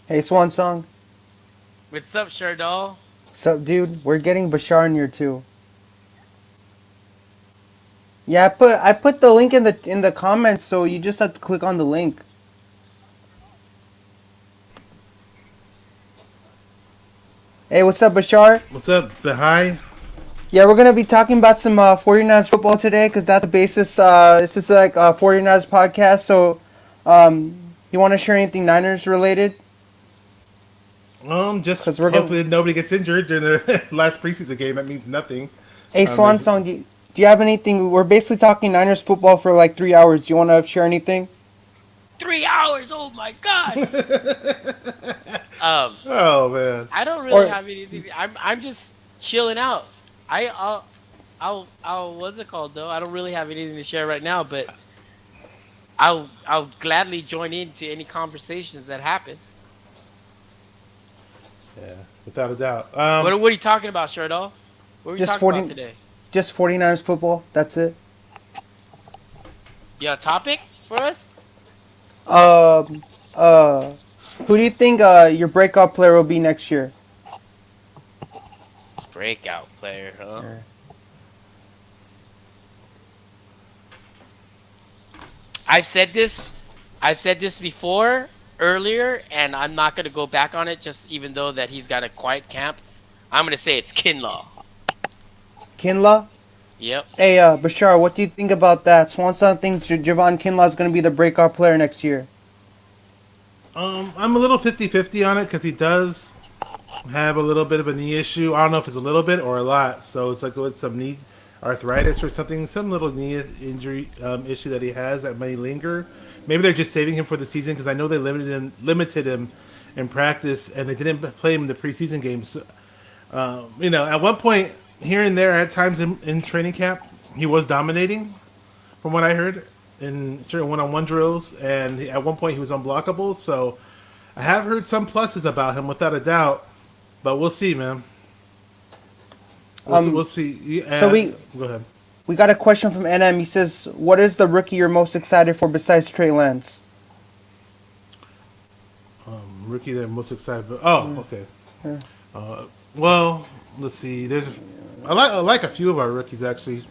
Hey, Swan Song. What's up, Shardol? What's up, dude? We're getting Bashar in here too. Yeah, I put the link in the comments, so you just have to click on the link. Hey, what's up, Bashar? What's up, Bahai? Yeah, we're gonna be talking about some 49ers football today, because that's the basis. This is like a 49ers podcast, so you want to share anything Niners related? Just Because we're gonna. hopefully nobody gets injured during the last preseason game. That means nothing. Hey, Swan There's Song, do you have anything? We're basically talking Niners football for like 3 hours. Do you want to share anything? 3 hours. Oh my God. Um, oh man. I don't really Or have anything. I'm just chilling out. I'll. What's it called though? I don't really have anything to share right now, but I'll gladly join into any conversations that happen. Yeah, without a doubt. What are you talking about, Shardol? What are we just talking about 40, today? just 49ers football. That's it. You got a topic for us? Um, uh, who do you think your breakout player will be next year? Breakout player, huh? Yeah. I've said this. I've said this before earlier, and I'm not gonna go back on it. Just even though that he's got a quiet camp, I'm gonna say it's Kinlaw. Kinlaw? Yep. Hey, Bashar, what do you think about that? Swanson thinks Javon Kinlaw is going to be the breakout player next year. I'm a little 50-50 on it because he does have a little bit of a knee issue. I don't know if it's a little bit or a lot. So it's like with some knee arthritis or something, some little knee injury issue that he has that may linger. Maybe they're just saving him for the season because I know they limited him in practice and they didn't play him in the preseason games. At one point here and there, at times in training camp, he was dominating, from what I heard, in certain one-on-one drills, and at one point he was unblockable. So I have heard some pluses about him, without a doubt. But we'll see, man. We'll Um, see. so Go ahead. we got a question from NM. He says, "What is the rookie you're most excited for besides Trey Lance?" Rookie that I'm most excited about. Oh, okay. Yeah. Well, let's see. I like a few of our rookies actually.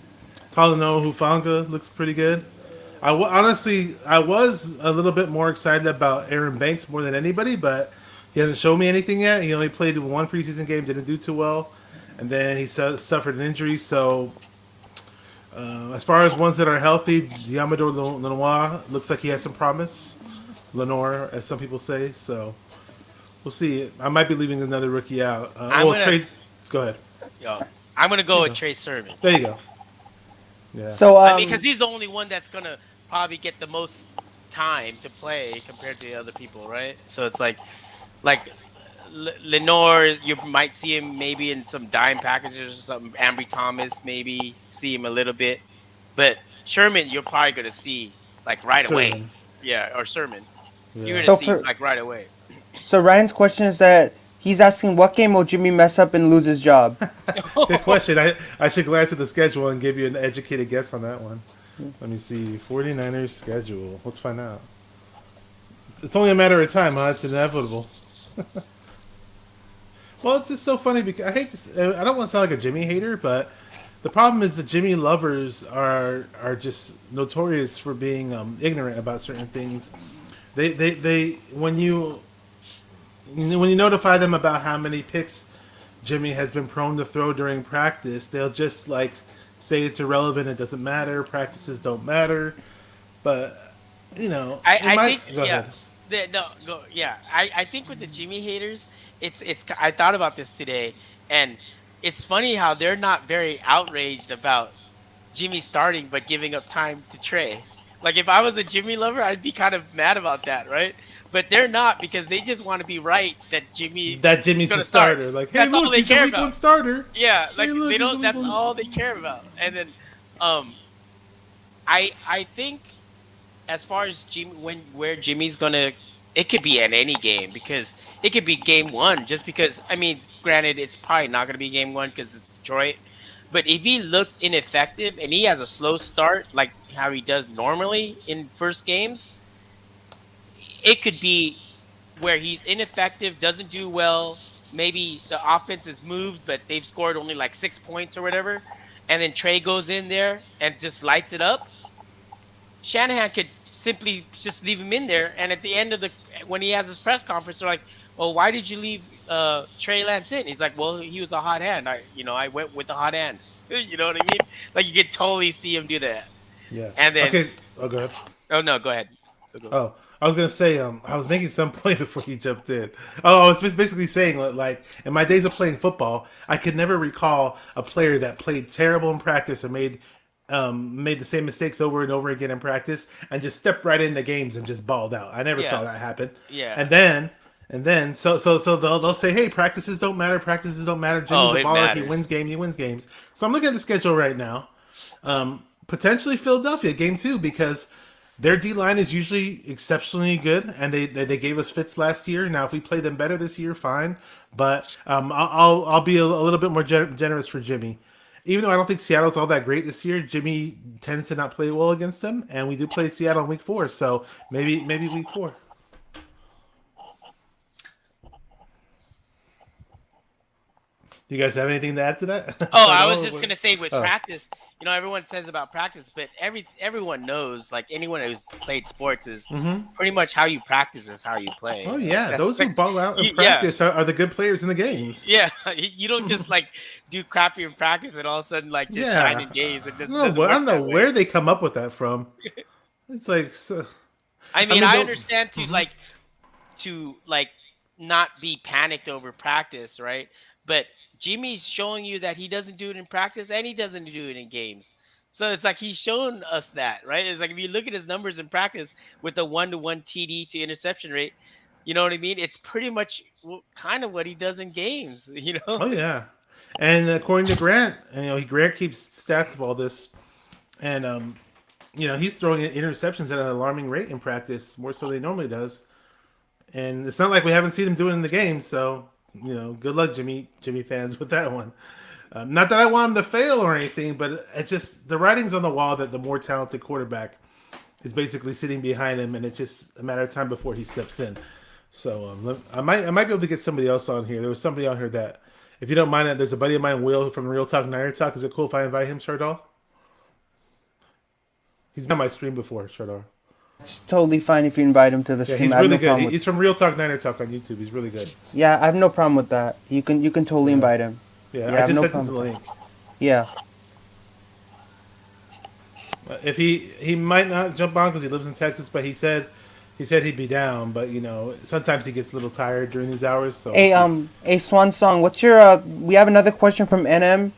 Talanoa Hufanga looks pretty good. Honestly, I was a little bit more excited about Aaron Banks more than anybody, but he hasn't shown me anything yet. He only played in one preseason game, didn't do too well, and then he suffered an injury. So, as far as ones that are healthy, Diamador Lenoir looks like he has some promise. Lenore, as some people say. So, we'll see. I might be leaving another rookie out. I'm gonna. Trade. Go ahead. Yo, I'm gonna There go you with go. Trey Sermon. There you go. Yeah. So I mean, because he's the only one that's gonna probably get the most time to play compared to the other people, right? So it's like Lenore, you might see him maybe in some dime packages or something. Ambry Thomas, maybe see him a little bit, but Sherman, you're probably gonna see like right away. Sermon. Yeah, or Sermon, you're Yeah. gonna so see for like right away. so Ryan's question is that he's asking, what game will Jimmy mess up and lose his job? Good question. I should glance at the schedule and give you an educated guess on that one. Let me see. 49ers schedule. Let's find out. It's only a matter of time, huh? It's inevitable. Well, it's just so funny because I hate this. I don't want to sound like a Jimmy hater, but the problem is the Jimmy lovers are just notorious for being ignorant about certain things. They when you notify them about how many picks Jimmy has been prone to throw during practice, they'll just like say it's irrelevant. It doesn't matter. Practices don't matter. But it I might. think Go yeah. ahead. No, go yeah. I think with the Jimmy haters, it's. I thought about this today, and it's funny how they're not very outraged about Jimmy starting but giving up time to Trey. Like if I was a Jimmy lover, I'd be kind of mad about that, right? But they're not because they just want to be right that Jimmy's That Jimmy's the gonna start. starter. Like, hey, That's all look, they he's a care week one about. starter. Yeah, Hey, like look, they he's a don't. week That's one. all they care about. And then, um, I think as far as Jimmy, where Jimmy's gonna, it could be at any game because it could be game one. Just because I mean, granted, it's probably not gonna be game one because it's Detroit. But if he looks ineffective and he has a slow start like how he does normally in first games, it could be where he's ineffective, doesn't do well. Maybe the offense is moved, but they've scored only like 6 points or whatever. And then Trey goes in there and just lights it up. Shanahan could simply just leave him in there. And at the end of when he has his press conference, they're like, "Well, why did you leave Trey Lance in?" He's like, "Well, he was a hot hand. I went with the hot hand." You know what I mean? Like you could totally see him do that. Yeah. And then, Okay. Oh, go ahead. oh no, go ahead. Go. Oh, I was gonna say, I was making some point before you jumped in. Oh, I was just basically saying, like, in my days of playing football, I could never recall a player that played terrible in practice or made the same mistakes over and over again in practice and just stepped right into games and just balled out. I never saw Yeah, that happen. yeah. And then, so they'll say, hey, practices don't matter. Practices don't matter. Jimmy's Oh, a it baller. He matters. wins game. He wins games. So I'm looking at the schedule right now. Potentially Philadelphia game 2 because their D line is usually exceptionally good, and they gave us fits last year. Now, if we play them better this year, fine. But I'll be a little bit more generous for Jimmy. Even though I don't think Seattle's all that great this year, Jimmy tends to not play well against them, and we do play Seattle in week 4, so maybe week 4. You guys have anything to add to that? Oh, I was Shardol, just gonna say with oh. practice, everyone says about practice, but everyone knows, like anyone who's played sports is pretty much how you practice is how you play. Oh Like, yeah, that's those who ball out in practice are the good players in the games. yeah. You don't just like do crappy in practice and all of a sudden like just shine in games. It just doesn't I work don't know that way. where they come up with that from. It's like, I mean, I don't- understand to not be panicked over practice, right? But Jimmy's showing you that he doesn't do it in practice and he doesn't do it in games. So it's like he's shown us that, right? It's like if you look at his numbers in practice with the 1-to-1 TD to interception rate, you know what I mean? It's pretty much kind of what he does in games, you know? Oh yeah, and according to Grant, Grant keeps stats of all this, and he's throwing interceptions at an alarming rate in practice, more so than he normally does. And it's not like we haven't seen him do it in the game, so good luck, Jimmy fans, with that one. Not that I want him to fail or anything, but it's just the writing's on the wall that the more talented quarterback is basically sitting behind him, and it's just a matter of time before he steps in. So I might be able to get somebody else on here. There was somebody on here that, if you don't mind, there's a buddy of mine, Will, from Real Talk Niner Talk. Is it cool if I invite him, Shardol? He's been on my stream before, Shardol. It's totally fine if you invite him to the Yeah, stream. he's I have really no good. problem with He's from Real Talk Niner Talk on YouTube. He's really good. Yeah, I have no problem with that. You can totally invite him. Yeah, I I have just no sent him problem the with link. Yeah. If he might not jump on because he lives in Texas, but he said he'd be down. But sometimes he gets a little tired during these hours. So Hey, Swan Song, what's your we have another question from NM,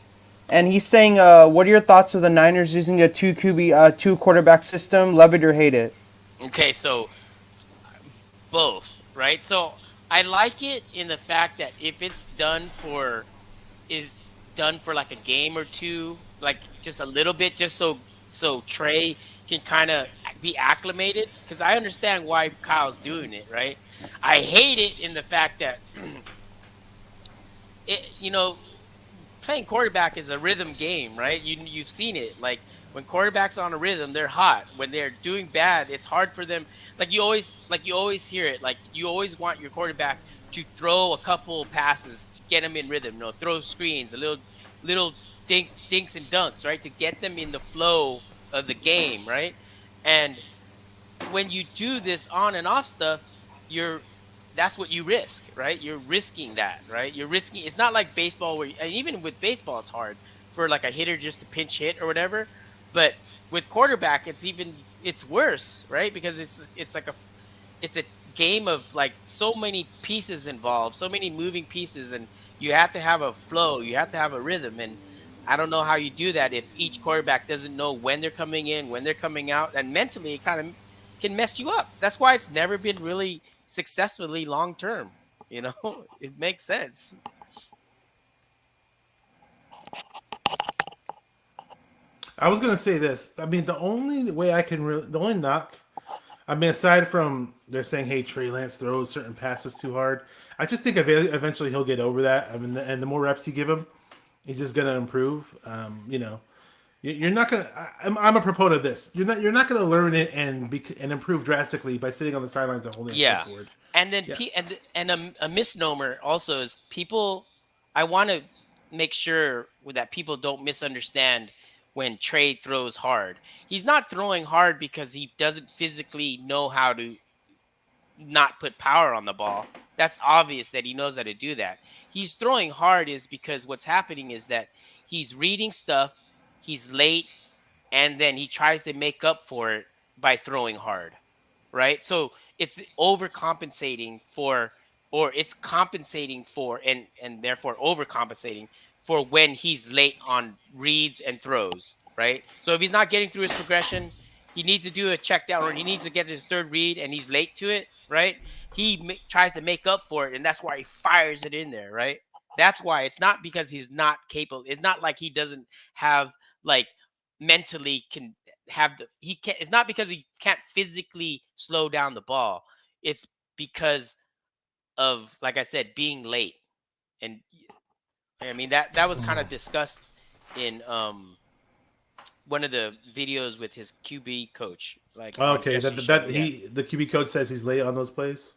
and he's saying what are your thoughts of the Niners using a two QB two quarterback system? Love it or hate it? Okay, so both, right? So I like it in the fact that if it's done for like a game or two, like just a little bit, just so Trey can kind of be acclimated, because I understand why Kyle's doing it, right? I hate it in the fact that playing quarterback is a rhythm game, right? You've seen it. Like when quarterbacks on a rhythm, they're hot. When they're doing bad, it's hard for them. Like you always hear it. Like you always want your quarterback to throw a couple passes to get them in rhythm. Throw screens, a little dinks and dunks, right, to get them in the flow of the game, right? And when you do this on and off stuff, that's what you risk, right? You're risking that, right? You're risking. It's not like baseball where and even with baseball, it's hard for like a hitter just to pinch hit or whatever. But with quarterback, it's worse, right? Because it's a game of like so many pieces involved, so many moving pieces, and you have to have a flow, you have to have a rhythm, and I don't know how you do that if each quarterback doesn't know when they're coming in, when they're coming out, and mentally it kind of can mess you up. That's why it's never been really successfully long term. It makes sense. I was gonna say this. I mean, the only way the only knock, I mean, aside from they're saying, "Hey, Trey Lance throws certain passes too hard," I just think eventually he'll get over that. I mean, and the more reps you give him, he's just gonna improve. You're not gonna. I'm a proponent of this. You're not gonna learn it and improve drastically by sitting on the sidelines and holding a Yeah. clipboard. And then Yeah. a misnomer also is people. I want to make sure that people don't misunderstand when Trey throws hard. He's not throwing hard because he doesn't physically know how to not put power on the ball. That's obvious that he knows how to do that. He's throwing hard is because what's happening is that he's reading stuff, he's late, and then he tries to make up for it by throwing hard, right? So it's overcompensating for, or it's compensating for, and therefore overcompensating for when he's late on reads and throws, right? So if he's not getting through his progression, he needs to do a check down, or he needs to get his third read and he's late to it, right? Tries to make up for it, and that's why he fires it in there, right? That's why. It's not because he's not capable. It's not like he doesn't have, like, mentally can have the he can't. It's not because he can't physically slow down the ball. It's because of, like I said, being late. And I mean that was kind of discussed in one of the videos with his QB coach, like on Okay, Jesse's show. Yeah. the QB coach says he's late on those plays.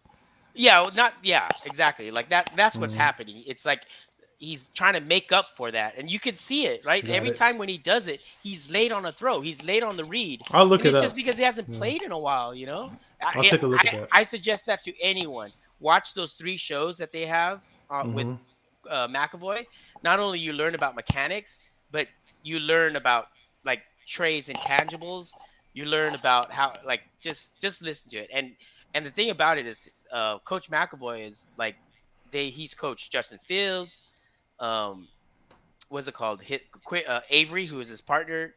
Yeah, not yeah, exactly. Like that's what's happening. It's like he's trying to make up for that. And you can see it, right? Got Every it. time when he does it, he's late on a throw. He's late on the read. I'll look And it it's up. just because he hasn't Yeah. played in a while, I'll take a look at that. I suggest that to anyone. Watch those 3 shows that they have with McAvoy. Not only you learn about mechanics, but you learn about, like, Trey's intangibles. You learn about how, like, just listen to it. And the thing about it is, Coach McAvoy is like, he's coached Justin Fields. What's it called? Avery, who is his partner,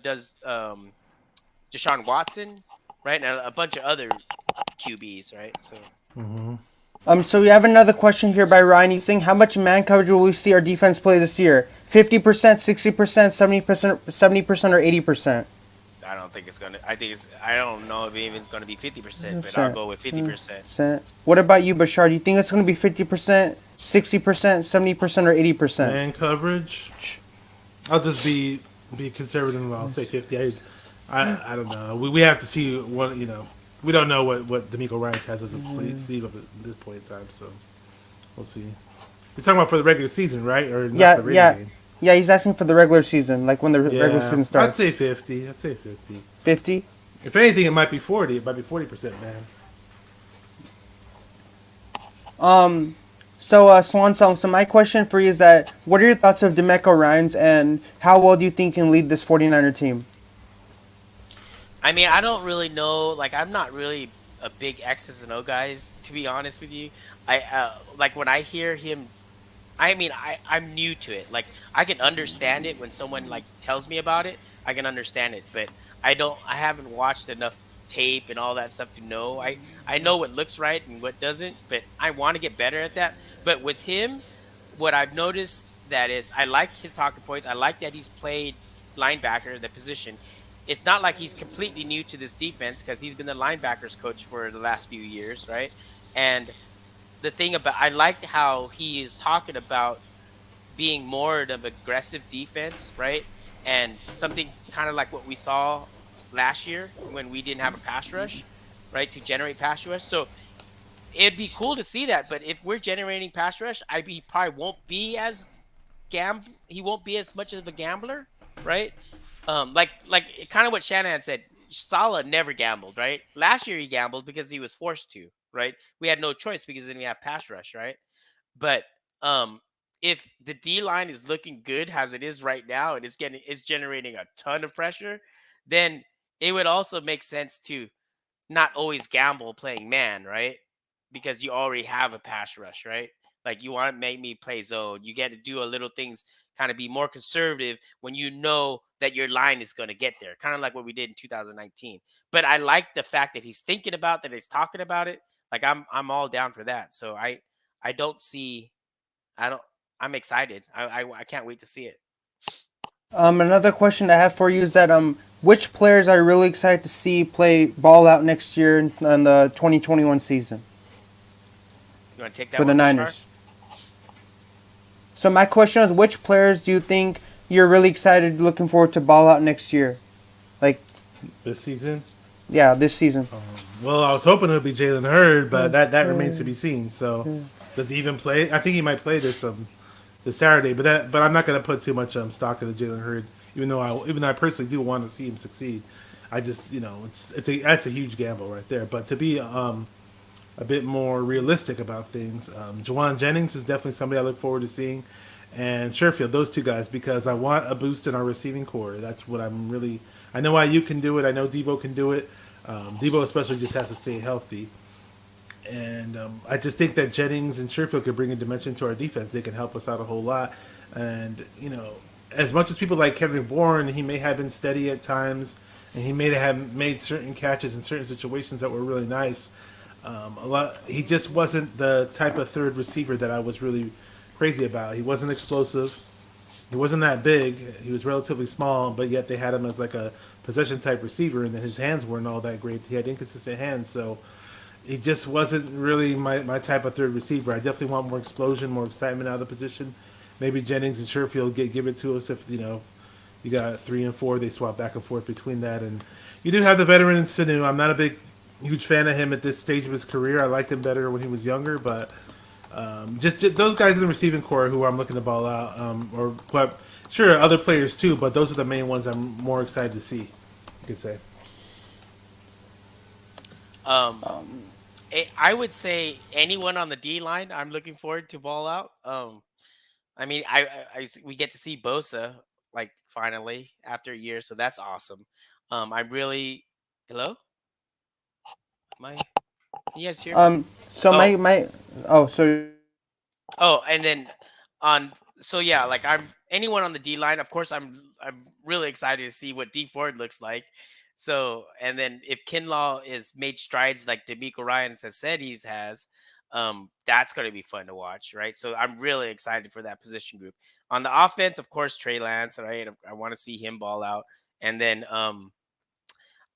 does Deshaun Watson, right, and a bunch of other QBs, right? So So we have another question here by Ryan. He's saying, how much man coverage will we see our defense play this year? 50%, 60%, 70%, 70%, or 80%? I don't think it's gonna. I don't know if even it's gonna be 50%, but I'll go with 50%. What about you, Bashar? Do you think it's going to be 50%, 60%, 70%, or 80%? Man coverage. I'll just be conservative. I'll say 50. I don't know. We have to see what We don't know what D'Amico Ryans has as a sleeve up at this point in time, so we'll see. You're talking about for the regular season, right? Or not Yeah, the regular yeah. game? Yeah, he's asking for the regular season, like when the regular season starts. I'd say 50. 50? If anything, it might be 40. It might be 40%, man. So, Swan Song, so my question for you is that, what are your thoughts of D'Amico Ryans, and how well do you think he can lead this 49er team? I mean, I don't really know. Like, I'm not really a big X's and O guys, to be honest with you. Like, when I hear him, I mean, I'm new to it. Like, I can understand it when someone, like, tells me about it. I can understand it, but I haven't watched enough tape and all that stuff to know. I know what looks right and what doesn't, but I want to get better at that. But with him, what I've noticed that is, I like his talking points. I like that he's played linebacker, the position. It's not like he's completely new to this defense, because he's been the linebackers coach for the last few years, right? And the thing about, I liked how he is talking about being more of an aggressive defense, right? And something kind of like what we saw last year when we didn't have a pass rush, right, to generate pass rush. So it'd be cool to see that. But if we're generating pass rush, he probably won't be as he won't be as much of a gambler, right? Like kind of what Shanahan said. Saleh never gambled, right? Last year he gambled because he was forced to, right? We had no choice because then we have pass rush, right? But if the D line is looking good as it is right now and it's generating a ton of pressure, then it would also make sense to not always gamble playing man, right? Because you already have a pass rush, right? Like, you want to make me play zone. You get to do a little things, kind of be more conservative when you know that your line is going to get there. Kind of like what we did in 2019. But I like the fact that he's thinking about that, he's talking about it. Like, I'm all down for that. So I don't see I'm excited. I can't wait to see it. Another question I have for you is that, which players are you really excited to see play ball out next year in the 2021 season You want to take that for the one, Bashar? Niners? So my question is, which players do you think you're really excited, looking forward to ball out next year? Like, This season? Yeah, this season. Well, I was hoping it would be Jalen Hurd, but that remains to be seen. So, does he even play? I think he might play this Saturday, but I'm not going to put too much stock into Jalen Hurd, even though I personally do want to see him succeed. I just that's a huge gamble right there. But to be a bit more realistic about things, Juwan Jennings is definitely somebody I look forward to seeing, and Sherfield, those two guys, because I want a boost in our receiving core. That's what I'm really. I know IU can do it. I know Debo can do it. Debo especially just has to stay healthy. And I just think that Jennings and Sherfield could bring a dimension to our defense. They can help us out a whole lot. And, as much as people like Kevin Bourne, he may have been steady at times, and he may have made certain catches in certain situations that were really nice. He just wasn't the type of third receiver that I was really crazy about. He wasn't explosive. He wasn't that big. He was relatively small, but yet they had him as like a possession type receiver, and then his hands weren't all that great. He had inconsistent hands, so he just wasn't really my type of third receiver. I definitely want more explosion, more excitement out of the position. Maybe Jennings and Sherfield give it to us if you got 3 and 4. They swap back and forth between that, and you do have the veteran in Sanu. I'm not a huge fan of him at this stage of his career. I liked him better when he was younger, but just those guys in the receiving core who I'm looking to ball out, but sure other players too. But those are the main ones I'm more excited to see. You could say. Um, I would say anyone on the D line, I'm looking forward to ball out. I mean, we get to see Bosa like finally after a year, so that's awesome. I really hello, my can you guys hear me? So Oh, my oh, so oh, and then on so yeah, like I'm anyone on the D line. Of course, I'm really excited to see what D Ford looks like. So and then if Kinlaw is made strides like D'Amico Ryan has said has, that's going to be fun to watch, right? So I'm really excited for that position group. On the offense, of course, Trey Lance, right? I want to see him ball out, and then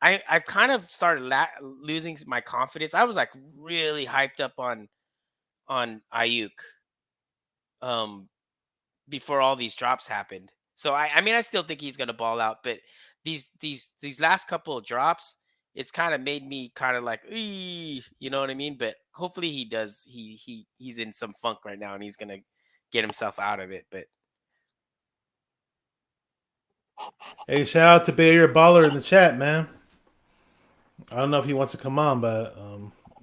I've kind of started losing my confidence. I was like really hyped up on Ayuk. Um, before all these drops happened. So I mean I still think he's gonna ball out, but these last couple of drops, it's kind of made me kind of like, "Eeh," you know what I mean? But hopefully he does. He's in some funk right now and he's gonna get himself out of it. But Hey, shout out to Bayer Baller in the chat, man. I don't know if he wants to come on, but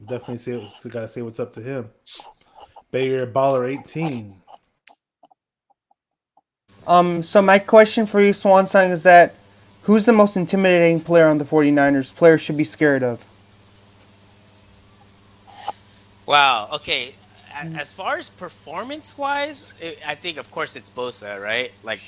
definitely gotta say what's up to him. Bayer Baller 18. so my question for you, Swan Song, is that who's the most intimidating player on the 49ers? Players should be scared of. wow, okay. As far as performance wise, I think of course it's Bosa, right? Like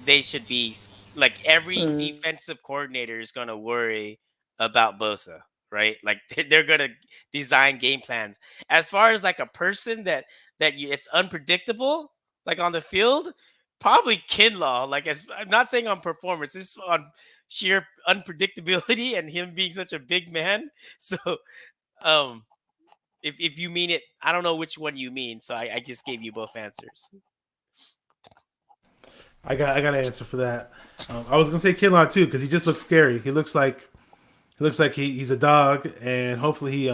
they should be like every defensive coordinator is going to worry about Bosa, right? Like they're going to design game plans. As far as like a person it's unpredictable, like on the field, probably Kinlaw. Like I'm not saying on performance, just on sheer unpredictability and him being such a big man. So um if you mean it, I don't know which one you mean, so I just gave you both answers. I got an answer for that. I was gonna say Kinlaw too because he just looks scary. He looks like he's a dog, and hopefully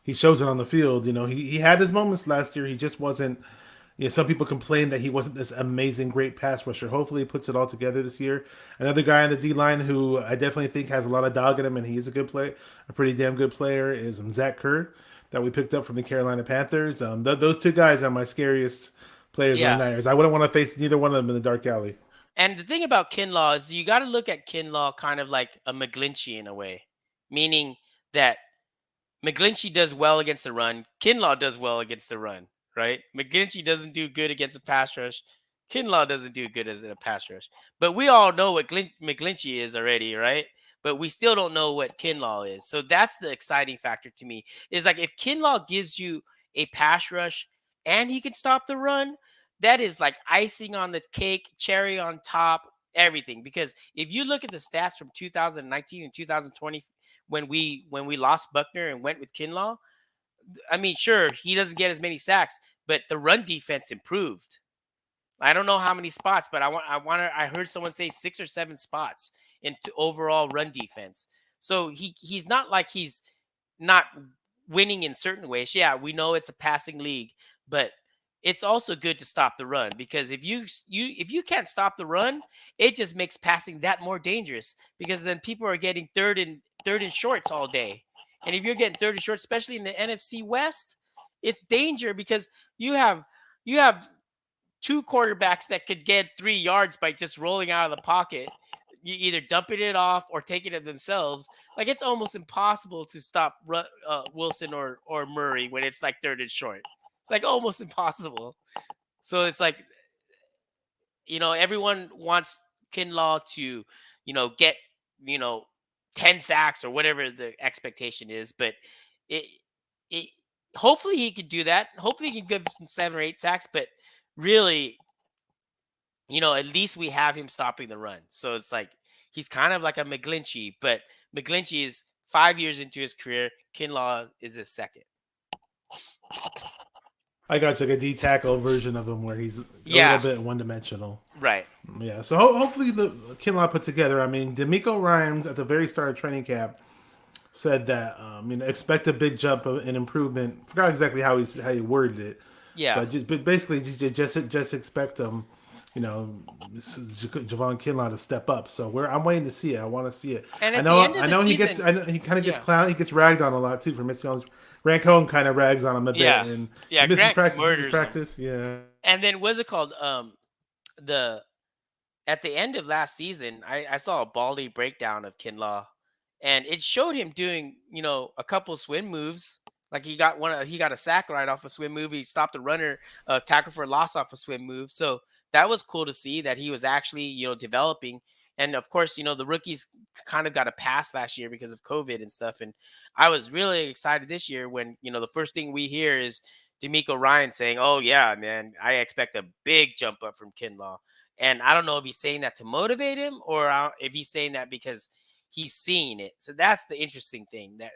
he shows it on the field. He had his moments last year. He just wasn't. Some people complained that he wasn't this amazing, great pass rusher. Hopefully, he puts it all together this year. Another guy on the D line who I definitely think has a lot of dog in him, and he's a pretty damn good player, is Zach Kerr that we picked up from the Carolina Panthers. Those two guys are my scariest players on Yeah. the Niners. I wouldn't want to face neither one of them in the dark alley. And the thing about Kinlaw is you got to look at Kinlaw kind of like a McGlinchey in a way, meaning that McGlinchey does well against the run. Kinlaw does well against the run, right? McGlinchey doesn't do good against a pass rush. Kinlaw doesn't do good as a pass rush. But we all know what McGlinchey is already, right? But we still don't know what Kinlaw is. So that's the exciting factor to me. Is like if Kinlaw gives you a pass rush and he can stop the run, that is like icing on the cake, cherry on top, everything. Because if you look at the stats from 2019 and 2020 when we lost Buckner and went with Kinlaw, I mean, sure, he doesn't get as many sacks, but the run defense improved. I don't know how many spots, but I heard someone say 6 or 7 spots in overall run defense. So he's not like he's not winning in certain ways. Yeah, we know it's a passing league, but it's also good to stop the run, because if you can't stop the run, it just makes passing that more dangerous, because then people are getting third and shorts all day. And if you're getting third and short, especially in the NFC West, it's danger, because you have you have two quarterbacks that could get 3 yards by just rolling out of the pocket. You either dumping it off or taking it themselves. Like, it's almost impossible to stop Wilson or Murray when it's like third and short. It's like almost impossible. So it's like, everyone wants Kinlaw to, get, you know, 10 sacks or whatever the expectation is, but it it hopefully he could do that. Hopefully he can give some 7 or 8 sacks, but really, at least we have him stopping the run. So it's like he's kind of like a McGlinchey, but McGlinchey is 5 years into his career. Kinlaw is his second. I got like a D tackle version of him where he's a little Yeah, bit one dimensional. right. Yeah, so hopefully the Kinlaw put together. I mean, D'Amico Rhymes at the very start of training camp said that expect a big jump in improvement. Forgot exactly how he worded it, Yeah. but basically just expect Javon Kinlaw to step up. So I'm waiting to see it. I want to see it. And I at the know end of I the know season, I know he kind of gets yeah, he gets ragged on a lot too for missing all his. Rancone kind of rags on him a bit, yeah, and he yeah. misses Grant practice. Misses murders him. practice. Yeah. And then what's it called? The At the end of last season, I saw a Baldy breakdown of Kinlaw, and it showed him doing, a couple swim moves. Like he got a sack right off a swim move. He stopped a runner, tackle for a loss off a swim move. So that was cool to see that he was actually, developing. And of course, the rookies kind of got a pass last year because of COVID and stuff. And I was really excited this year when, the first thing we hear is D'Amico Ryan saying, "Oh yeah, man, I expect a big jump up from Kinlaw." And I don't know if he's saying that to motivate him, or if he's saying that because he's seeing it. So that's the interesting thing that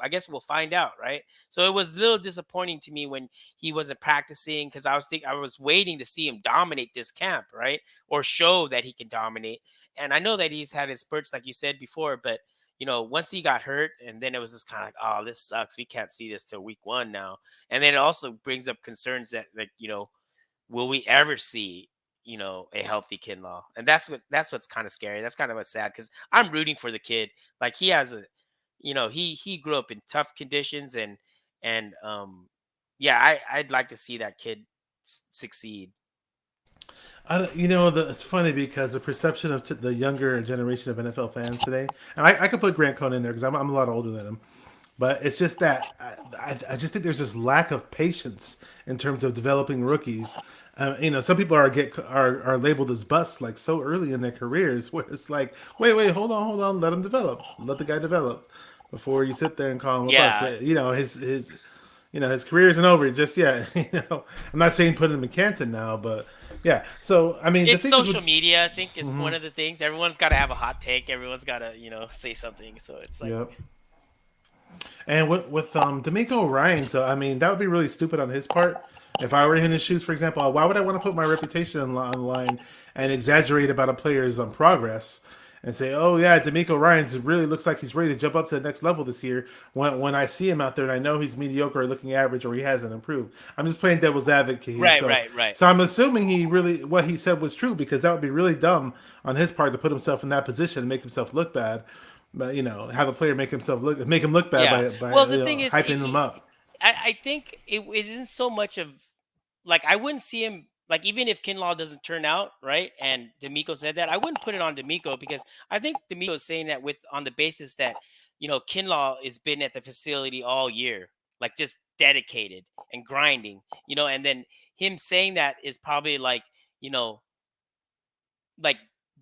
I guess we'll find out, right? So it was a little disappointing to me when he wasn't practicing, because I was waiting to see him dominate this camp, right? Or show that he can dominate. And I know that he's had his spurts, like you said before, but once he got hurt, and then it was just kind of like, oh, this sucks. We can't see this till week 1 now. And then it also brings up concerns that, like, will we ever see, a healthy Kinlaw? And that's what's kind of scary. That's kind of what's sad, because I'm rooting for the kid. Like, he has he grew up in tough conditions, and yeah, I'd like to see that kid succeed. It's funny because the perception of the younger generation of NFL fans today, and I could put Grant Cohn in there because I'm a lot older than him, but it's just that I just think there's this lack of patience in terms of developing rookies. Some people are labeled as busts like so early in their careers, where it's like, wait, hold on, let him develop, let the guy develop before you sit there and call him a bust. Yeah, His career isn't over just yet. I'm not saying put him in Canton now, but yeah. So I mean, the it's thing is social with, media. I think is mm-hmm, one of the things. Everyone's got to have a hot take. Everyone's got to say something. So it's like, yep. And with D'Amico Ryan, so I mean that would be really stupid on his part. If I were in his shoes, for example, why would I want to put my reputation on the line and exaggerate about a player's progress and say, "Oh yeah, D'Amico Ryan's really looks like he's ready to jump up to the next level this year." When I see him out there and I know he's mediocre or looking average or he hasn't improved, I'm just playing devil's advocate here. right, So, right, right. so I'm assuming what he said was true, because that would be really dumb on his part to put himself in that position and make himself look bad. But have a player make him look bad Yeah. by Well, the thing is, hyping him up. I think it isn't so much of, like, I wouldn't see him, like, even if Kinlaw doesn't turn out right, and D'Amico said that, I wouldn't put it on D'Amico, because I think D'Amico is saying that with on the basis that Kinlaw has been at the facility all year, like, just dedicated and grinding, and then him saying that is probably you know like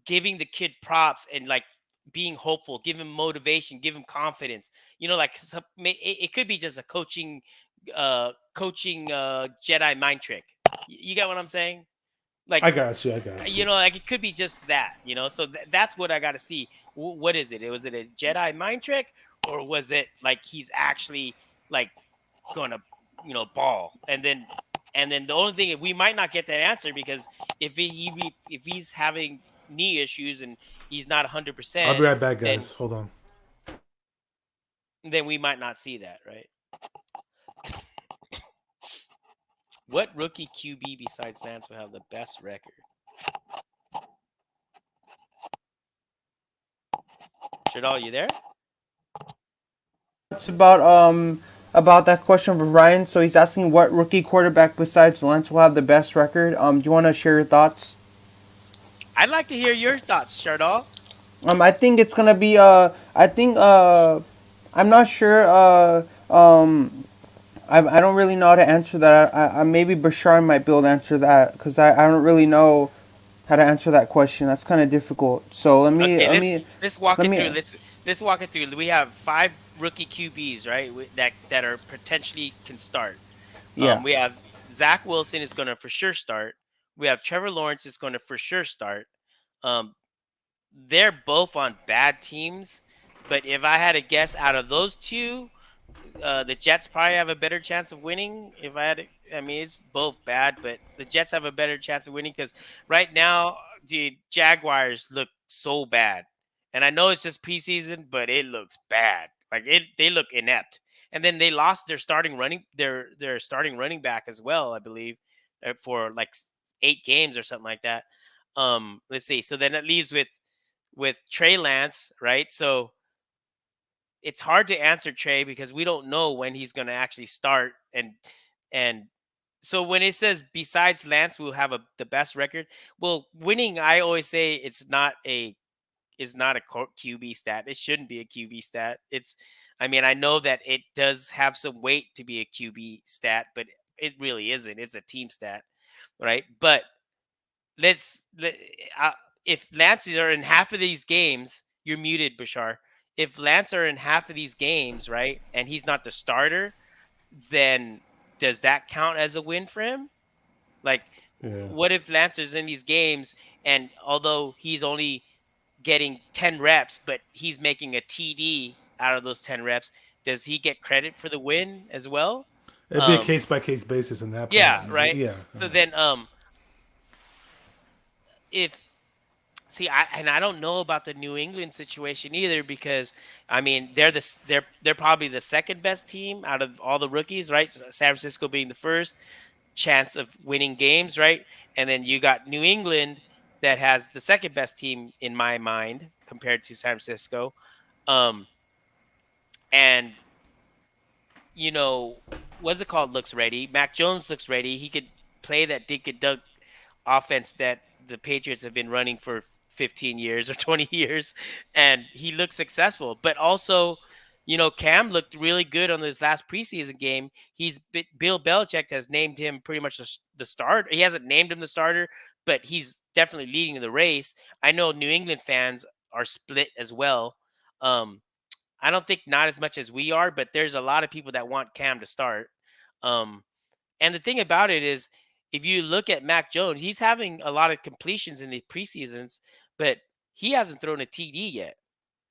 giving the kid props and, like, being hopeful, give him motivation, give him confidence. Like, it could be just a coaching Jedi mind trick. You get what I'm saying? Like, I got you. I got you. like, it could be just that. So that's what I got to see. What is it? Was it a Jedi mind trick, or was it like he's actually, like, gonna ball? And then the only thing, if we might not get that answer, because if he's having knee issues and he's not I'll 100%, be right back, then guys. Hold on. then we might not see that, right? What rookie QB besides Lance will have the best record? Shardol, you there? It's about that question from Ryan. So he's asking what rookie quarterback besides Lentz will have the best record. Do you want to share your thoughts? I'd like to hear your thoughts, Shardol. I think it's gonna be I'm not sure. I don't really know how to answer that. I maybe Bashar might be able to answer that because I don't really know how to answer that question. That's kind of difficult. So Okay, let let's walk let it through. me Let's walk it through. We have 5 rookie QBs, right? That are potentially can start. yeah. We have Zach Wilson is going to for sure start. We have Trevor Lawrence is going to for sure start. Um, they're both on bad teams, but if I had to guess, out of those two, the Jets probably have a better chance of winning. If I had, I mean, it's both bad, but the Jets have a better chance of winning because right now, dude, Jaguars look so bad, and I know it's just preseason, but it looks bad. Like they look inept. And then they lost their starting running back as well, I believe, for like 8 games or something like that. Let's see. So then it leaves with Trey Lance, right? So it's hard to answer Trey because we don't know when he's going to actually start, and so when it says besides Lance will have the best record, well, winning, I always say it's not a QB stat. It shouldn't be a QB stat. I mean, I know that it does have some weight to be a QB stat, but it really isn't. It's a team stat, right? But let's let, uh, if Lance are in half of these games, you're muted, Bashar. If Lance are in half of these games, right, and he's not the starter, then does that count as a win for him? Like, Yeah. what if Lance is in these games and although he's only getting 10 reps, but he's making a TD out of those 10 reps, does he get credit for the win as well? It'd be a case by case basis in that Yeah, point. right. Yeah. So then, if see, I don't know about the New England situation either because I mean they're probably the second best team out of all the rookies, right? San Francisco being the first chance of winning games, right? And then you got New England that has the second best team in my mind compared to San Francisco. Um, and you know, what's it called? Looks ready. Mac Jones looks ready. He could play that dink and dunk offense that the Patriots have been running for 15 years or 20 years, and he looks successful. But also, Cam looked really good on this last preseason game. Bill Belichick has named him pretty much the starter. He hasn't named him the starter, but he's definitely leading the race. I know New England fans are split as well. I don't think not as much as we are, but there's a lot of people that want Cam to start. Um, and the thing about it is, if you look at Mac Jones, he's having a lot of completions in the preseasons, but he hasn't thrown a TD yet.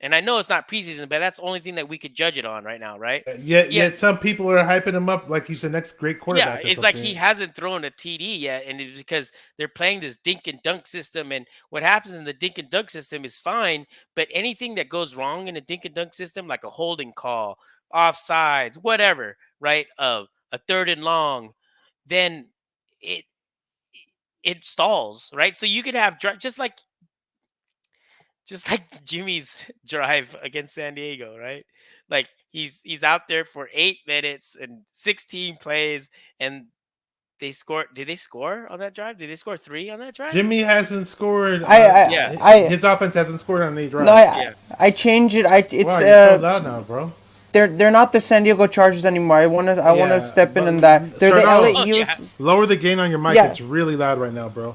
And I know it's not preseason, but that's the only thing that we could judge it on right now, right? Yet some people are hyping him up like he's the next great Yeah, quarterback or it's like something. he hasn't thrown a TD yet, and it's because they're playing this dink and dunk system. And what happens in the dink and dunk system is fine, but anything that goes wrong in a dink and dunk system, like a holding call, offsides, whatever, right? A third and long, then it it stalls, right? So you could have just like Jimmy's drive against San Diego, right? Like he's out there for 8 minutes and 16 plays, and they score. Did they score on that drive? Did they score 3 on that drive? Jimmy hasn't scored. Yeah, His offense hasn't scored on any drive. No, yeah. I changed it. It's Wow, you're so loud now, bro. they're not the San Diego Chargers anymore. I wanna step in on that. They're the Shardol, LA Eagles. yeah. Lower the gain on your mic. Yeah. It's really loud right now, bro.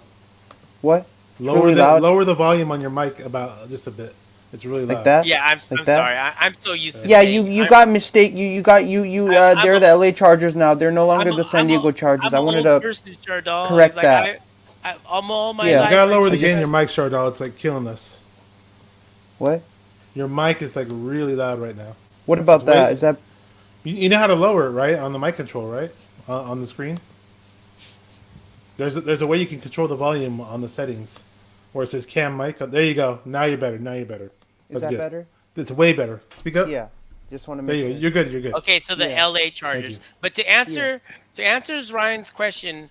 What? Lower Really loud? lower the volume on your mic about just a bit. It's really loud. Like that? Yeah, I'm Like that? sorry. I'm so used to Yeah, saying, you got mistake. You they're the LA Chargers now. They're no longer the San Diego Chargers. I'm I an wanted old to person, Shardol. correct It's like, that. I'm all my Yeah. life. You gotta lower the I gain on just- your mic, Shardol. It's like killing us. What? Your mic is like really loud right now. What about It's that? way- Is that You know how to lower it, right? On the mic control, right? On the screen. There's a way you can control the volume on the settings, where it says cam mic. There you go. Now you're better. is That's that good. better? It's way better. Speak up. Yeah. Just want to There make you go. sure. You're good. You're good. Okay, so the Yeah, LA Thank Chargers. you. But yeah. to answer Ryan's question,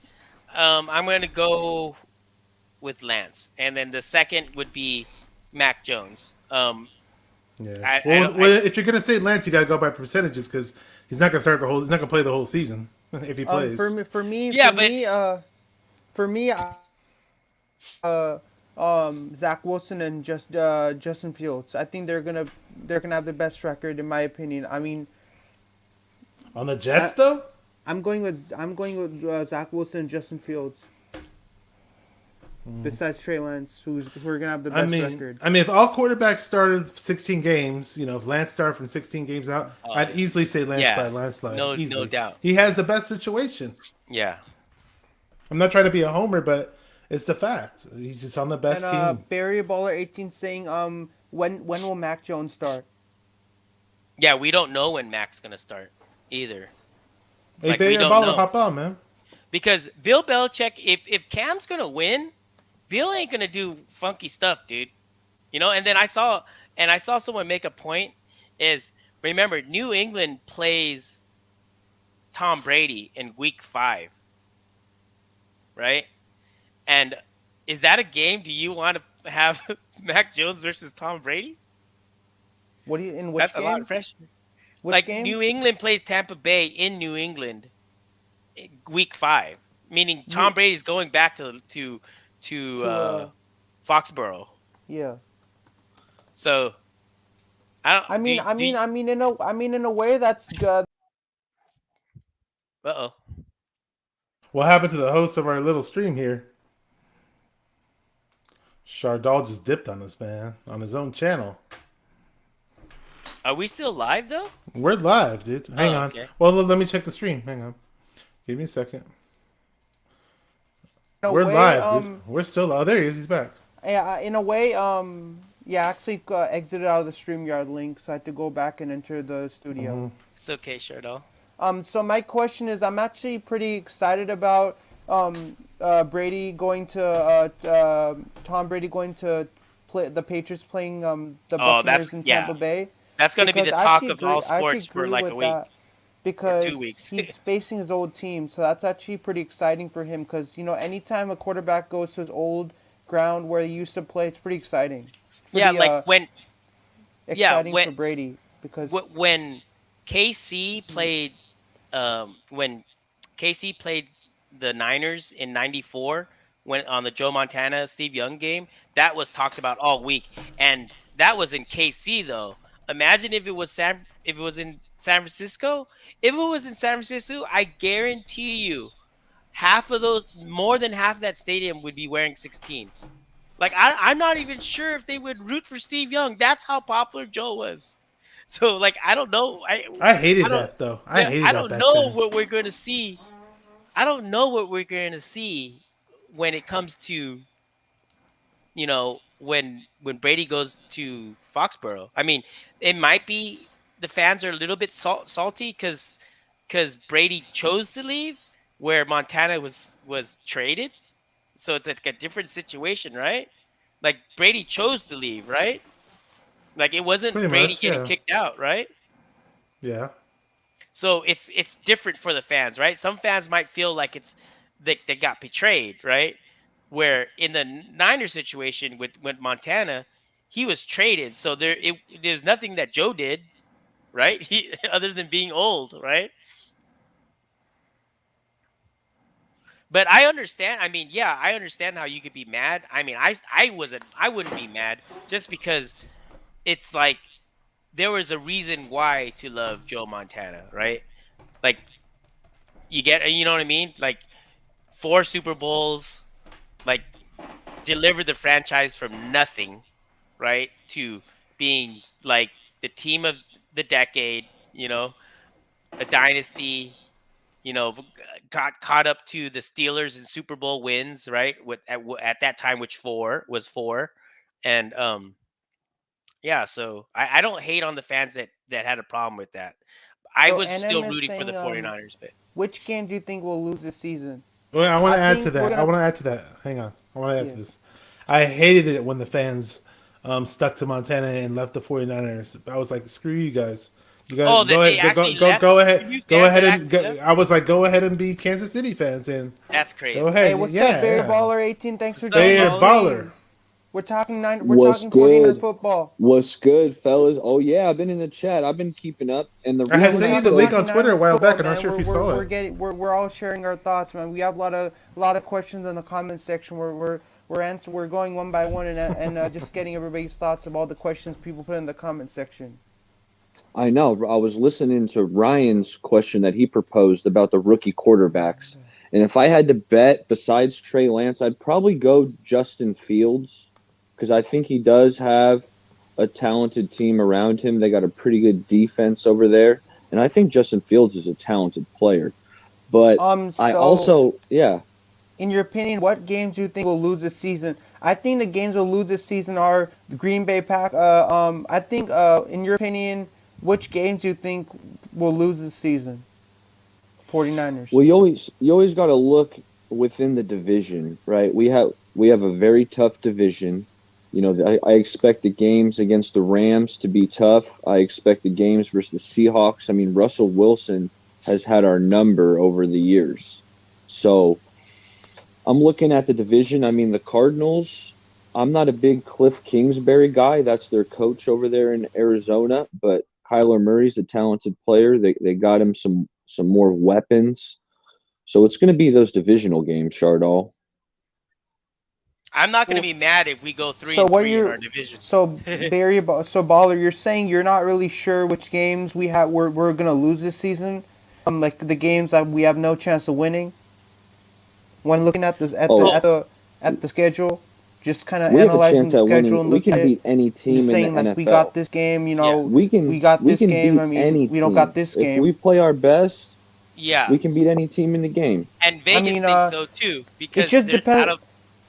I'm going to go with Lance, and then the second would be Mac Jones. Yeah. I Well, don't. if you're gonna say Lance, you gotta go by percentages because he's not gonna start the whole. He's not gonna play the whole season if he For plays. me, for me, Yeah, for but me, for me, Zach Wilson and just Justin Fields. I think they're gonna have the best record in my opinion. I mean, On the I, Jets, though, I'm going with Zach Wilson and Justin Fields. Besides Trey Lance, who are gonna have the best record. if all quarterbacks started 16 games, if Lance started from 16 games out, uh, I'd easily say Lance by yeah, a landslide. no Easily, doubt. he has the best situation. Yeah. I'm not trying to be a homer, but it's the fact. He's just on the And best team. Barry Baller 18 saying when will Mac Jones start? Yeah, we don't know when Mac's gonna start either. Hey, Like Barry we don't Baller, know hop on, man. because Bill Belichick, if Cam's gonna win, Bill ain't gonna do funky stuff, dude. And then I saw someone make a point is remember New England plays Tom Brady in Week 5, right? And is that a game? Do you want to have Mac Jones versus Tom Brady? What do you in which That's a lot game? of pressure. Which Like game? New England plays Tampa Bay in New England, Week 5, meaning Tom You Brady's going back to to Foxborough. yeah. So I don't. I Do mean, I do. mean, I mean, in a way that's good. Uh-oh. What happened to the host of our little stream here? Shardol just dipped on us, man, on his own channel. Are we still live though? We're live, dude. Hang Oh, on. okay. Well, let me check the stream. Hang on. Give me a second. In a We're way, live, dude. We're still live. Oh, there he is. He's back. yeah, in a way, yeah, I actually exited out of the StreamYard link, so I had to go back and enter the studio. It's okay, Shardol. So my question is, I'm actually pretty excited about Brady going to Tom Brady going to play the Patriots playing the Oh, Buccaneers in Tampa Bay. That's going to be the Because I talk actually of all agree. I actually sports for agree like with a week that or because 2 weeks. he's facing his old team, so that's actually pretty exciting for him. Because anytime a quarterback goes to his old ground where he used to play, it's pretty exciting. Yeah, Pretty like exciting when for Brady because when KC played when KC played the Niners in '94 when on the Joe Montana Steve Young game, that was talked about all week, and that was in KC though. Imagine if it was in San Francisco. If it was in San Francisco, I guarantee you, more than half that stadium would be wearing 16. Like I'm not even sure if they would root for Steve Young. That's how popular Joe was. So like I don't know. I I hated don't that, though. I yeah, hated I that don't back know then. what we're going to see. I don't know what we're going to see when it comes to when Brady goes to Foxborough. I mean, it might be the fans are a little bit salty cuz Brady chose to leave where Montana was traded. So it's like a different situation, right? Like Brady chose to leave, right? Like it wasn't Pretty Brady much, getting yeah. kicked out, right? Yeah. So it's different for the fans, right? Some fans might feel like they got betrayed, right? Where in the Niner situation with Montana, he was traded, so there's nothing that Joe did, right? He other than being old, right? But I understand. I mean, yeah, I understand how you could be mad. I mean, I wouldn't be mad just because it's like there was a reason why to love Joe Montana, right? Like you know what I mean? Like 4 Super Bowls, like delivered the franchise from nothing, right, to being like the team of the decade, a dynasty, got caught up to the Steelers in Super Bowl wins, right? At that time, which four, and yeah. So I don't hate on the fans that had a problem with that. I so was NM still is rooting for the saying 49ers, but which game do you think we'll lose this season? Well, I want I to add to think we're that. I gonna want to add to that. Hang on. I want to add yeah. to this. I hated it when the fans stuck to Montana and left the 49ers. I was like, screw you guys. You got Oh, that go they ahead, actually left. Two go fans ahead that and actually go, left. I was like, go ahead and be Kansas City fans and That's go crazy. Hey, ahead. what's up, Yeah, Barry yeah. Baller 18? Thanks for What's up, joining the Bear baller? baller. stream. We're talking nine. We're What's talking 49er good? football. What's good, fellas? Oh yeah, I've been in the chat. I've been keeping up, and the I had Yeah, we're reason sent I you talking the said link talking on Twitter a Niner while football, back. I'm not man. sure We're if you we're saw we're it. getting we're all sharing our thoughts, man. We have a lot of questions in the comment section. We're going one by one and just getting everybody's thoughts of all the questions people put in the comment section. I know I was listening to Ryan's question that he proposed about the rookie quarterbacks, and if I had to bet besides Trey Lance, I'd probably go Justin Fields because I think he does have a talented team around him. They got a pretty good defense over there, and I think Justin Fields is a talented player. But I So also, yeah. in your opinion, what games do you think will lose this season? I think the games will lose this season are the Green Bay Pack. I think, in your opinion, which games do you think will lose this season? 49ers. Well, you always got to look within the division, right? We have a very tough division. You know, I expect the games against the Rams to be tough. I expect the games versus the Seahawks. I mean, Russell Wilson has had our number over the years. So I'm looking at the division. I mean, the Cardinals, I'm not a big Cliff Kingsbury guy. That's their coach over there in Arizona, but Kyler Murray's a talented player. They got him some more weapons. So it's going to be those divisional games, Shardol. I'm not gonna Well, be mad if we go three so and what three in you're our division. so Barry so Baller, you're saying you're not really sure which games we're gonna lose this season? Like the games that we have no chance of winning. When looking at this Oh, at the schedule, just kind of We have a analyzing chance the at schedule winning. and We looking can at it, beat any and just team in the saying like we got NFL. this game, yeah, we We got we this can game. beat I mean, any we don't got team. this If game. we play our best, yeah. we can beat any team in the game. And I Vegas mean, thinks so too it because just there's out depends. of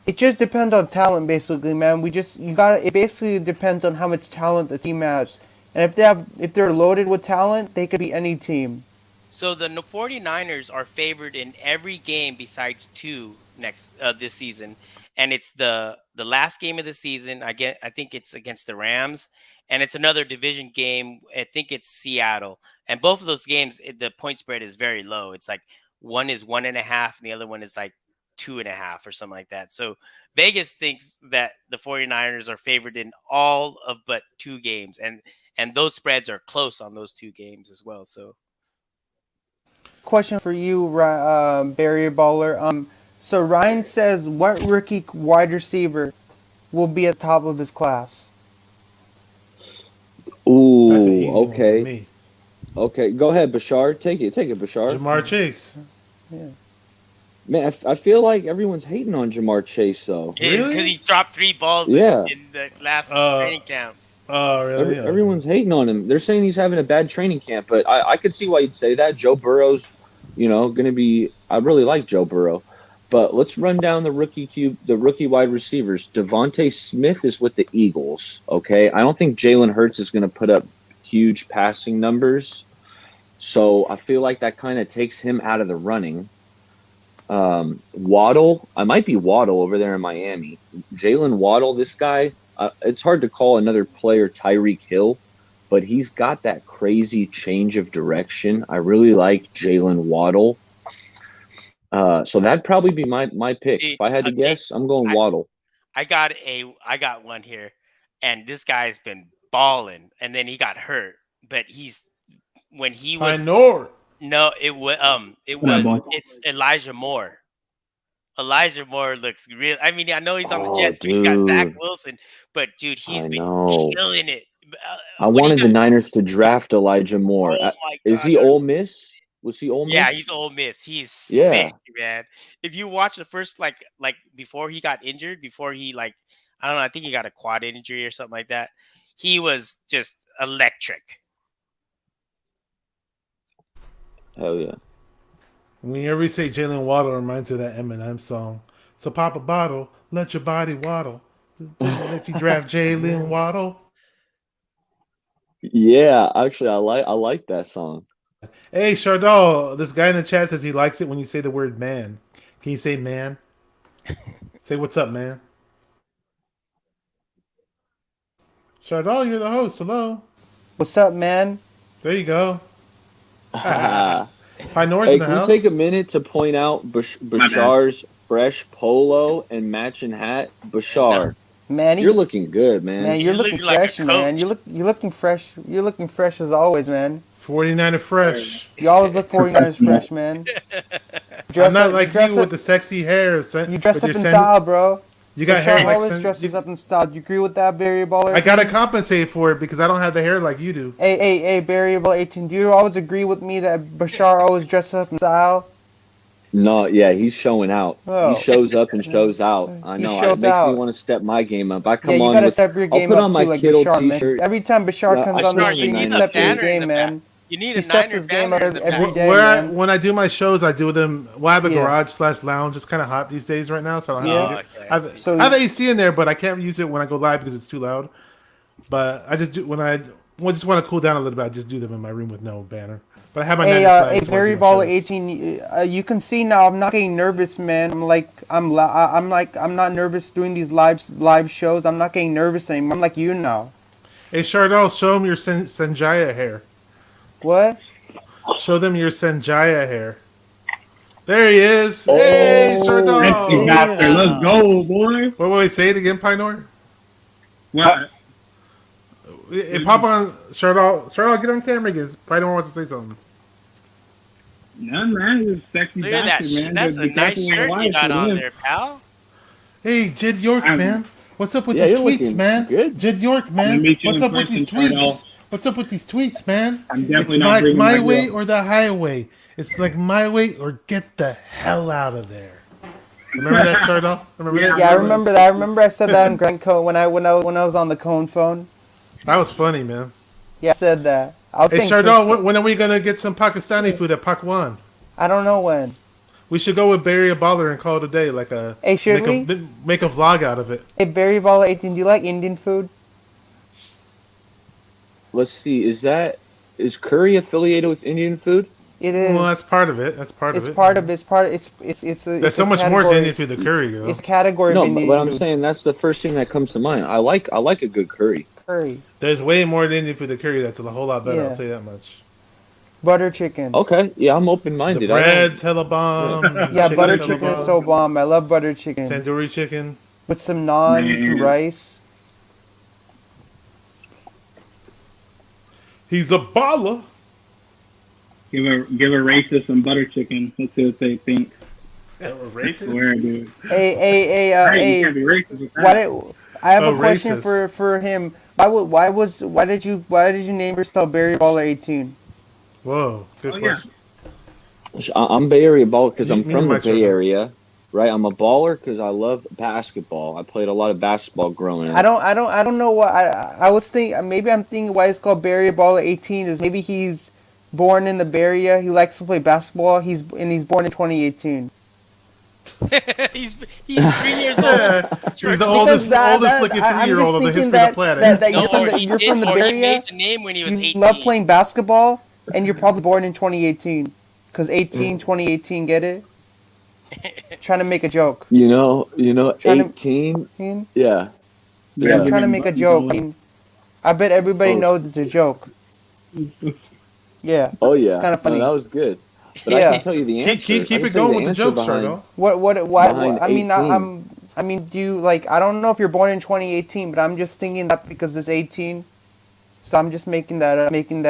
It just depends on talent, basically, man. We just you got it. Basically depends on how much talent the team has, and if they're loaded with talent, they could be any team. so the 49ers are favored in every game besides two next this season, and it's the last game of the season. I think it's against the Rams, and it's another division game. I think it's Seattle, and both of those games the point spread is very low. It's like one is 1.5, and the other one is like 2.5 or something like that. So Vegas thinks that the 49ers are favored in all of but two games, and those spreads are close on those two games as well. So. Question for you, Barry Baller. So Ryan says, what rookie wide receiver will be at the top of his class? That's an Ooh, easy one for okay. me. Okay, go ahead, Bashar. Take it, Bashar. Jamar Chase. Yeah. Man, I feel like everyone's hating on Jamar Chase, though. Is because Really? he dropped three balls Yeah, in the last Uh, training camp. oh, really? everyone's hating on him. They're saying he's having a bad training camp, but I could see why you'd say that. Joe Burrow's, going to be. I really like Joe Burrow, but let's run down the rookie wide receivers. Devonta Smith is with the Eagles. Okay, I don't think Jalen Hurts is going to put up huge passing numbers, so I feel like that kind of takes him out of the running. Waddle, I might be Waddle over there in Miami. Jalen Waddle, this guy, it's hard to call another player Tyreek Hill, but he's got that crazy change of direction. I really like Jalen Waddle. So that'd probably be my pick. See, If I had to okay, guess, I'm going I Waddle. I got one here, and this guy's been balling, and then he got hurt, but he's when he I was know. no, What up, boy? it's Elijah Moore. Elijah Moore looks real. I mean, I know he's on the Oh, Jets, but he's got Zach dude, Wilson. But dude, he's I been know. killing it. I What do you wanted got? the Niners to draft Elijah Moore. Oh my Is god, he Ole Miss? Was he Ole yeah, Miss? he's Ole Miss. He's sick, Yeah. man. If you watch the first like before he got injured, before he like I don't know, I think he got a quad injury or something like that. He was just electric. Hell yeah. Whenever you say Jalen Waddle, it reminds me of that Eminem song. So pop a bottle, let your body waddle. If you draft Jalen Waddle. Yeah, actually, I like that song. Hey, Shardol, this guy in the chat says he likes it when you say the word man. Can you say man? Say what's up, man. Shardol, you're the host. Hello. What's up, man? There you go. Hey, Pie Nor's in the can we house. take a minute to point out Bashar's fresh polo and matching hat? Bashar, Man, you're looking good, man. man, you're He's looking looking like a fresh, man. coach. You're looking fresh. You're looking fresh as always, man. 49er fresh. You always look 49ers fresh, man. I'm not like you with the sexy hair. You dress up in style, bro. You got Bashar hair like always dresses up in style. Do you agree with that, Barry Baller? I gotta compensate for it because I don't have the hair like you do. Hey, Barry Baller 18. Do you always agree with me that Bashar always dresses up in style? No, yeah, he's showing out. Oh. He shows up and shows out. I He know. It shows makes out. me want to step my game up. I Yeah, come you on gotta with. step your I'll game put up on too, my like Kittle Bashar, man. t-shirt. Every time Bashar Yeah, comes I on the start screen, with he the steps Niners his banner in game, the man. back. You need He a steps Niner his game up banner in the every back. day, man. When I do my shows, I do them. Well, I have a Yeah. garage/lounge. It's kind of hot these days right now, so I don't have Yeah. heat. Okay, I have, So- I have AC in there, but I can't use it when I go live because it's too loud. But I just do when I just want to cool down a little bit. I just do them in my room with no banner. But I have my Hey, Niners flag, hey, so I Barry do my Baller shows. 18. You can see now I'm not getting nervous, man. I'm not nervous doing these live shows. I'm not getting nervous anymore. I'm like you now. Hey, Shardol, show them your Sanjaya hair. What? Show them your Sanjaya hair. There he is. Hey, Oh, Shardol. Sexy bastard. Let's go, boy. Wait, say it again, Pinor. What? Hey, pop on, Shardol. Shardol, get on camera, because Pinor wants to say something. None, man. He's a sexy Look at that. bastard, man. That's Just a be nice careful with shirt your you wife got with on him. there, pal. Hey, Jed York, I'm- man. What's up with Yeah, these you're tweets, looking man? good. Jed York, Let man. me meet you What's in up with these person, Shardol. tweets? What's up with these tweets, man? I'm definitely It's not like bringing my my way girl. or the highway. It's like my way or get the hell out of there. Remember that, Shardol? Remember that? Yeah, I remember that. I remember I said that on Grand Cone when I was on the Cone phone. That was funny, man. Yeah, I said that. I was Hey, thinking Shardol, Chris- when are we gonna get some Pakistani food at Pakwan? I don't know when. We should go with Barry a Baller and call it a day, like a Hey, should make a vlog out of it. Hey, Barry Baller 18. Do you like Indian food? let's see. Is curry affiliated with Indian food? It is. Well, that's part of it. That's part it's of it. part of. It's part. It's a. There's it's so a much more to category- Indian food than curry, though. It's category No, of Indian but I'm food. saying that's the first thing that comes to mind. I like a good curry. Curry, There's way more to Indian food than curry. That's a whole lot better. Yeah. I'll tell you that much. butter chicken. Okay, yeah, I'm open The minded. bread's hella bomb. Yeah, butter hella chicken is bomb. so bomb. I love butter chicken Tandoori chicken. with some naan, some Man. rice. He's a baller. Give a racist some butter chicken. Let's see what they think. Swear, dude. Hey, Hey, you hey. can't be racist with that. Why did I have Oh, a question racist. for him? Why did you name yourself Barry Baller 18? Whoa, good Oh, yeah. question. I'm Bay Area baller because I'm Me from and the my Bay children. Area, right? I'm a baller because I love basketball. I played a lot of basketball growing up. I don't know why. I was thinking maybe I'm thinking why it's called Barry Baller 18 is maybe he's born in the Bay Area. He likes to play basketball. He's born in 2018. he's 3 years old. He's the oldest looking I'm 3-year-old just of the thinking history of the planet. that No, you're from the Bay he Area. made the name when he was You 18. love playing basketball, and you're probably born in 2018. Because 2018, get it? Trying to make a joke. You know, Trying to- 18. Ian? Yeah. Yeah, I'm Yeah. trying to make a joke. Ian. I bet everybody Oh. knows it's a joke. Yeah. Oh yeah. kinda funny. No, that was good. But Yeah. I can tell you the answer. Keep I can it tell you going with the answer jokes, behind- Shardol. Why? Behind I mean, 18. I mean, do you like? I don't know if you're born in 2018, but I'm just thinking that because it's 18, so I'm just making that. I'm He making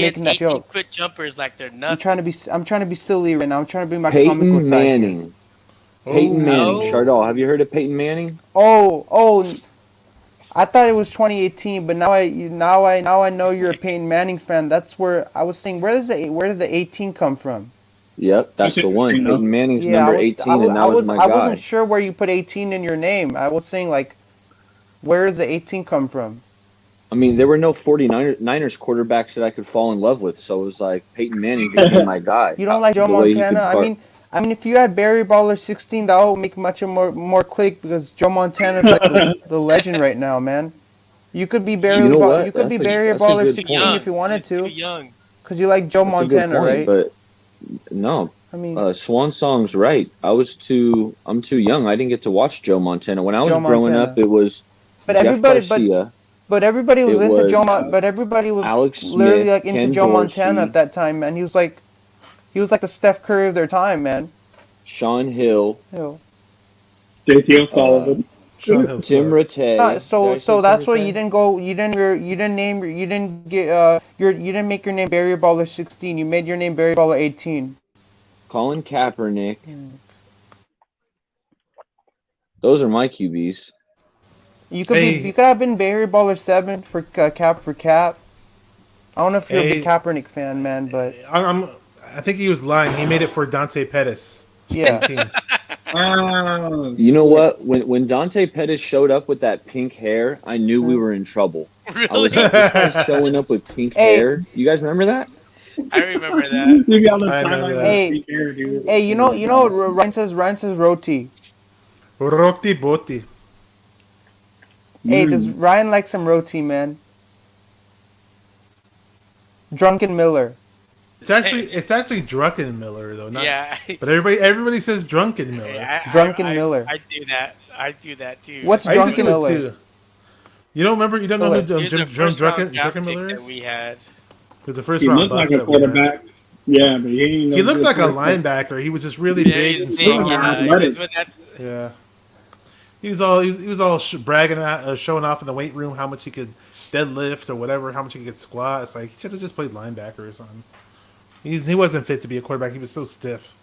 hits that 18 joke. foot jumpers like they're I'm nothing. trying to be silly right now. I'm trying to be my comical Peyton side. Manning. Peyton Manning. no. Shardol, have you heard of Peyton Manning? Oh, I thought it was 2018, but now I know you're a Peyton Manning fan. That's where I was saying, where did the 18 come from? Yep, that's the one. You know. Peyton Manning's Yeah, number 18, and that was my I guy. wasn't sure where you put 18 in your name. I was saying like, where does the 18 come from? I mean, there were no 49ers quarterbacks that I could fall in love with, so it was like Peyton Manning could be my guy. You don't like Joe The way he Montana? could I mean, if you had Barry Baller 16, that would make much more click because Joe Montana's like the legend right now, man. You could be Barry. You know what? You could be That's a- Barry that's a Baller good 16 young. if you wanted He's too to, young. because you like Joe That's a good Montana, point, right? But no, I mean, Swan Song's right. I'm too young. I didn't get to watch Joe Montana when I was Joe growing Montana. up. It was but Jeff everybody, Garcia. But everybody was It into was But everybody was Alex literally Smith, like into Ken Joe Montana Dorsey, at that time, man. He was like the Steph Curry of their time, man. Sean Hill, Ew. JT uh, O'Sullivan. Sean Hill Tim sucked. Rattay. So Did I say that's why everything? you didn't name you didn't get you didn't make your name Barry Baller 16. You made your name Barry Baller 18. Colin Kaepernick. Those are my QBs. You could have been Barry Baller 7 for Cap. I don't know if you're a big Kaepernick fan, man, but I think he was lying. He made it for Dante Pettis. yeah. You know what? When Dante Pettis showed up with that pink hair, I knew we were in trouble. I was Really? like, this guy's showing up with pink hair. You guys remember that? I remember that. You got the I know sideline that. with the pink hair, dude. Hey, you know what Ryan says roti. Roti Boti. Hey, does Ryan like some roti, man? Drunken Miller. It's actually Drunken Miller though. Not, Yeah. But everybody says Drunken Miller. Drunken Miller. I do that. I do that too. What's I used to Drunken do it Miller? too. You don't remember? You don't know who He was a first round draft Drunken pick Miller that is? we had. He was the first He round looked like bust a that we had. quarterback. Yeah, but he ain't no He looked good like a quarterback. linebacker. He was just really Yeah, big he's and big. strong. Yeah, athletic. he was with that. Yeah. He was all bragging, showing off in the weight room how much he could deadlift or whatever, how much he could squat. It's like he should have just played linebacker or something. He wasn't fit to be a quarterback. He was so stiff.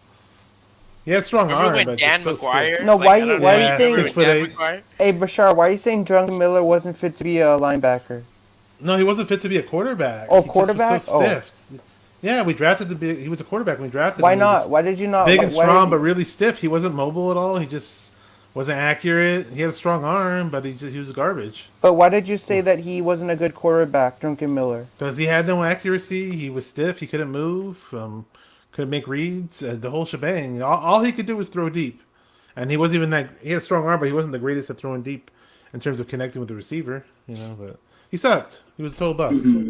He had strong Remember arm, when but Dan just so McGuire? stiff. No, like, why I you- don't why know you if saying- remember 6'8"? Dan McGuire? Hey, Bashar, why are you saying Drunken Miller wasn't fit to be a linebacker? No, he wasn't fit to be a quarterback. Oh, He just quarterback? was so stiff. Yeah, we drafted he was a quarterback when we drafted Why him. He was not? Why did you not? big why, and why did strong, you- but really stiff. He wasn't mobile at all. He just wasn't accurate. He had a strong arm, but he was garbage. But why did you say that he wasn't a good quarterback, Drunken Miller? Because he had no accuracy. He was stiff. He couldn't move. Couldn't make reads. The whole shebang. All he could do was throw deep. And he wasn't even that. He had a strong arm, but he wasn't the greatest at throwing deep in terms of connecting with the receiver. But he sucked. He was a total bust. Mm-hmm.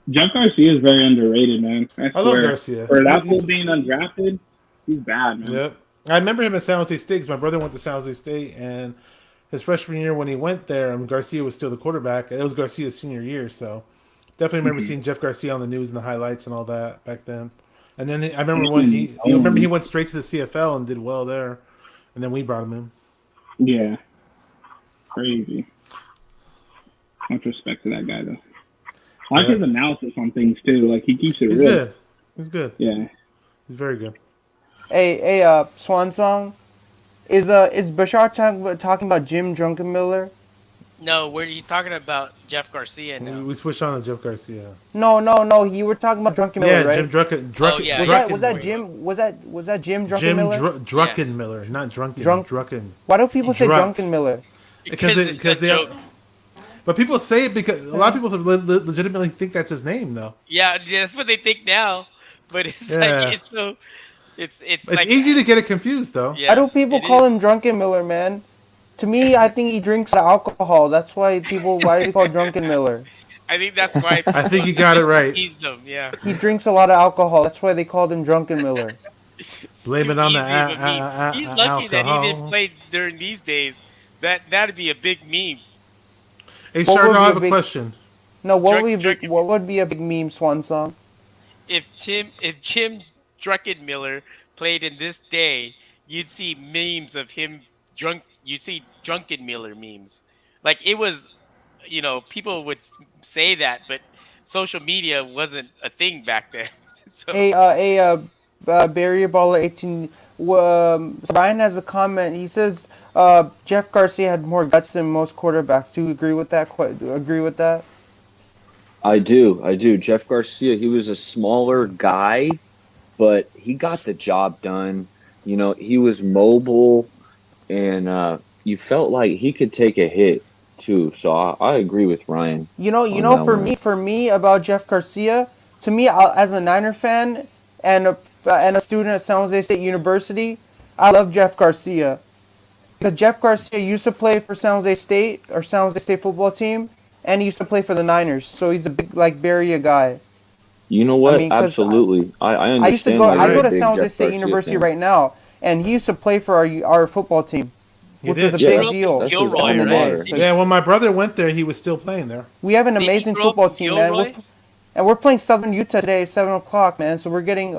Jeff Garcia is very underrated, man. I love Garcia. For that fool being undrafted, he's bad, man. Yep. I remember him at San Jose State 'cause my brother went to San Jose State, and his freshman year when he went there, Garcia was still the quarterback. It was Garcia's senior year, so definitely remember seeing Jeff Garcia on the news and the highlights and all that back then. And then I remember when he went straight to the CFL and did well there, and then we brought him in. Yeah. Crazy. Much respect to that guy, though. I like his analysis on things, too. Like, he keeps it He's real. good. He's good. Yeah. He's very good. Hey, Swan Song, is Bashar talking about Jim Drunken Miller? No, he's talking about Jeff Garcia now. We switched on to Jeff Garcia. No. You were talking about Drunken Miller, Yeah, right? Jim Drunken. Oh, yeah. Was that Jim? Was that Jim Drunken Miller? Drunken Miller, not Drunken. Drunken. Why do people say Drunk. Drunken Miller? Because it's a joke. But people say it because a lot of people legitimately think that's his name, though. Yeah, that's what they think now. But it's like it's so. It's like easy to get it confused, though. Yeah, Why do people call him Drunken Miller, man? To me, I think he drinks alcohol. That's why why they call him Drunken Miller. I think that's why. I think you got it right. Teased him, yeah. He drinks a lot of alcohol. That's why they called him Drunken Miller. Blame it on the He's lucky that alcohol. he didn't play during these days. That'd be a big meme. Hey, What would Shardol, be I a have a big- question. No, what Drunken- would be a big meme, Swan Song? If Jim Druckenmiller played in this day, you'd see memes of him drunk. You'd see Drunken Miller memes. Like it was, people would say that, but social media wasn't a thing back then. So Barry Baller 18. Ryan has a comment. He says Jeff Garcia had more guts than most quarterbacks. Do you agree with that? Agree with that? I do. Jeff Garcia, he was a smaller guy, but he got the job done. He was mobile, and you felt like he could take a hit too. So I agree with Ryan. For me about Jeff Garcia, to me as a Niner fan and a student at San Jose State University, I love Jeff Garcia because Jeff Garcia used to play for San Jose State or San Jose State football team, and he used to play for the Niners. So he's a big Barry guy. You know what? I mean, 'cause absolutely. I understand. I go to big San Jose Jeff State Garcia University fan. right now, and he used to play for our football team. He which did. was a Yeah, big deal. that's his Gilroy, back in the alma day. mater. Yeah, when my brother went there, he was still playing there. We have an Did he amazing grow up football in team, man. Gilroy? And we're playing Southern Utah today at 7 o'clock, man. So we're getting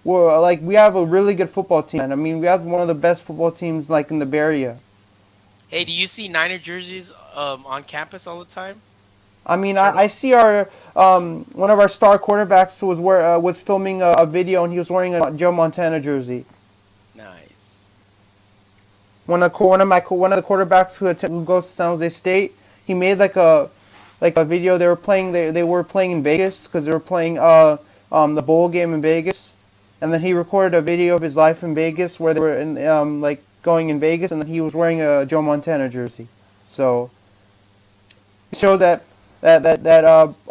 we have a really good football team. Man. I mean, we have one of the best football teams like in the Bay Area. Hey, do you see Niner jerseys on campus all the time? I mean, Shardol? I see our one of our star quarterbacks was filming a video and he was wearing a Joe Montana jersey. Nice. One of the quarterbacks who goes to San Jose State, he made like a video. They were playing in Vegas because they were playing the bowl game in Vegas, and then he recorded a video of his life in Vegas where they were in going in Vegas, and then he was wearing a Joe Montana jersey. So it showed that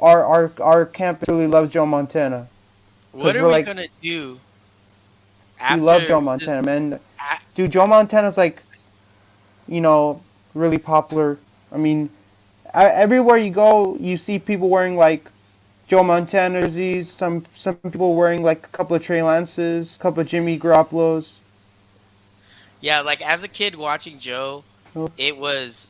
our campus really loves Joe Montana. What are we're we like- gonna do? We love after Joe this- Montana, man. a- Dude, Joe Montana's like, really popular. I mean, everywhere you go, you see people wearing like Joe Montana jerseys. Some people wearing like a couple of Trey Lances, a couple of Jimmy Garoppolos. Yeah, like as a kid watching Joe, Oh. it was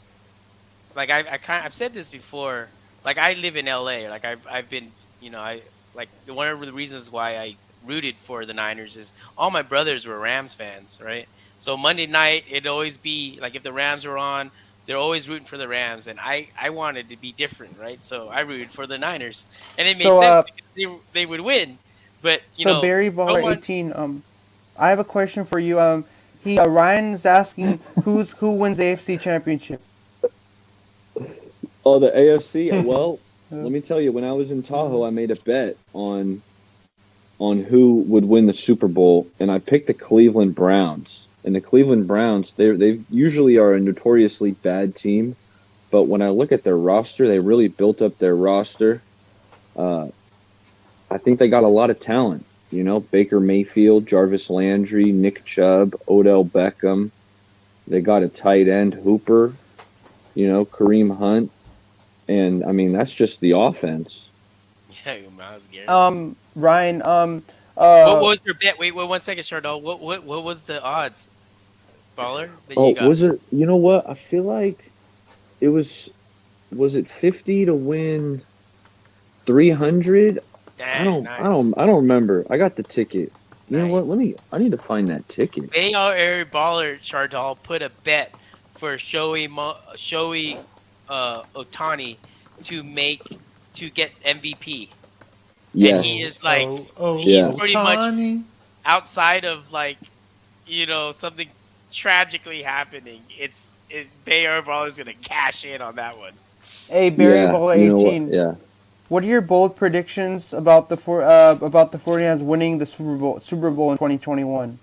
like I've said this before. Like I live in LA. Like I've been one of the reasons why I rooted for the Niners is all my brothers were Rams fans, right? So Monday night it'd always be like if the Rams were on, they're always rooting for the Rams, and I wanted to be different, right? So I rooted for the Niners, and it made So, sense because they would win. But Barry Baller no one- 18. I have a question for you. Ryan's asking who wins the AFC Championship. Oh, the AFC. Well, let me tell you, when I was in Tahoe, I made a bet on who would win the Super Bowl, and I picked the Cleveland Browns. And the Cleveland Browns, they usually are a notoriously bad team, but when I look at their roster, they really built up their roster. I think they got a lot of talent. Baker Mayfield, Jarvis Landry, Nick Chubb, Odell Beckham. They got a tight end, Hooper, Kareem Hunt. And, I mean, that's just the offense. Yeah, Myles Garrett. Ryan, What was your bet? Wait, 1 second, Shardol. What was the odds, Baller? That you got? Was it? You know what? I feel like it was it 50 to win 300? I don't remember. I got the ticket. You know what? I need to find that ticket. Baller Baller Shardol put a bet for Shohei Ohtani to get MVP. Yes. And he is like yeah. pretty much outside of like something tragically happening. It's Bayer Baller's gonna cash in on that one. hey, Barry Baller you know 18. what? Yeah. What are your bold predictions about the 49ers winning the Super Bowl in 2021?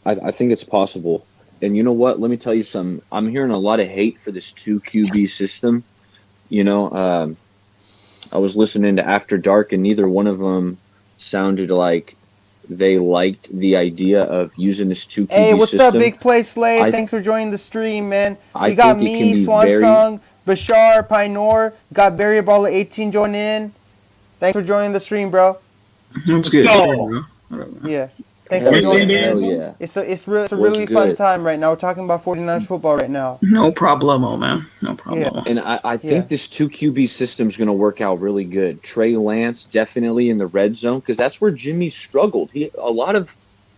I think it's possible. And you know what? Let me tell you something. I'm hearing a lot of hate for this 2 QB system. I was listening to After Dark, and neither one of them sounded like they liked the idea of using this 2 QB system. Hey, what's up, Big Play Slade? Thanks for joining the stream, man. We got me, Swansung, Bashar, Pinor, got Barry Baller 18 joining in. Thanks for joining the stream, bro. That's good. Oh. Yeah. Thanks for joining in. Hell yeah. It's a really fun time right now. We're talking about 49ers football right now. No problemo, man. No problemo. And I think this 2 QB system is going to work out really good. Trey Lance definitely in the red zone because that's where Jimmy struggled. A lot of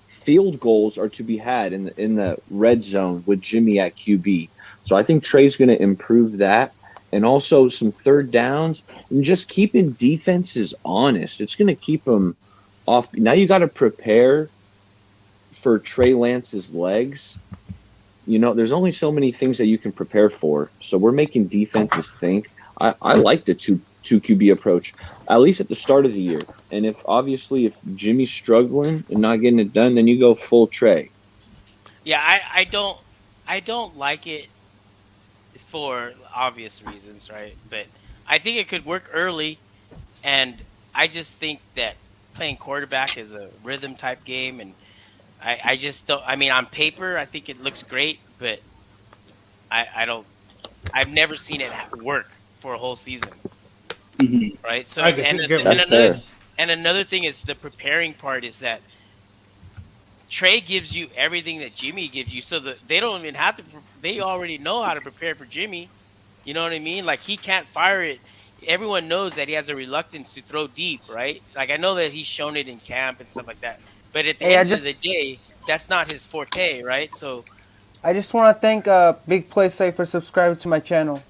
field goals are to be had in the red zone with Jimmy at QB. So I think Trey's going to improve that, and also some third downs and just keeping defenses honest. It's going to keep them off. Now you got to prepare for Trey Lance's legs. There's only so many things that you can prepare for. So we're making defenses think. I like the two QB approach, at least at the start of the year. And if Jimmy's struggling and not getting it done, then you go full Trey. Yeah, I don't like it for obvious reasons, right? But I think it could work early, and I just think that playing quarterback is a rhythm type game, and I just don't. I mean, on paper, I think it looks great, but I don't. I've never seen it work for a whole season, right? So, That's fair. and another thing is the preparing part is that Trey gives you everything that Jimmy gives you, so that they don't even have to. They already know how to prepare for Jimmy. You know what I mean? Like he can't fire it. Everyone knows that he has a reluctance to throw deep, right? Like I know that he's shown it in camp and stuff like that. But at the Hey, end of the day, that's not his forte, right? So I just want to thank Big Play Safe for subscribing to my channel.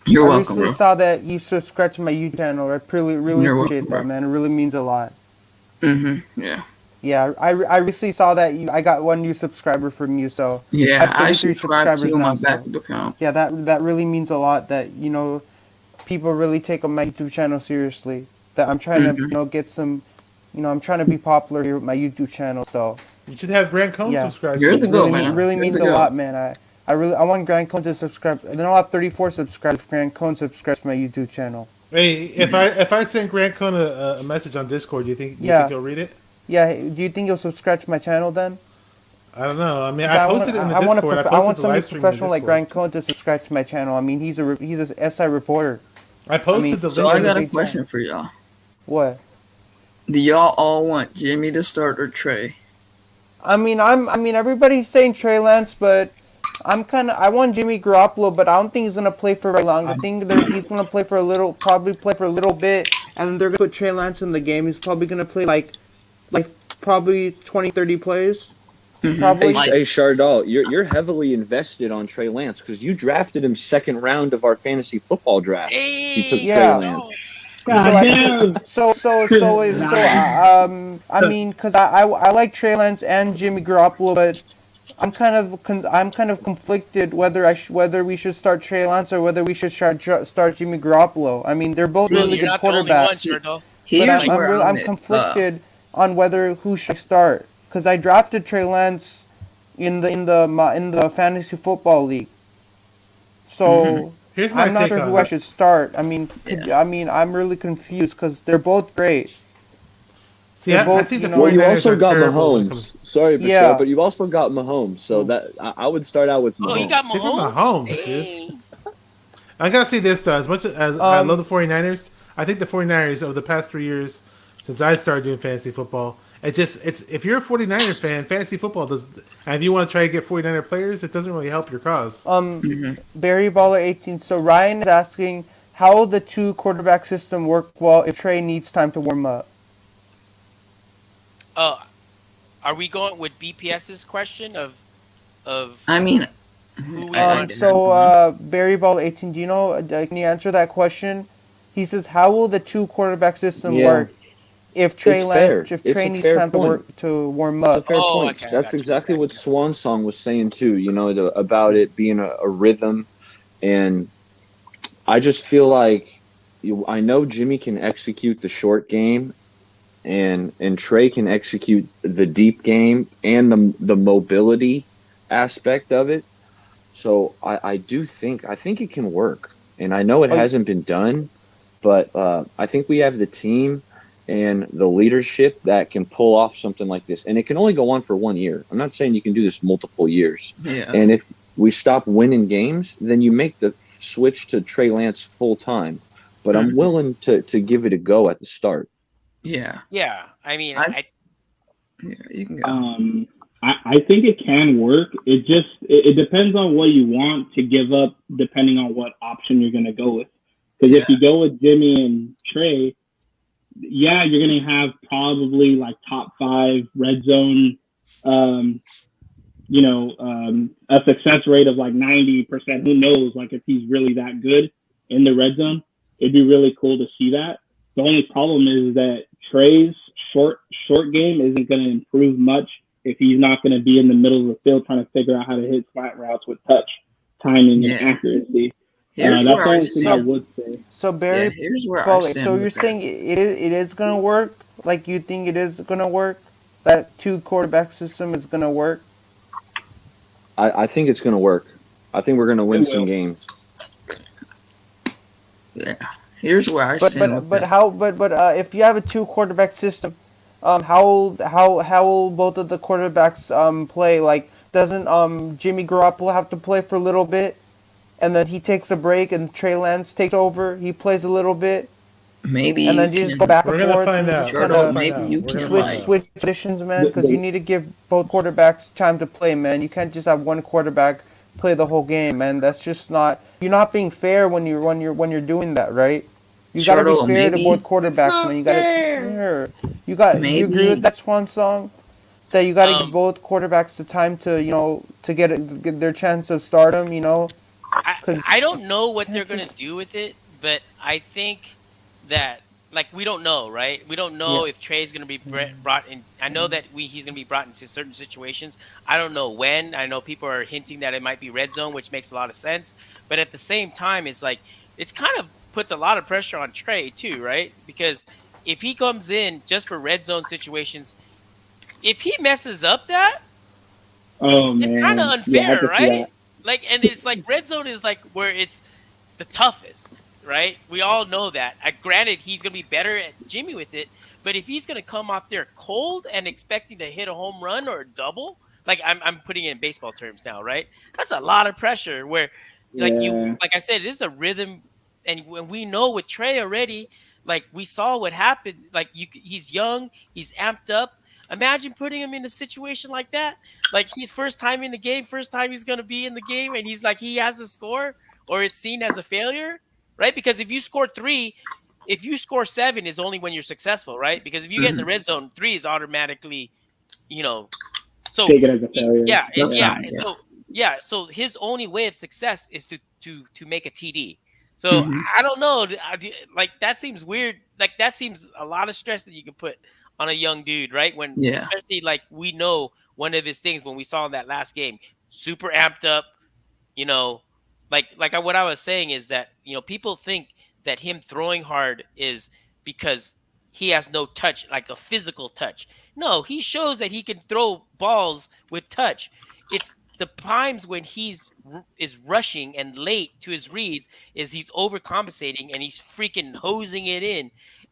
You're I welcome, recently bro. saw that you subscribed to my YouTube channel. I really You're appreciate welcome, that, bro. man. It really means a lot. Yeah. Yeah, I recently saw that I got one new subscriber from you, so Yeah, I I have 33 subscribe to subscribers you on my now. So backup account. yeah, that really means a lot. That people really take my YouTube channel seriously. That I'm trying to get some, I'm trying to be popular here with my YouTube channel. So You should have Grant Cohn yeah, subscribe. You're to the you. go, really man. really You're means the a go. lot, man. I want Grant Cohn to subscribe, and then I'll have 34 subscribers. If Grant Cohn subscribes to my YouTube channel. Hey, if I send Grant Cohn a message on Discord, do you think Yeah. he'll read it? Yeah, do you think you'll subscribe to my channel then? I don't know. I mean, 'Cause I posted it in the I want Discord. I I posted want the somebody live stream in the professional like Discord. Grant Cohn to subscribe to my channel. I mean, he's a SI reporter. I posted I mean, the So link. I in got the a big question for y'all. What? Do y'all all want Jimmy to start or Trey? I mean, everybody's saying Trey Lance, but I want Jimmy Garoppolo, but I don't think he's gonna play for very long. I think he's gonna play for probably play for a little bit, and then they're gonna put Trey Lance in the game. He's probably gonna play like probably 20, 30 plays. Probably. Hey, Shardol, you're heavily invested on Trey Lance because you drafted him second round of our fantasy football draft. You took Yeah. Trey Lance. God damn. I mean, because I like Trey Lance and Jimmy Garoppolo, but I'm kind of conflicted whether we should start Trey Lance or whether we should start Jimmy Garoppolo. I mean, they're both really you're good not the only one, quarterbacks, Shardol. but Here's where I'm at. conflicted on who should I start because I drafted Trey Lance in the fantasy football league, so. Here's my I'm not take sure on who I it. should start. I mean, I'm really confused because they're both great. See, They're I both, think the you know- Well, you 49ers also are got terrible when it comes- Mahomes. Sorry, Patel, Yeah. but you've also got Mahomes. So that I would start out with Mahomes. Oh, you got Stick with Mahomes. Mahomes, dude. Hey. I gotta say this though, as much as I love the 49ers, I think the 49ers over the past 3 years since I started doing fantasy football, it's if you're a 49er fan, fantasy football does, and if you want to try to get 49er players, it doesn't really help your cause. Barry Baller 18. So Ryan is asking, how will the two quarterback system work well if Trey needs time to warm up? Are we going with BPS's question of I mean, who we I want? did So Barry Baller 18, do you know? Can you answer that question? He says, how will the two quarterback system Yeah. work if Trey It's fair. Lance, if It's Trey a needs fair time point. to warm That's a up? fair Oh, point. okay, I That's got you. exactly what Swan Song was saying too. About it being a rhythm, and I just feel like I know Jimmy can execute the short game, and Trey can execute the deep game and the mobility aspect of it. So I think it can work, and I know it Oh, hasn't been done, but I think we have the team and the leadership that can pull off something like this. And it can only go on for 1 year. I'm not saying you can do this multiple years. yeah. And if we stop winning games, then you make the switch to Trey Lance full time. But I'm willing to give it a go at the start. Yeah. Yeah, I mean, Yeah, you can go. I think it can work. It depends on what you want to give up, depending on what option you're going to go with. Because if you go with Jimmy and Trey, yeah, you're going to have probably like top 5 red zone, a success rate of like 90%. Who knows? Like if he's really that good in the red zone, it'd be really cool to see that. The only problem is that Trey's short game isn't going to improve much if he's not going to be in the middle of the field trying to figure out how to hit flat routes with touch, timing, and accuracy. Here's That's where the I only thing I stand. would say. So Barry, Yeah, here's where I Baller, stand so with you're that. saying it is gonna work? Like you think it is gonna work? That two quarterback system is gonna work? I think it's going to work. I think we're going to win It some will. games. Yeah. Here's where I stand with that. If you have a two quarterback system, how will both of the quarterbacks play? Like, doesn't Jimmy Garoppolo have to play for a little bit, and then he takes a break, and Trey Lance takes over? He plays a little bit, Maybe and you then you just go can, back We're and gonna forth find and out. just We're kind gonna Shardol, of find maybe out. you We're gonna can find switch out. like, switch positions, man, The, because you the, need to give both quarterbacks time to play, man. You can't just have one quarterback play the whole game, man. That's just not. You're not being fair when you're doing that, right? You got to be Shardol, fair to both maybe, It's quarterbacks, man. not You got to fair. fair. You got. Do you agree with maybe, that Swan song? That you got to give Um, both quarterbacks the time to to get their chance of stardom, I because I don't know what they're can't gonna just do with it, but I think that like we don't know, right? We don't yeah. know if Trey's gonna be brought in. I know that he's gonna be brought into certain situations. I don't know when. I know people are hinting that it might be red zone, which makes a lot of sense. But at the same time, it's like it's kind of puts a lot of pressure on Trey too, right? Because if he comes in just for red zone situations, if he messes up that, oh it's kind of man, yeah, I unfair, could see right? that. Like, and it's like red zone is like where it's the toughest, right? We all know that. Granted, he's gonna be better at Jimmy with it, but if he's gonna come off there cold and expecting to hit a home run or a double, like I'm putting it in baseball terms now, right? That's a lot of pressure. Where, Yeah, like I said, it is a rhythm, and when we know with Trey already, like we saw what happened. Like he's young, he's amped up. Imagine putting him in a situation like that. Like he's first time in the game, first time he's gonna be in the game, and he's like he has to score, or it's seen as a failure, right? Because if you score three, if you score seven, is only when you're successful, right? Because if you get in the mhm, red zone, three is automatically, you know, so take it as a failure. yeah, that's Yeah, fine. Yeah. so his only way of success is to make a TD. So Hmm. I don't know, like that seems weird. Like that seems a lot of stress that you can put on a young dude, right? When Yeah. especially like we know one of his things when we saw in that last game, super amped up, you know, what I was saying is that people think that him throwing hard is because he has no touch, like a physical touch. No, he shows that he can throw balls with touch. It's the times when is rushing and late to his reads is he's overcompensating and he's freaking hosing it in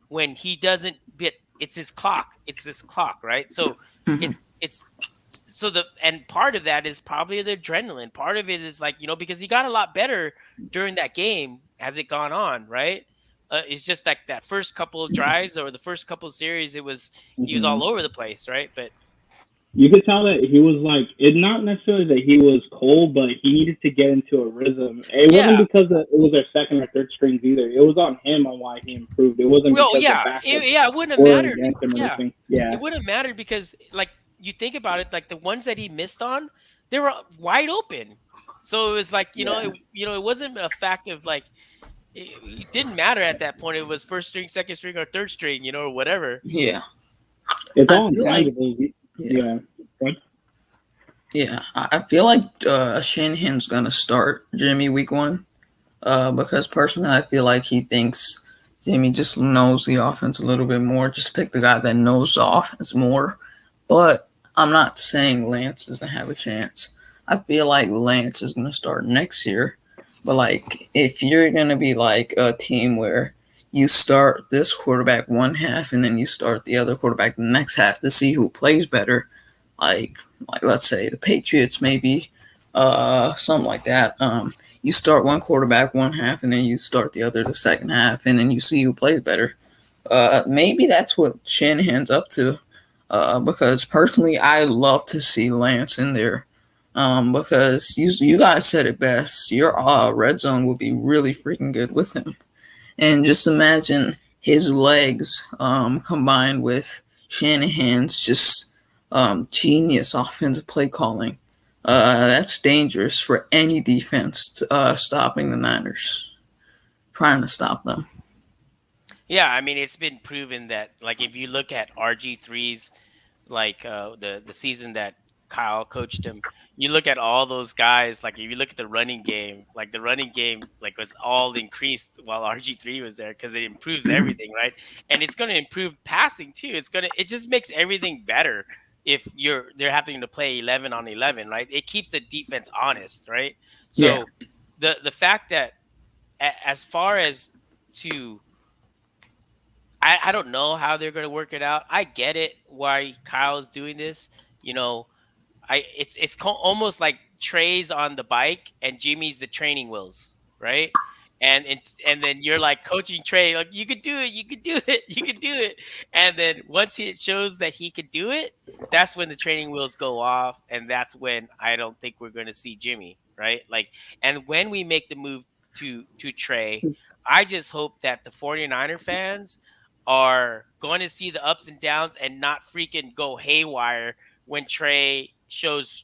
when he doesn't bit. It's his clock. It's this clock, right? So Hmm. it's so the and part of that is probably the adrenaline. Part of it is like because he got a lot better during that game as it gone on, right? It's just like that first couple of Yeah. drives or the first couple of series, he was hmm all over the place, right? But you could tell that he was like it. Not necessarily that he was cold, but he needed to get into a rhythm. It wasn't yeah, because it was their second or third strings either. It was on him on why he improved. It wasn't well, because the yeah, backups it wouldn't have were mattered. against him or Yeah, anything. Yeah, it wouldn't have mattered because like you think about it, like the ones that he missed on, they were wide open. So it was like yeah, it wasn't a fact of like it didn't matter at that point. It was first string, second string, or third string, or whatever. Yeah. it's I all feel like, intangibles. yeah. Yeah, but Yeah. I feel like Shanahan's going to start Jimmy week one because personally, I feel like he thinks Jimmy just knows the offense a little bit more. Just pick the guy that knows the offense more. But I'm not saying Lance doesn't have a chance. I feel like Lance is going to start next year. But, like, if you're going to be like a team where you start this quarterback one half and then you start the other quarterback the next half to see who plays better, like, let's say the Patriots, maybe, something like that. You start one quarterback one half and then you start the other the second half and then you see who plays better. Maybe that's what Shanahan's up to. Because personally, I love to see Lance in there. Because you guys said it best. Your red zone would be really freaking good with him. And just imagine his legs combined with Shanahan's just genius offensive play calling. That's dangerous for any defense stopping the Niners, trying to stop them. Yeah, I mean, it's been proven that like if you look at RG3's like the season that Kyle coached him, you look at all those guys. Like if you look at the running game, like the running game like was all increased while RG3 was there because it improves Mhm. everything, right? And it's going to improve passing too. It just makes everything better if they're having to play 11 on 11, right? It keeps the defense honest, right? Yeah, So the fact that as far as to I don't know how they're going to work it out. I get it why Kyle's doing this. You know, almost like Trey's on the bike and Jimmy's the training wheels, right? and then you're like coaching Trey, like you could do it, you could do it, you could do it. And then once it shows that he could do it, that's when the training wheels go off, and that's when I don't think we're going to see Jimmy, right? Like, and when we make the move to Trey, I just hope that the 49er fans are going to see the ups and downs and not freaking go haywire when Trey struggles,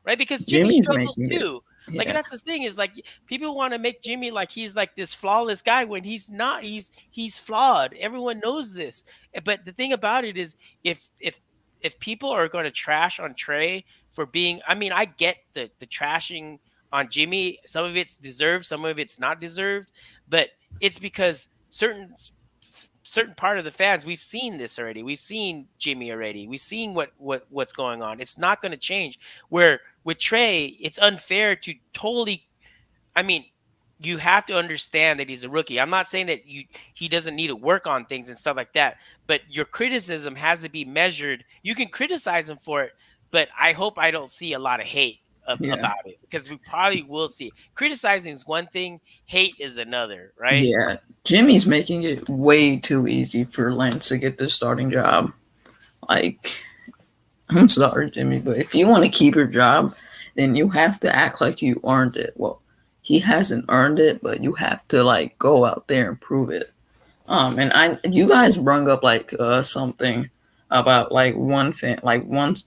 right? Because Jimmy Jimmy's struggles making it. too. Like, Yeah. that's the thing is, like, people want to make Jimmy like he's like this flawless guy when he's not. He's flawed. Everyone knows this. But the thing about it is, if if if people are going to trash on Trey for being, I mean, I get the trashing on Jimmy. Some of it's deserved, some of it's not deserved, but it's because certain part of the fans, we've seen this already. We've seen Jimmy already. We've seen what's going on. It's not going to change. Where with Trey, it's unfair to totally. I mean, you have to understand that he's a rookie. I'm not saying that he doesn't need to work on things and stuff like that, but your criticism has to be measured. You can criticize him for it, but I hope I don't see a lot of hate Yeah. about it, because we probably will see. Criticizing is one thing, hate is another, right? Yeah. Jimmy's making it way too easy for Lance to get the starting job. Like, I'm sorry, Jimmy, but if you want to keep your job, then you have to act like you earned it. Well, he hasn't earned it, but you have to like go out there and prove it. And you guys brung up like something about like one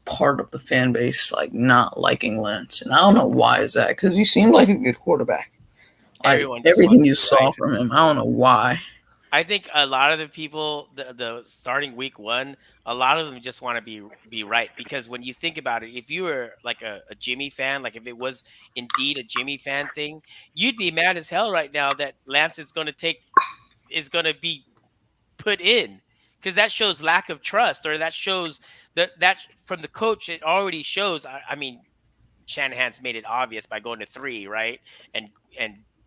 part of the fan base like not liking Lance, and I don't know why is that, because he seemed like a good quarterback. Like Everyone just everything wants you to be saw right. from him, I don't know why. I think a lot of the people, the starting week one, a lot of them just want to be right, because when you think about it, if you were like a Jimmy fan, like if it was indeed a Jimmy fan thing, you'd be mad as hell right now that Lance is going to be put in, because that shows lack of trust, or that shows that from the coach it already shows. I mean, Shanahan's made it obvious by going to 3, right? And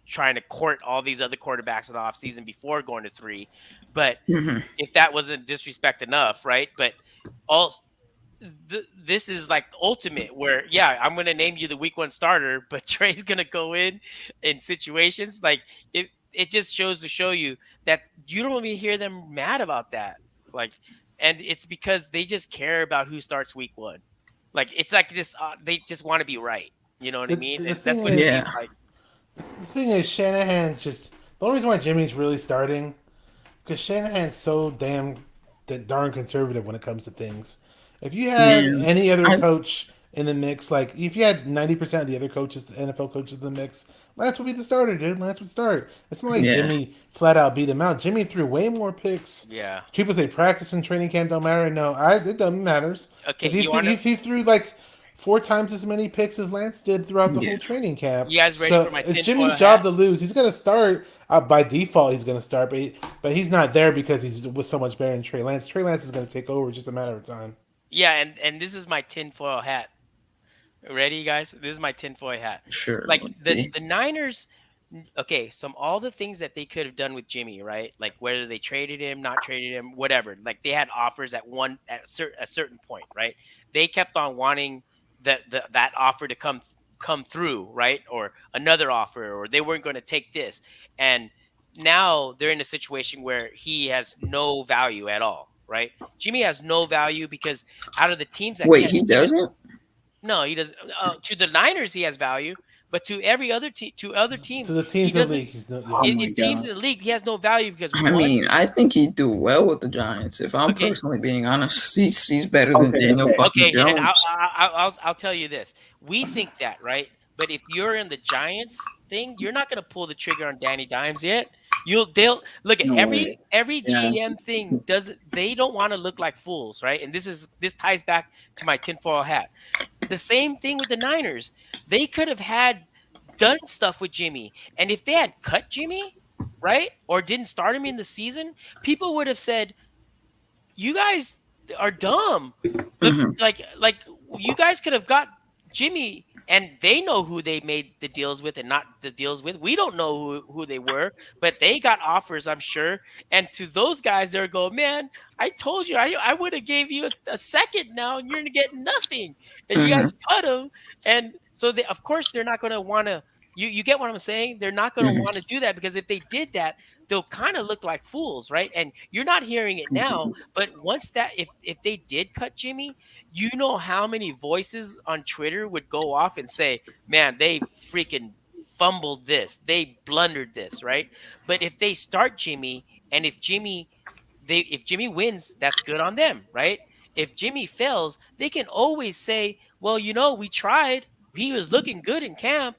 trying to court all these other quarterbacks in the offseason before going to 3. But Hmm. if that wasn't disrespect enough, right? But also, this is like the ultimate where, yeah, I'm going to name you the week 1 starter, but Trey's going to go in situations like it. It just shows to show you that you don't even hear them mad about that. Like, and it's because they just care about who starts week 1. Like, it's like this. They just want to be right. You know what I mean? The And that's thing what it is, seems Yeah. like. the thing is, Shanahan's just the only reason why Jimmy's really starting because Shanahan's so darn conservative when it comes to things. If you had Yeah. any other I coach in the mix, like if you had 90% of the other coaches, NFL coaches in the mix, Lance would be the starter, dude. Lance would start. It's not like yeah. Jimmy flat out beat him out. Jimmy threw way more picks. Yeah. People say practice and training camp don't matter. No, it doesn't matters. Okay. Because You want to? he threw like 4 times as many picks as Lance did throughout the Yeah. whole training camp. You guys ready So for my it's tinfoil Jimmy's job hat? to lose. He's going to start by default. He's going to start, but he's not there because he's was so much better than Trey Lance. Trey Lance is going to take over. It's just a matter of time. Yeah, and this is my tinfoil hat. Ready, you guys? This is my tinfoil hat. Sure. Like Let's the see. the Niners. Okay, some all the things that they could have done with Jimmy, right? Like whether they traded him, not traded him, whatever. Like they had offers at a certain point, right? They kept on wanting that offer to come through, right? Or another offer, or they weren't going to take this. And now they're in a situation where he has no value at all, right? Jimmy has no value because out of the teams that Wait, can't he even, doesn't? no, he doesn't. To the Niners, he has value, but to every other to other To teams, the he teams in the doesn't. league, he's not. Oh Yeah. my In teams god. in the league, he has no value because I one. mean, I think he'd do well with the Giants. If I'm Okay, personally being honest, he's better than Okay, Daniel okay. fucking okay, and Jones. I'll tell you this: we think that, right? But if you're in the Giants thing, you're not going to pull the trigger on Danny Dimes yet. They'll look at No way. every Yeah. GM thing does. They don't want to look like fools, right? And this ties back to my tinfoil hat. The same thing with the Niners. They could have had done stuff with Jimmy. And if they had cut Jimmy, right, or didn't start him in the season, people would have said, "You guys are dumb." Look, Hmm. like you guys could have got Jimmy, and they know who they made the deals with and not the deals with. We don't know who they were, but they got offers, I'm sure. And to those guys, they're going, "Man, I told you, I would have gave you a second now, and you're gonna get nothing." And you Hmm. guys cut him, and so they, of course, they're not gonna want to You get what I'm saying? They're not going to want to do that because if they did that, they'll kind of look like fools, right? And you're not hearing it now, but once that if they did cut Jimmy, you know how many voices on Twitter would go off and say, "Man, they freaking fumbled this. They blundered this," right? But if they start Jimmy and if Jimmy wins, that's good on them, right? If Jimmy fails, they can always say, "Well, we tried. He was looking good in camp."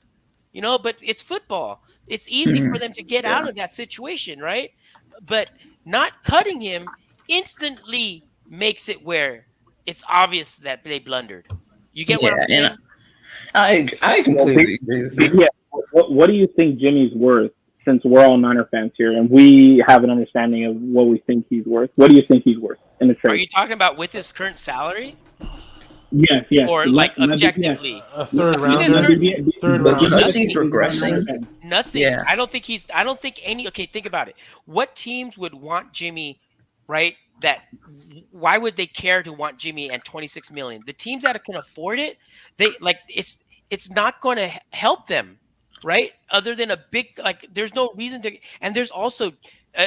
But it's football. It's easy for them to get out of that situation, right? But not cutting him instantly makes it where it's obvious that they blundered. You get what I'm saying? I completely agree with you. Yeah. What do you think Jimmy's worth? Since we're all Niner fans here and we have an understanding of what we think he's worth, what do you think he's worth in the trade? Are you talking about with his current salary? Yes. Or like objectively? A third round. Because he's regressing. Nothing. Yeah. I don't think any. Okay, think about it. What teams would want Jimmy, right? Why would they care to want Jimmy and 26 million? The teams that can afford it, it's not going to help them, right? Other than a big there's no reason to. And there's also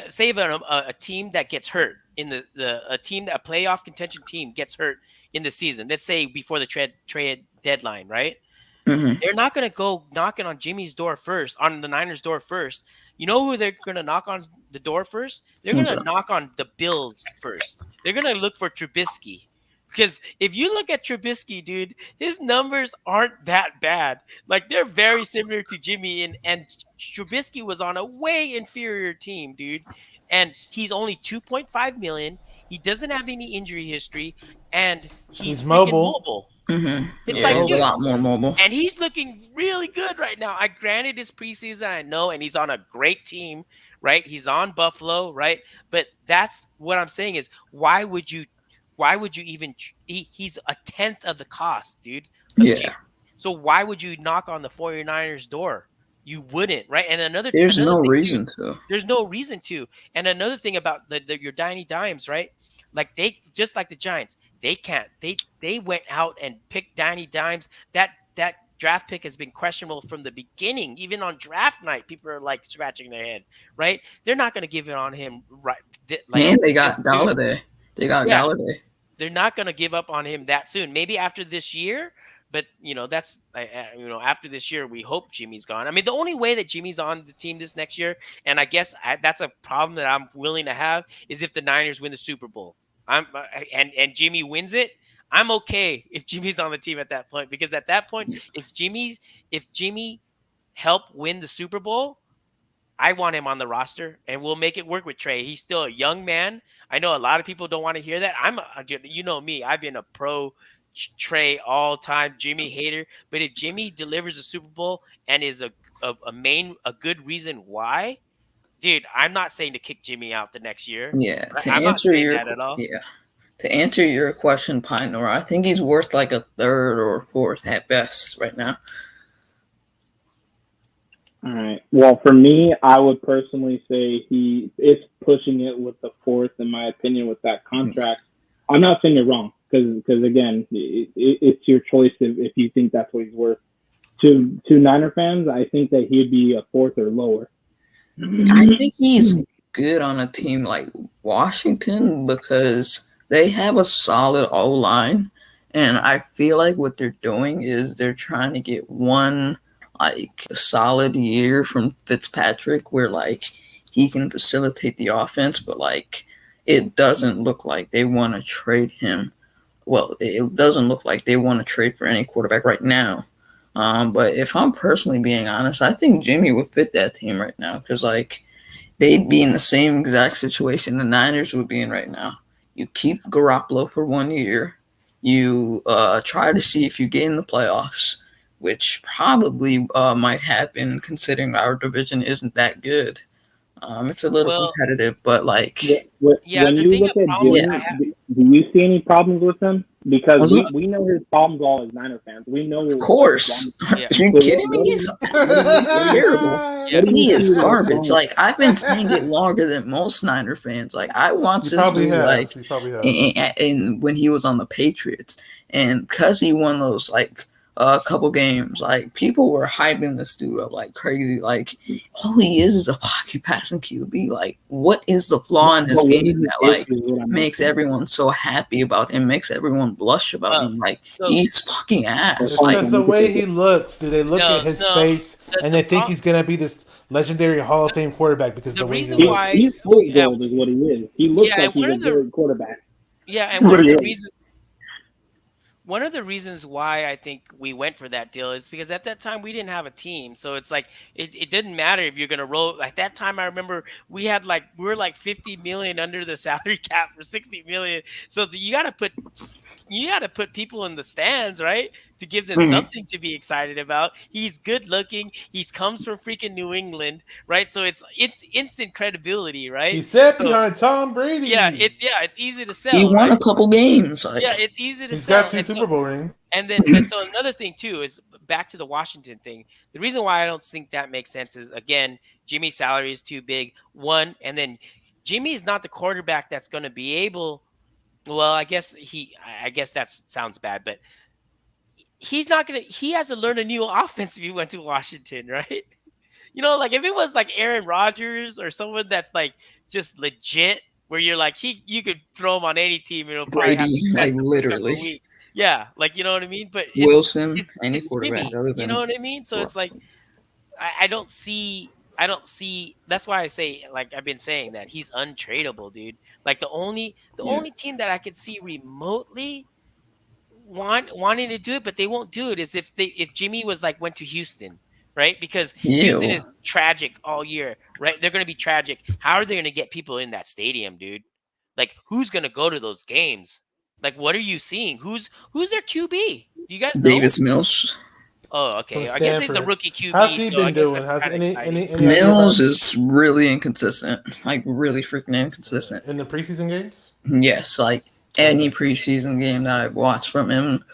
say if a team that gets hurt in a playoff contention team gets hurt in the season, let's say before the trade deadline, right? Mm-hmm. They're not going to go knocking on Jimmy's door first, on the Niners' door first. You know who they're going to knock on the door first? They're going to knock on the Bills first. They're going to look for Trubisky. Because if you look at Trubisky, dude, his numbers aren't that bad. Like, they're very similar to Jimmy, and Trubisky was on a way inferior team, dude. And he's only $2.5 million. He doesn't have any injury history, and he's freaking mobile. Mm-hmm. It's he's a lot more mobile. And he's looking really good right now. I granted his preseason, I know, and he's on a great team, right? He's on Buffalo, right? But that's what I'm saying is why would you even he's a tenth of the cost, dude. Yeah. So why would you knock on the 49ers door? You wouldn't, right? And there's no reason to. There's no reason to. And another thing about your Danny Dimes, right? Like they just like the Giants, they can't. They went out and picked Danny Dimes. That draft pick has been questionable from the beginning. Even on draft night, people are like scratching their head, right? They're not going to give it on him, right? And they got Galladay. Galladay. They're not going to give up on him that soon. Maybe after this year, but that's after this year, we hope Jimmy's gone. I mean, the only way that Jimmy's on the team this next year, and I guess that's a problem that I'm willing to have, is if the Niners win the Super Bowl. And Jimmy wins it. I'm okay if Jimmy's on the team at that point, because at that point, if Jimmy helped win the Super Bowl, I want him on the roster, and we'll make it work with Trey. He's still a young man. I know a lot of people don't want to hear that. You know me, I've been a pro Trey all time, Jimmy hater. But if Jimmy delivers a Super Bowl and is a good reason why, dude, I'm not saying to kick Jimmy out the next year. Yeah, I'm not saying that at all. Yeah. To answer your question, Pine Nor, I think he's worth like a third or fourth at best right now. All right. Well, for me, I would personally say he is pushing it with the fourth, in my opinion, with that contract. I'm not saying you're wrong, because again, it's your choice if you think that's what he's worth. To Niner fans, I think that he'd be a fourth or lower. I think he's good on a team like Washington because they have a solid O-line, and I feel like what they're doing is they're trying to get one like a solid year from Fitzpatrick where like he can facilitate the offense, but like it doesn't look like they want to trade him. Well, it doesn't look like they want to trade for any quarterback right now. But if I'm personally being honest, I think Jimmy would fit that team right now because like they'd be in the same exact situation the Niners would be in right now. You keep Garoppolo for 1 year. You try to see if you get in the playoffs, which probably might happen considering our division isn't that good. It's a little competitive, but like... When you look at Jimmy, do you see any problems with him? Because we know his problems all as Niner fans. We know... Of course. Are you kidding me? He's terrible. Yeah. He is garbage. Like, I've been saying it longer than most Niner fans. Like, I watched this dude, and when he was on the Patriots. And because he won those, like, a couple games, like people were hyping this dude up like crazy. Like all he is a pocket passing QB. Like what is the flaw in this But what game is that his like issue is what I'm makes asking. everyone so happy about him, makes everyone blush about him? Like so he's fucking ass. It's Like because the way he looks. Do they look No, at his no, face and the they think pro- he's gonna be this legendary Hall of Fame quarterback because the the way he reason looks? why- He's fully yeah, gold is what he is. He looks yeah, like and he's one a of the good quarterback. yeah, and one of What the he is. reasons one of the reasons why I think we went for that deal is because at that time we didn't have a team. So it's like it didn't matter if you're gonna roll. Like that time I remember we were like 50 million under the salary cap for 60 million. So you gotta put people in the stands, right? To give them something to be excited about. He's good looking. He comes from freaking New England, right? So it's instant credibility, right? He sat So behind Tom Brady. it's easy to he sell, won right? a couple games. Like Yeah, it's easy to He's sell. got 2 And Super Bowl rings. and so another thing too is back to the Washington thing. The reason why I don't think that makes sense is again, Jimmy's salary is too big. One, and then Jimmy is not the quarterback that's going to be able. Well, I guess that sounds bad, but he's not gonna. He has to learn a new offense if he went to Washington, right? You know, like if it was like Aaron Rodgers or someone that's like just legit, where you're like you could throw him on any team and it'll probably have Brady, success like the first couple of literally weeks. Yeah, like you know what I mean. But Wilson, any it's quarterback Jimmy. other You know than what I mean? So it's like I don't see. I don't see. That's why I say, like I've been saying, that he's untradeable, dude. Like the only team that I could see remotely wanting to do it, but they won't do it, is if Jimmy was like went to Houston, right? Because Houston Ew. is tragic all year, right? They're going to be tragic. How are they going to get people in that stadium, dude? Like who's going to go to those games? Like what are you seeing? Who's their QB? Do you guys know? Davis Mills. Oh, okay. From I guess he's a Stanford. rookie QB, How's he so I been guess doing? that's How's kind of any exciting. idea Mills about is really inconsistent, like really freaking inconsistent. in the preseason games? Yes, like any preseason game that I've watched from him,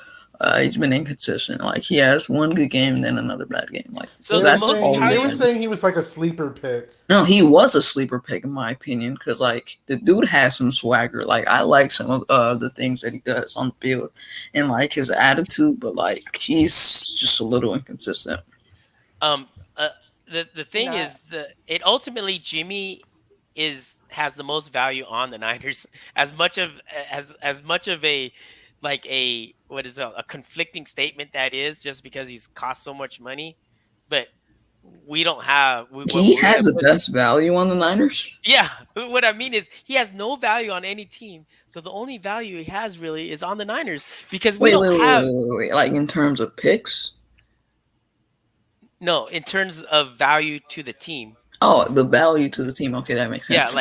he's been inconsistent. Like he has one good game and then another bad game. Like So They the were that's most all. saying, they he's were been. saying he was like a sleeper pick. No, he was a sleeper pick in my opinion because like the dude has some swagger. Like I like some of the things that he does on the field and like his attitude, but like he's just a little inconsistent. um the thing is it ultimately Jimmy has the most value on the Niners as much of a like a what is a conflicting statement that is, just because he's cost so much money, but we don't have He has the best value on the Niners. yeah, what I mean is he has no value on any team, so the only value he has really is on the Niners because we don't have Wait. Like in terms of picks. no in terms of value to the team. Oh, the value to the team. Okay, that makes sense.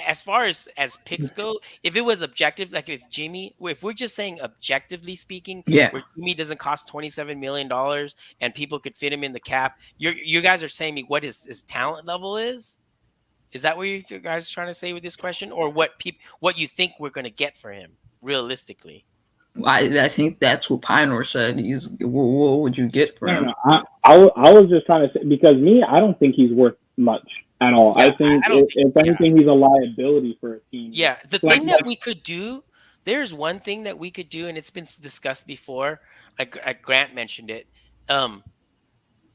As far as picks go, if it was objective, like if we're just saying objectively speaking, Yeah. where Jimmy doesn't cost $27 million and people could fit him in the cap, you guys are saying me what his talent level is? Is that what you guys are trying to say with this question, or what you think we're going to get for him realistically? I think that's what Pioneer said. What would you get for him? No, I was just trying to say, because I don't think he's worth much at all. Yeah, I think if anything, he's a liability for a team. Yeah, the thing that we could do, there's one thing that we could do, and it's been discussed before. Grant mentioned it.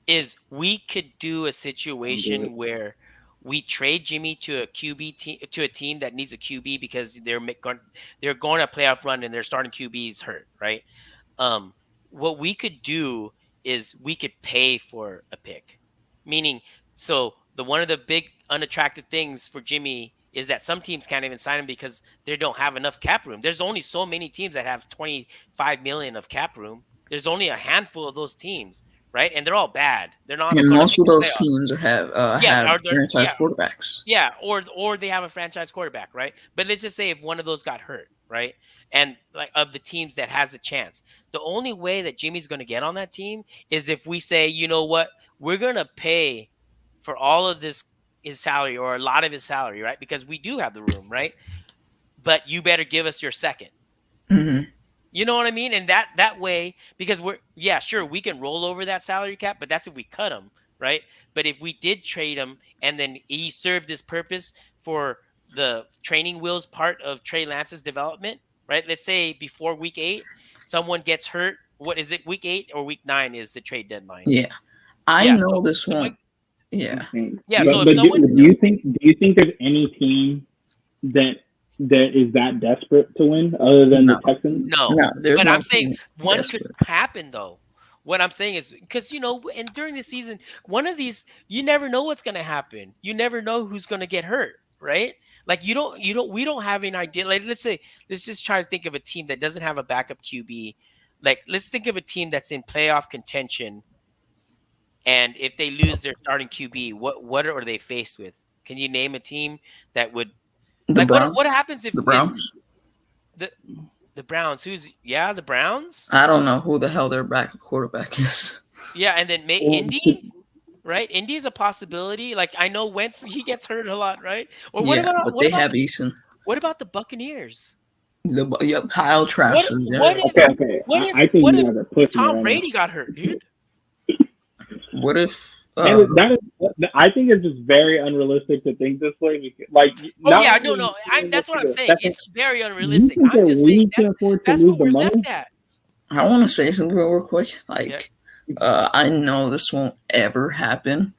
Is we could do a situation where we trade Jimmy to a QB team, to a team that needs a QB because they're going a playoff run and their starting QB is hurt, right? What we could do is we could pay for a pick, meaning so one of the big unattractive things for Jimmy is that some teams can't even sign him because they don't have enough cap room. There's only so many teams that have 25 million of cap room. There's only a handful of those teams, right? And they're all bad. They're not. And most of those teams have franchise quarterbacks. Yeah, or they have a franchise quarterback, right? But let's just say if one of those got hurt, right? And like of the teams that has a chance, the only way that Jimmy's going to get on that team is if we say, you know what, we're going to pay for all of his salary or a lot of his salary, right? Because we do have the room, right? But you better give us your second. Mm-hmm. You know what I mean? And that way, because sure, we can roll over that salary cap, but that's if we cut him, right? But if we did trade him and then he served this purpose for the training wheels part of Trey Lance's development, right? Let's say before week 8, someone gets hurt what is it? Week 8 or week 9 is the trade deadline. Yeah, I Yeah, know so this someone, won't. Yeah, yeah. But, So if but someone, do you think there's any team that is that desperate to win other than no, the Texans? no, no, there's but no I'm saying team one could desperate. happen though. What I'm saying is because and during the season, one of these you never know what's going to happen. You never know who's going to get hurt, right? Like we don't have an idea. Like let's just try to think of a team that doesn't have a backup QB. Like let's think of a team that's in playoff contention, and if they lose their starting QB, what are they faced with? Can you name a team that would The like Browns, what happens if the Browns. the the Browns? The Browns? I don't know who the hell their backup quarterback is. Yeah, and then Indy, right? Indy is a possibility. Like I know Wentz, he gets hurt a lot, right? Or Yeah, but they have Eason. what about the Buccaneers? Kyle Trask. What if Okay. I think what you if guys are pushing it Tom right Brady got hurt, dude? What if? And I think it's just very unrealistic to think this way. Like, that's what I'm saying. It's very unrealistic. You think I'm just we saying can afford to that's lose what the we're money? left at. I want to say something real quick. I know this won't ever happen,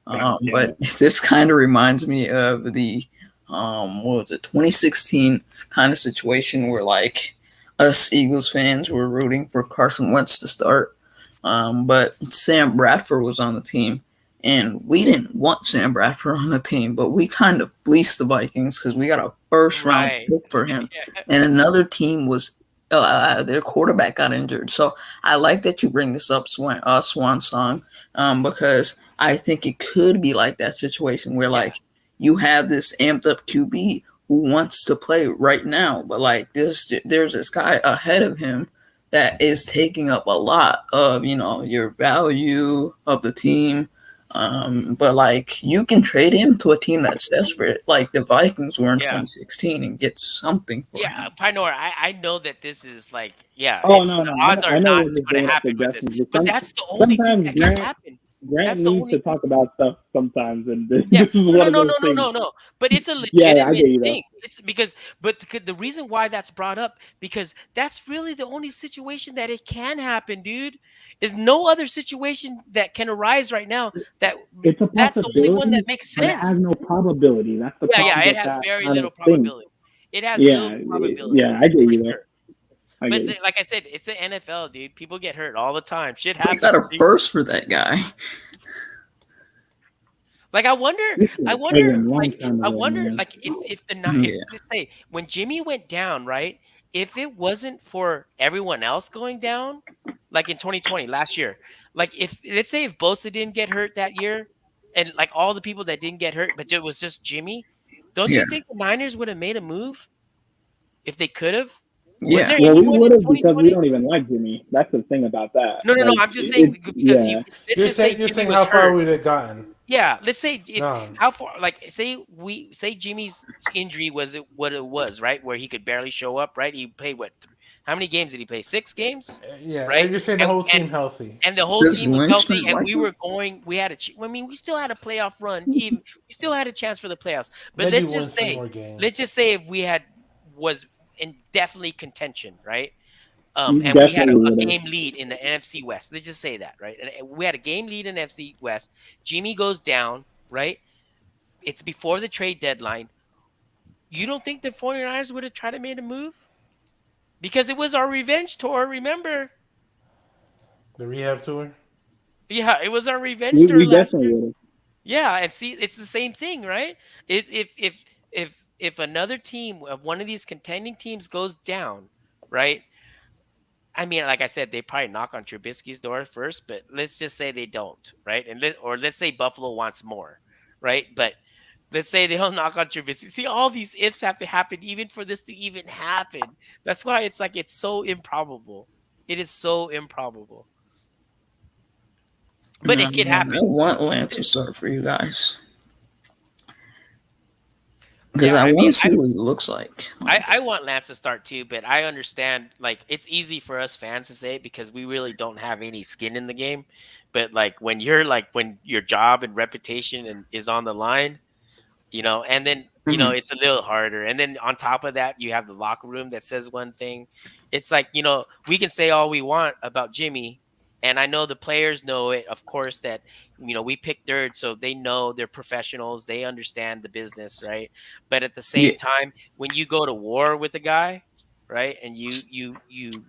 but this kind of reminds me of the what was it, 2016 kind of situation where like us Eagles fans were rooting for Carson Wentz to start, but Sam Bradford was on the team. And we didn't want Sam Bradford on the team, but we kind of fleeced the Vikings because we got a first-round pick for him. And another team was their quarterback got injured. So I like that you bring this up, Swan Song, because I think it could be like that situation where like you have this amped-up QB who wants to play right now, but like there's this guy ahead of him that is taking up a lot of your value of the team. But like you can trade him to a team that's desperate, like the Vikings were in 2016, and get something for him. Pinor, I know that this is like, the odds are not going to happen with this, but that's the only thing that can happen. Grant needs to talk about stuff sometimes, and this is no. But it's a legitimate thing. It's but the reason why that's brought up because that's really the only situation that it can happen, dude. There's no other situation that can arise right now that's the only one that makes sense. It has no probability. That's the problem. It has very little probability. It has little probability. Yeah, I get you there. But like I said, it's the NFL, dude. People get hurt all the time. Shit happens. We got a first for that guy. Like I wonder, like if let's say when Jimmy went down, right? If it wasn't for everyone else going down, like in 2020 last year, like let's say if Bosa didn't get hurt that year, and like all the people that didn't get hurt, but it was just Jimmy, don't you think the Niners would have made a move if they could have? Yeah, we would have because we don't even like Jimmy. That's the thing about that. No. I'm just saying because you're saying how far we'd have gotten. Yeah, let's say how far. Like say Jimmy's injury was what it was, right? Where he could barely show up, right? He played how many games did he play? 6 games. Yeah, right. You're saying the whole team healthy, and the whole team was healthy, and we were going. We had we still had a playoff run. Even we still had a chance for the playoffs. But let's just say if we was in definitely contention, right? And we had a game lead in the NFC West. Let's just say that, right? And we had a game lead in NFC West. Jimmy goes down, right? It's before the trade deadline. You don't think the 49ers would have tried to make a move? Because it was our revenge tour, remember? The rehab tour? Yeah, it was our revenge tour last year. Would have. Yeah, and see, it's the same thing, right? Is if another team of one of these contending teams goes down, right? I mean, like I said, they probably knock on Trubisky's door first, but let's just say they don't, right? Or let's say Buffalo wants more, right? But let's say they don't knock on Trubisky. See, all these ifs have to happen even for this to even happen. That's why it's like it's so improbable. It is so improbable. But it can happen. I want Lance to start for you guys. Because I want to see what he looks like. I want Lance to start too, but I understand, like, it's easy for us fans to say it because we really don't have any skin in the game. But like when your job and reputation is on the line, and then it's a little harder. And then on top of that, you have the locker room that says one thing. it's like, we can say all we want about Jimmy, and I know the players know it, of course, that we picked third, so they know they're professionals, they understand the business, right? But at the Yeah. same time, when you go to war with a guy, right, and you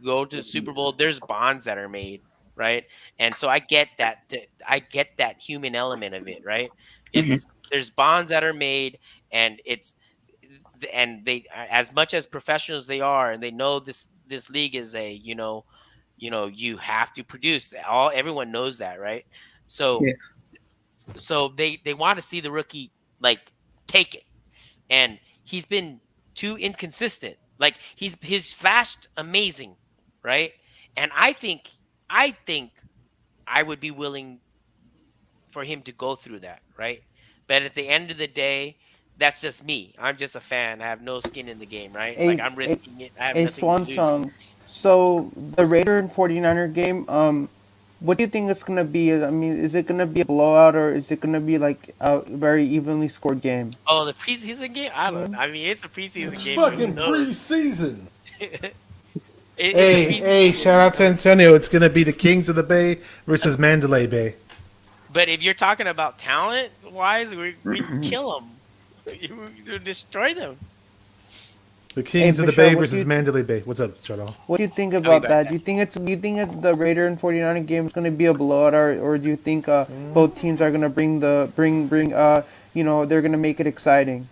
go to the Super Bowl, there's bonds that are made, right? And so I get that. I get that human element of it, right? Mhm. There's bonds that are made, and they, as much as professionals they are, and they know this league is a you have to produce. Everyone knows that, right? So Yeah. they want to see the rookie like take it, and he's been too inconsistent. Like he's flashed amazing, right? And I think I would be willing for him to go through that, right? But at the end of the day, that's just me. I'm just a fan. I have no skin in the game, right? Like A I'm risking it. I have a nothing to swan lose. song. So the Raider and 49er game, what do you think it's gonna be? I mean, is it gonna be a blowout or is it gonna be like a very evenly scored game? Oh, the preseason game? I don't. Hmm? I mean, it's a preseason It's game, so who fucking knows? preseason. It's a Hey, preseason shout game. out to Antonio. It's gonna be the Kings of the Bay versus Mandalay Bay. But if you're talking about talent wise, we kill them. We destroy them. The Kings of the Michelle, Bay what do versus you Mandalay Bay. What's up, Shardol? what do you think I'll be about back. that? Do you think the Raider and 49er game is gonna be a blowout, or do you think both teams are gonna they're gonna make it exciting?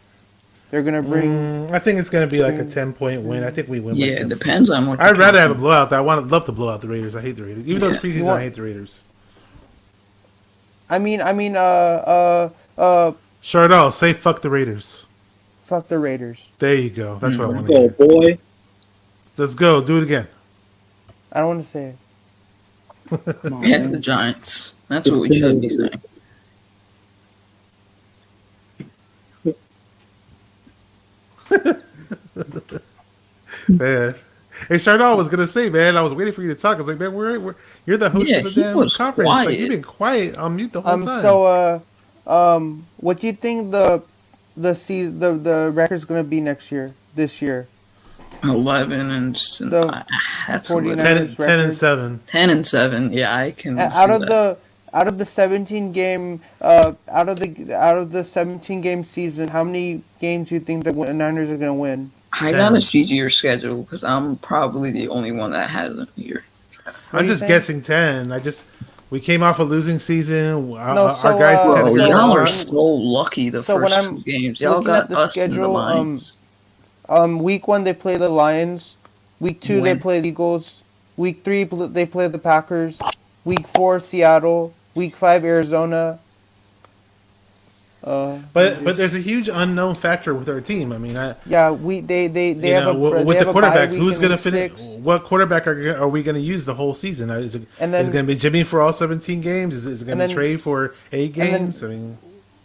They're gonna bring. I think it's gonna be like a 10-point win. I think we win by Yeah, 10. it depends on what. I'd you're rather have a talking blowout. Love to blow out the Raiders. I hate the Raiders. Even though it's Yeah. preseason, I hate the Raiders. I mean, Shardol, say fuck the Raiders. fuck the Raiders. There you go. That's what I want to Go, hear. boy. Let's go. Do it again. I don't want to say it. Come on, F man. the Giants. That's what we should be saying. Man. Hey, Shardol was gonna say, man. I was waiting for you to talk. I was like, man, you're the host Yeah, of the he damn was conference. Like, quiet. you've been quiet on mute the whole time. What do you think the record's gonna be this year? 11 and The that's 49ers 10, 11. 10 and record. 7. 10 and 7. Yeah, I can. Out see of that. out of the 17 game out of the 17 game season, how many games do you think the Niners are gonna win? I gotta see your schedule because I'm probably the only one that hasn't here. What I'm do you just think? guessing 10. We came off a losing season. Our so, guys uh, tend Bro, to so, get y'all are hot. so lucky the so when first I'm 2 games. Y'all looking got at the us and the schedule, Lions. Week 1 they play the Lions. Week 2 they Win. play the Eagles. Week 3 they play the Packers. Week 4 Seattle. Week 5 Arizona. But there's a huge unknown factor with our team. I mean, they you have know, a with they the have a bye quarterback, week who's in going to week finish? 6. What quarterback are we going to use the whole season? Is it And then- going to be Jimmy for all 17 games? Is it going to and be then- Trey for 8 and then- games? I mean,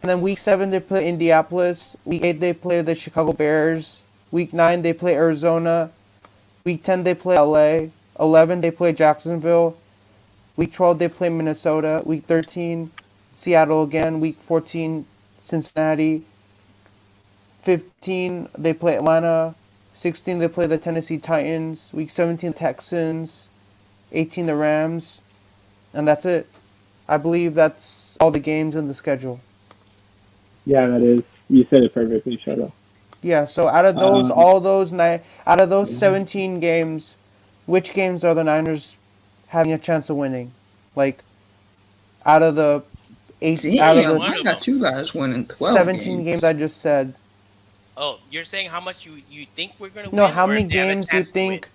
And then week 7 they play Indianapolis. Week 8 they play the Chicago Bears. Week 9 they play Arizona. Week 10 they play LA. 11 they play Jacksonville. Week 12 they play Minnesota. Week 13 Seattle again. Week 14 Cincinnati. 15 they play Atlanta. 16 they play the Tennessee Titans. Week 17 Texans. 18 the Rams. And that's it. I believe that's all the games in the schedule. Yeah, that is. You said it perfectly, Shardol. Yeah, so out of those, out of those 17 games, which games are the Niners having a chance of winning? Like, out of the out of Damn, the I got you guys winning 12 17 games I just said. Oh, you're saying how much you think we're gonna win? No, how or many if they have a games do you chance to win? think,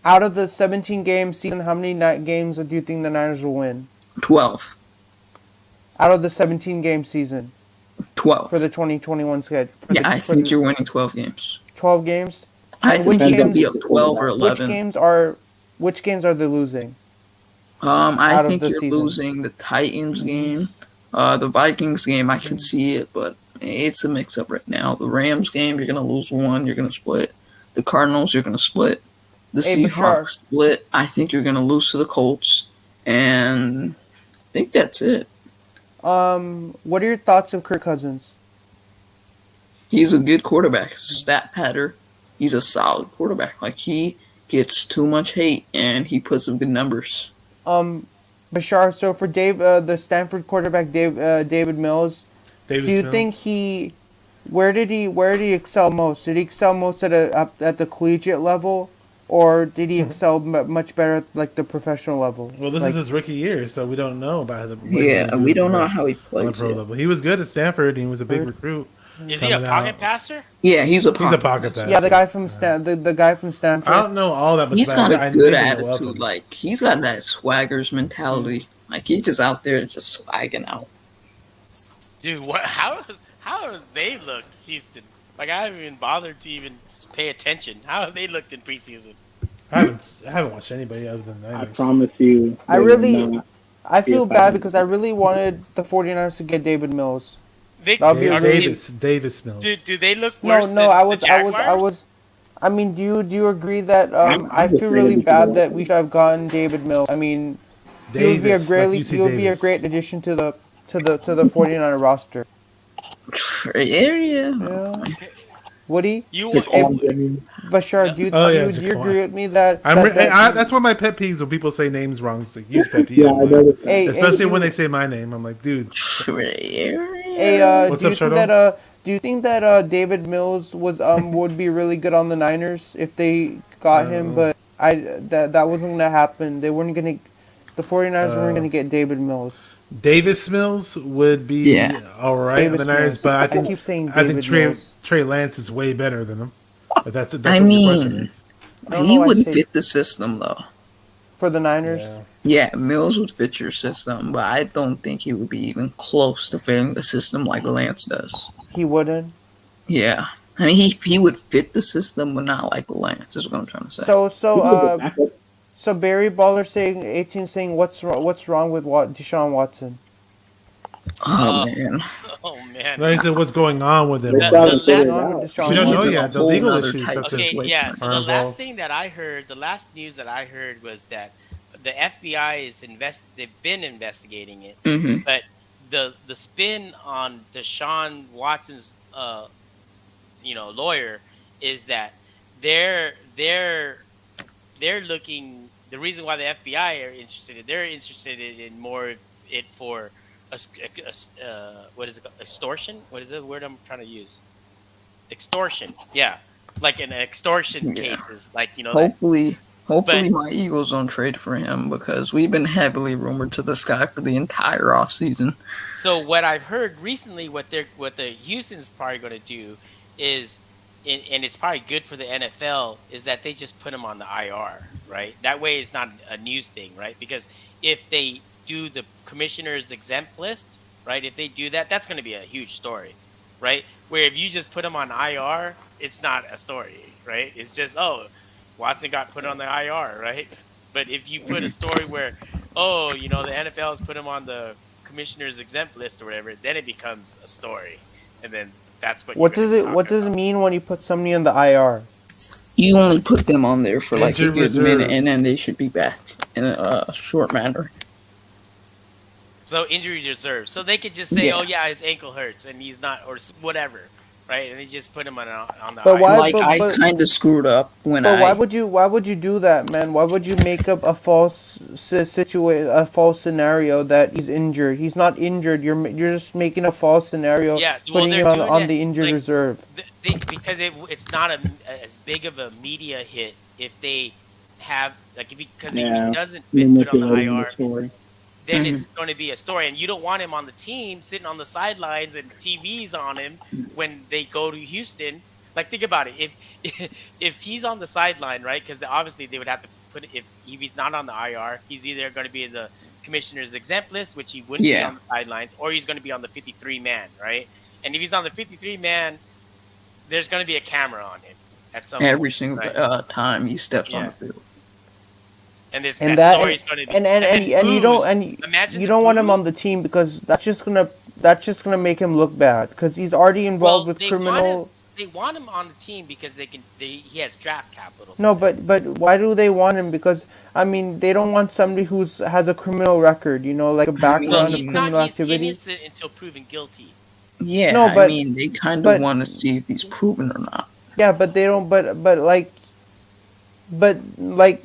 out of the 17 game season, how many games do you think the Niners will win? 12. Out of the 17 game season 12. for the 2021 schedule. Yeah, I think you're winning 12 games. 12 games? I And think which you could be games- up 12 or 11. Which games are they losing? I out of think the you're season? losing the Titans game. The Vikings game, I could see it, but it's a mix-up right now. The Rams game, you're going to lose one. You're going to split. The Cardinals, you're going to split. The Hey, Bashar. Seahawks split. I think you're going to lose to the Colts. And I think that's it. What are your thoughts of Kirk Cousins? He's a good quarterback. Stat pattern. He's a solid quarterback. Like, he gets too much hate, and he puts up good numbers. Bashar. So for the Stanford quarterback, David Mills. Do you think where did he excel most? Did he excel most at the collegiate level, or did he excel much better at like the professional level? Well, this is his rookie year, so we don't know about we don't know how he plays on the pro level. He was good at Stanford, and he was a big recruit. Is he a pocket passer? Yeah, he's a pocket passer. Yeah, the guy from the guy from Stanford. I don't know all that much. He's got a good attitude. Like, he's got that swaggers mentality. Like, he's just out there just swagging out. Dude, how has they looked, Houston? Like, I haven't even bothered to even pay attention. How have they looked in preseason? I haven't watched anybody other than Niners. I promise you. I feel bad because I really wanted the 49ers to get David Mills. Davis Mills. Do they look worse than the Jaguars? I mean, do you agree that I feel really bad that we should have gotten David Mills? I mean, he would be a great addition to the 49er roster. Yeah. Woody? Bashar, do you agree with me that... that's one of my pet peeves when people say names wrong. It's a huge pet peeve. Especially when they say my name. I'm like, dude. What's up, Shardol? Do you think that David Mills would be really good on the Niners if they got him? But that wasn't going to happen. The 49ers weren't going to get David Mills. Davis Mills would be all right on the Niners, but I think Trey Lance is way better than him. But that's what the question is. He wouldn't fit the system though. For the Niners? Yeah, Mills would fit your system, but I don't think he would be even close to fitting the system like Lance does. He wouldn't? Yeah. I mean, he would fit the system, but not like Lance, is what I'm trying to say. So Barry Baller saying what's wrong with Deshaun Watson? Oh man. No, he said what's going on with him. We don't know yet. The legal issues. Okay, yeah. So the last thing that I heard, the last news that I heard was that the FBI is they've been investigating it, but the spin on Deshaun Watson's lawyer is that they're looking. The reason why the FBI are interested, they're interested in more it for what is it called? Extortion? What is the word I'm trying to use? Extortion. Yeah, like in extortion cases, like Hopefully, my Eagles don't trade for him because we've been heavily rumored to this guy for the entire offseason. So what I've heard recently, what the Houston's probably going to do is, and it's probably good for the NFL, is that they just put him on the IR, right? That way it's not a news thing, right? Because if they do the commissioner's exempt list, right? If they do that, that's going to be a huge story, right? Where if you just put him on IR, it's not a story, right? It's just, Watson got put on the IR, right? But if you put a story where, the NFL has put him on the commissioner's exempt list or whatever, then it becomes a story, and then that's what does it mean when you put somebody on the IR? You only put them on there for like a good minute, and then they should be back in a short manner. So injury reserve. So they could just say, his ankle hurts and he's not, or whatever, right? And they just put him on the IR. I kind of screwed up when why would you do that, man? Why would you make up a false scenario that he's injured? He's not injured. You're just making a false scenario. Yeah, putting him on the injured reserve. Because it's not as big of a media hit if they have if he doesn't get put on the IR. Then it's going to be a story, and you don't want him on the team sitting on the sidelines and TVs on him when they go to Houston. Like, think about it. If he's on the sideline, right? Because obviously they would have to put if he's not on the IR, he's either going to be in the commissioner's exempt list, which he wouldn't be on the sidelines, or he's going to be on the 53-man, right? And if he's on the 53-man, there's going to be a camera on him at some every single time he steps on the field. And that story is going to be you don't want him on the team because that's just gonna make him look bad because he's already involved with criminal. They want him on the team because he has draft capital. No, but why do they want him? Because they don't want somebody who has a criminal record, like a background of criminal activity. He's innocent until proven guilty. Yeah, they kind of want to see if he's proven or not. Yeah, but they don't. But but like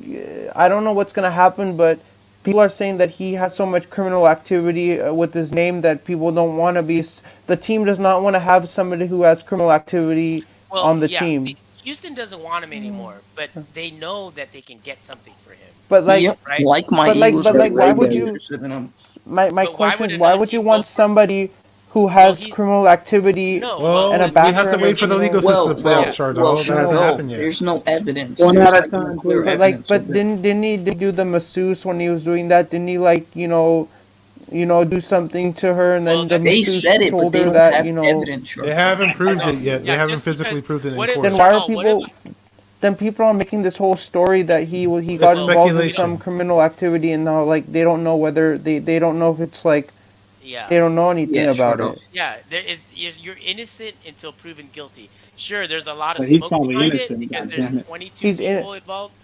I don't know what's gonna happen, but people are saying that he has so much criminal activity with his name that people don't want to be. The team does not want to have somebody who has criminal activity Well, on the yeah, team. Houston doesn't want him anymore, but they know that they can get something for him, But like, Yep, right? like my but like, Eagles but are like, why would very you? interested in him. My But why question would is, why another would you team want go for? somebody who Well, has he's criminal activity no. Well, and a we have to background? wait for the legal system to play Well, out, yeah, Shardol. That hasn't Shardol, happened yet. there's no evidence. One There's at a like no time, clear please. But like, evidence of but it. didn't he do the masseuse when he was doing that? Didn't he like do something to her, and Well, then the They masseuse said it, but told they her don't that have evidence. They Shardol. haven't proved no, it yet. They yeah, haven't just physically because proved it in what if court. then why are Shardol, what if people? Then people are making this whole story that he got It's involved in speculation. some criminal activity, and now like they don't know whether they don't know if it's like yeah, they don't know anything Yeah, about Shardol. it. yeah, you're innocent until proven guilty. Sure, there's a lot of But he's smoke probably behind it innocent. because God there's damn it. 22 He's in people involved.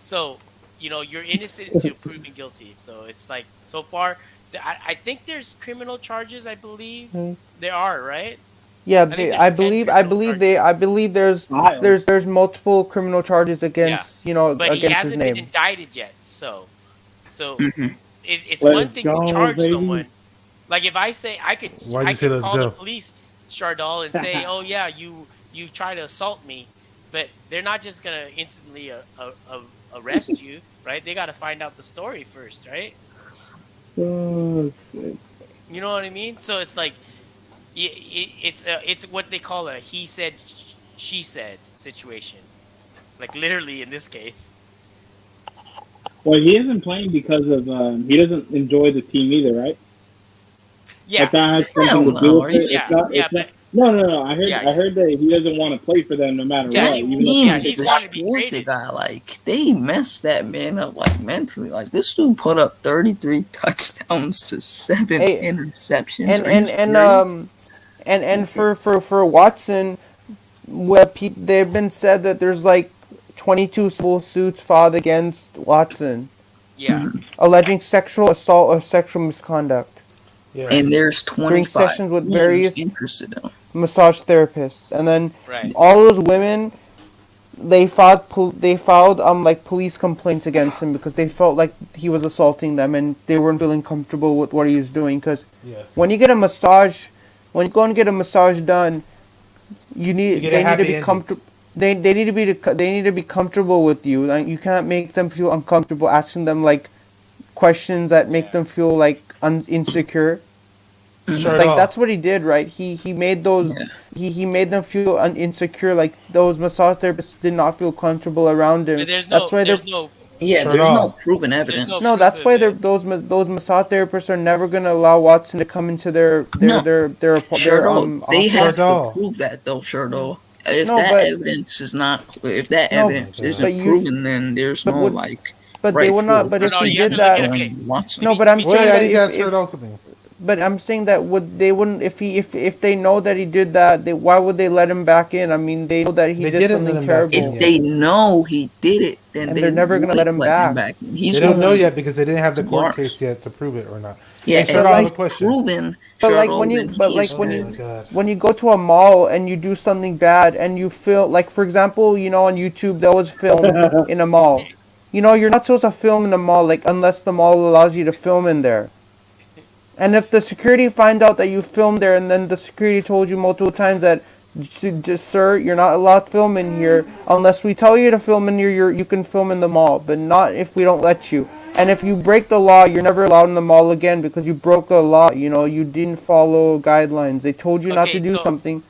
So, you're innocent until proven guilty. So it's like so far, I think there's criminal charges. I believe Hmm. there are, right? Yeah, I think I there's 10 believe criminal charges. I believe Wild. there's multiple criminal charges Yeah, against but he against his hasn't been name. indicted yet. So Mhm. it's one Let's thing to go, charge baby. someone. Like if I say Why'd I you say could let's call the go? police, Shardol, and say, "Oh yeah, you try to assault me," but they're not just gonna instantly arrest you, right? They got to find out the story first, right? Oh, shit. You know what I mean? So it's like it's what they call a he said she said situation, like literally in this case. Well, he isn't playing because of he doesn't enjoy the team either, right? Yeah, But that has Hell something to do no. with it. yeah, It's not. yeah, It's not. but No. I heard. yeah, I heard that he doesn't want to play for them no matter yeah, what. That Even if team yeah, he he's gets wanting to be destroyed the traded. guy. Like they messed that man up like mentally. Like this dude put up 33 touchdowns to 7 Hey, interceptions. and Are you and and serious? and for Watson, they've been said that there's like 22 civil suits filed against Watson, Yeah, alleging sexual assault or sexual misconduct Yes. And there's during 25 sessions with teams various interested in him. massage therapists, and then right. all those women they filed like police complaints against him because they felt like he was assaulting them and they weren't feeling comfortable with what he was doing. Because Yes. when you get a massage, when you go and get a massage done, You get a they need to happy be ending. comfortable. They need to be comfortable with you. Like you can't make them feel uncomfortable asking them like questions that make Yeah. them feel like insecure. Shardol. Like that's what he did, right? He made those Yeah. he made them feel insecure. Like those massage therapists did not feel comfortable around him. But That's why they're there's no Yeah, Turn there's off. no proven evidence. no. That's why they're those massage therapists are never gonna allow Watson to come into their No. Shardol, Shardol, they have Shardol. to prove that though, Shardol. If No, that but- evidence is not clear, if that No, evidence but isn't you- proven, then there's but no would- like. but they would not. But if No, he you have did to look that, at- okay. Watson. no. But I'm Wait, saying Wait, I that need to ask if Shardol something. but I'm saying that they wouldn't if they know that he did that, why would they let him back in? I mean, they know that he They did didn't let something him back in. terrible. If they know he did it, then And they they're never gonna would let him back. He's They the don't know one- yet because they didn't have the court Marks. case yet to prove it or not. Yeah, Hey, if Shardol, I have it's a question. proven. But like Shardol, when you, then but he like is when the- Oh you, my God. when you go to a mall and you do something bad and you film, like for example, on YouTube there was film in a mall. You're not supposed to film in a mall, like unless the mall allows you to film in there. And if the security finds out that you filmed there, and then the security told you multiple times that, just sir, you're not allowed to film in here unless we tell you to film in here. You can film in the mall, but not if we don't let you. And if you break the law, you're never allowed in the mall again because you broke a law. You didn't follow guidelines. They told you not to Okay, do so- something,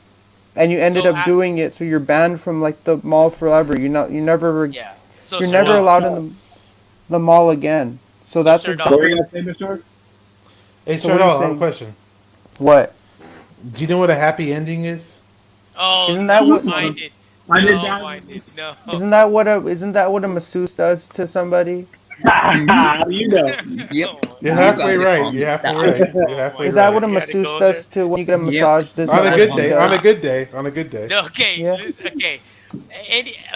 and you ended so up doing it. So you're banned from like the mall forever. You never Yeah. So you're never Shardol, allowed in the mall again. So So that's Shardol- What were exactly you gonna say, Mr. Hey, So what are you Shardol, I have a saying? question. what. Do you know what a happy ending is? Oh, Isn't that no, what- mind it. I did No, that. mind it. No. Isn't that what a masseuse does to somebody? You know. Yep. You're You halfway got it right. on You're halfway that. right. You're halfway Is that right. what a You had to masseuse go does to when you get a Yep. massage? This On a is good what she day. does. On a good day. On a good day. No, okay. Yeah. Okay.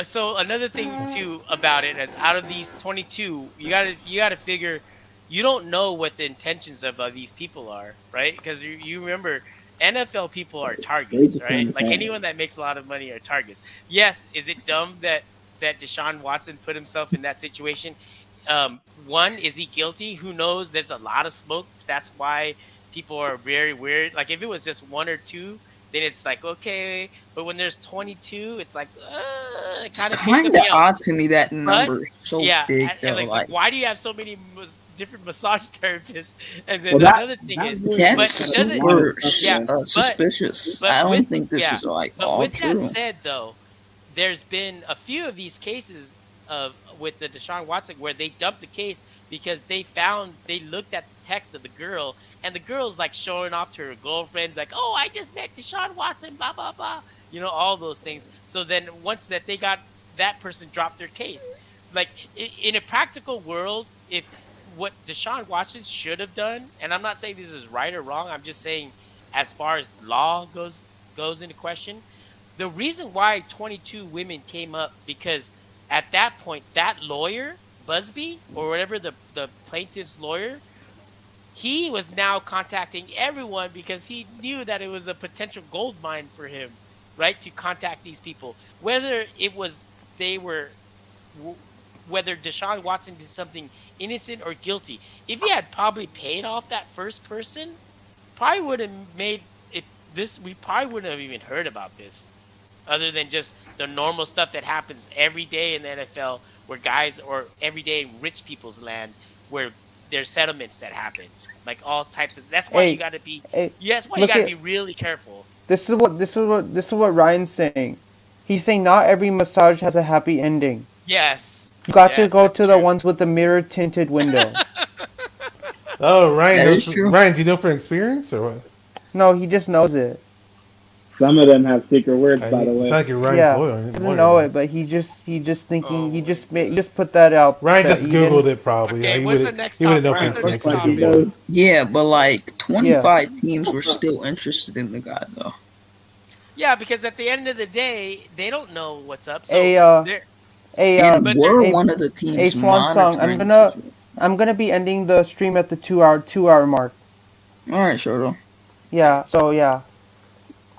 So another thing too about it is out of these 22, you gotta figure you don't know what the intentions of these people are, right? Because you remember NFL people are targets, right? Like anyone that makes a lot of money are targets. Yes, is it dumb that that Deshaun Watson put himself in that situation. One, is he guilty? Who knows? There's a lot of smoke. That's why people are very weird. Like if it was just one or two, then it's like okay. But when there's 22, it's like it It's kind of kind pisses of me off. odd to me that But number is so yeah, big and though. like, Like why do you have so many different massage therapists? And then Well, that another thing that is, really but that's it doesn't. super Yeah, suspicious. but I don't with think this is like but all with that true. said, though, there's been a few of these cases of with the Deshaun Watson where they dumped the case because they looked at the text of the girl and the girl's like showing off to her girlfriends like, oh, I just met Deshaun Watson, blah blah blah, all those things. So then once that they got that person dropped their case, like in a practical world, if what Deshaun Watson should have done, and I'm not saying this is right or wrong, I'm just saying as far as law goes into question, the reason why 22 women came up because at that point that lawyer Busby or whatever the plaintiff's lawyer, he was now contacting everyone because he knew that it was a potential gold mine for him, right? To contact these people, whether it was they were whether Deshaun Watson did something innocent or guilty. If he had probably paid off that first person, probably would have made it this. We probably wouldn't have even heard about this, other than just the normal stuff that happens every day in the NFL, where guys or every day in rich people's land, where there's settlements that happen, like all types of. That's why you got to be. That's why you got to be really careful. This is what Ryan's saying. He's saying not every massage has a happy ending. Yes. You got to go to the ones with the mirror tinted window. Oh, Ryan, That is true. Ryan, do you know from experience or what? No, he just knows it. Some of them have secret words, by the It's way. like you're Ryan's Yeah, lawyer. he doesn't know it, but he just thinking he just put that out. Ryan that just he Googled didn't- it probably. Okay, He what's the wouldn't next know topic? from What's the next experience. topic? Yeah, but like 25 teams were still interested in the guy though. Yeah, because at the end of the day, they don't know what's up. So they're- And but we're they're- one of the A teams swan song. monitoring. I'm gonna be ending the stream at the 2 hour mark. All right, Shardol. Yeah. So yeah,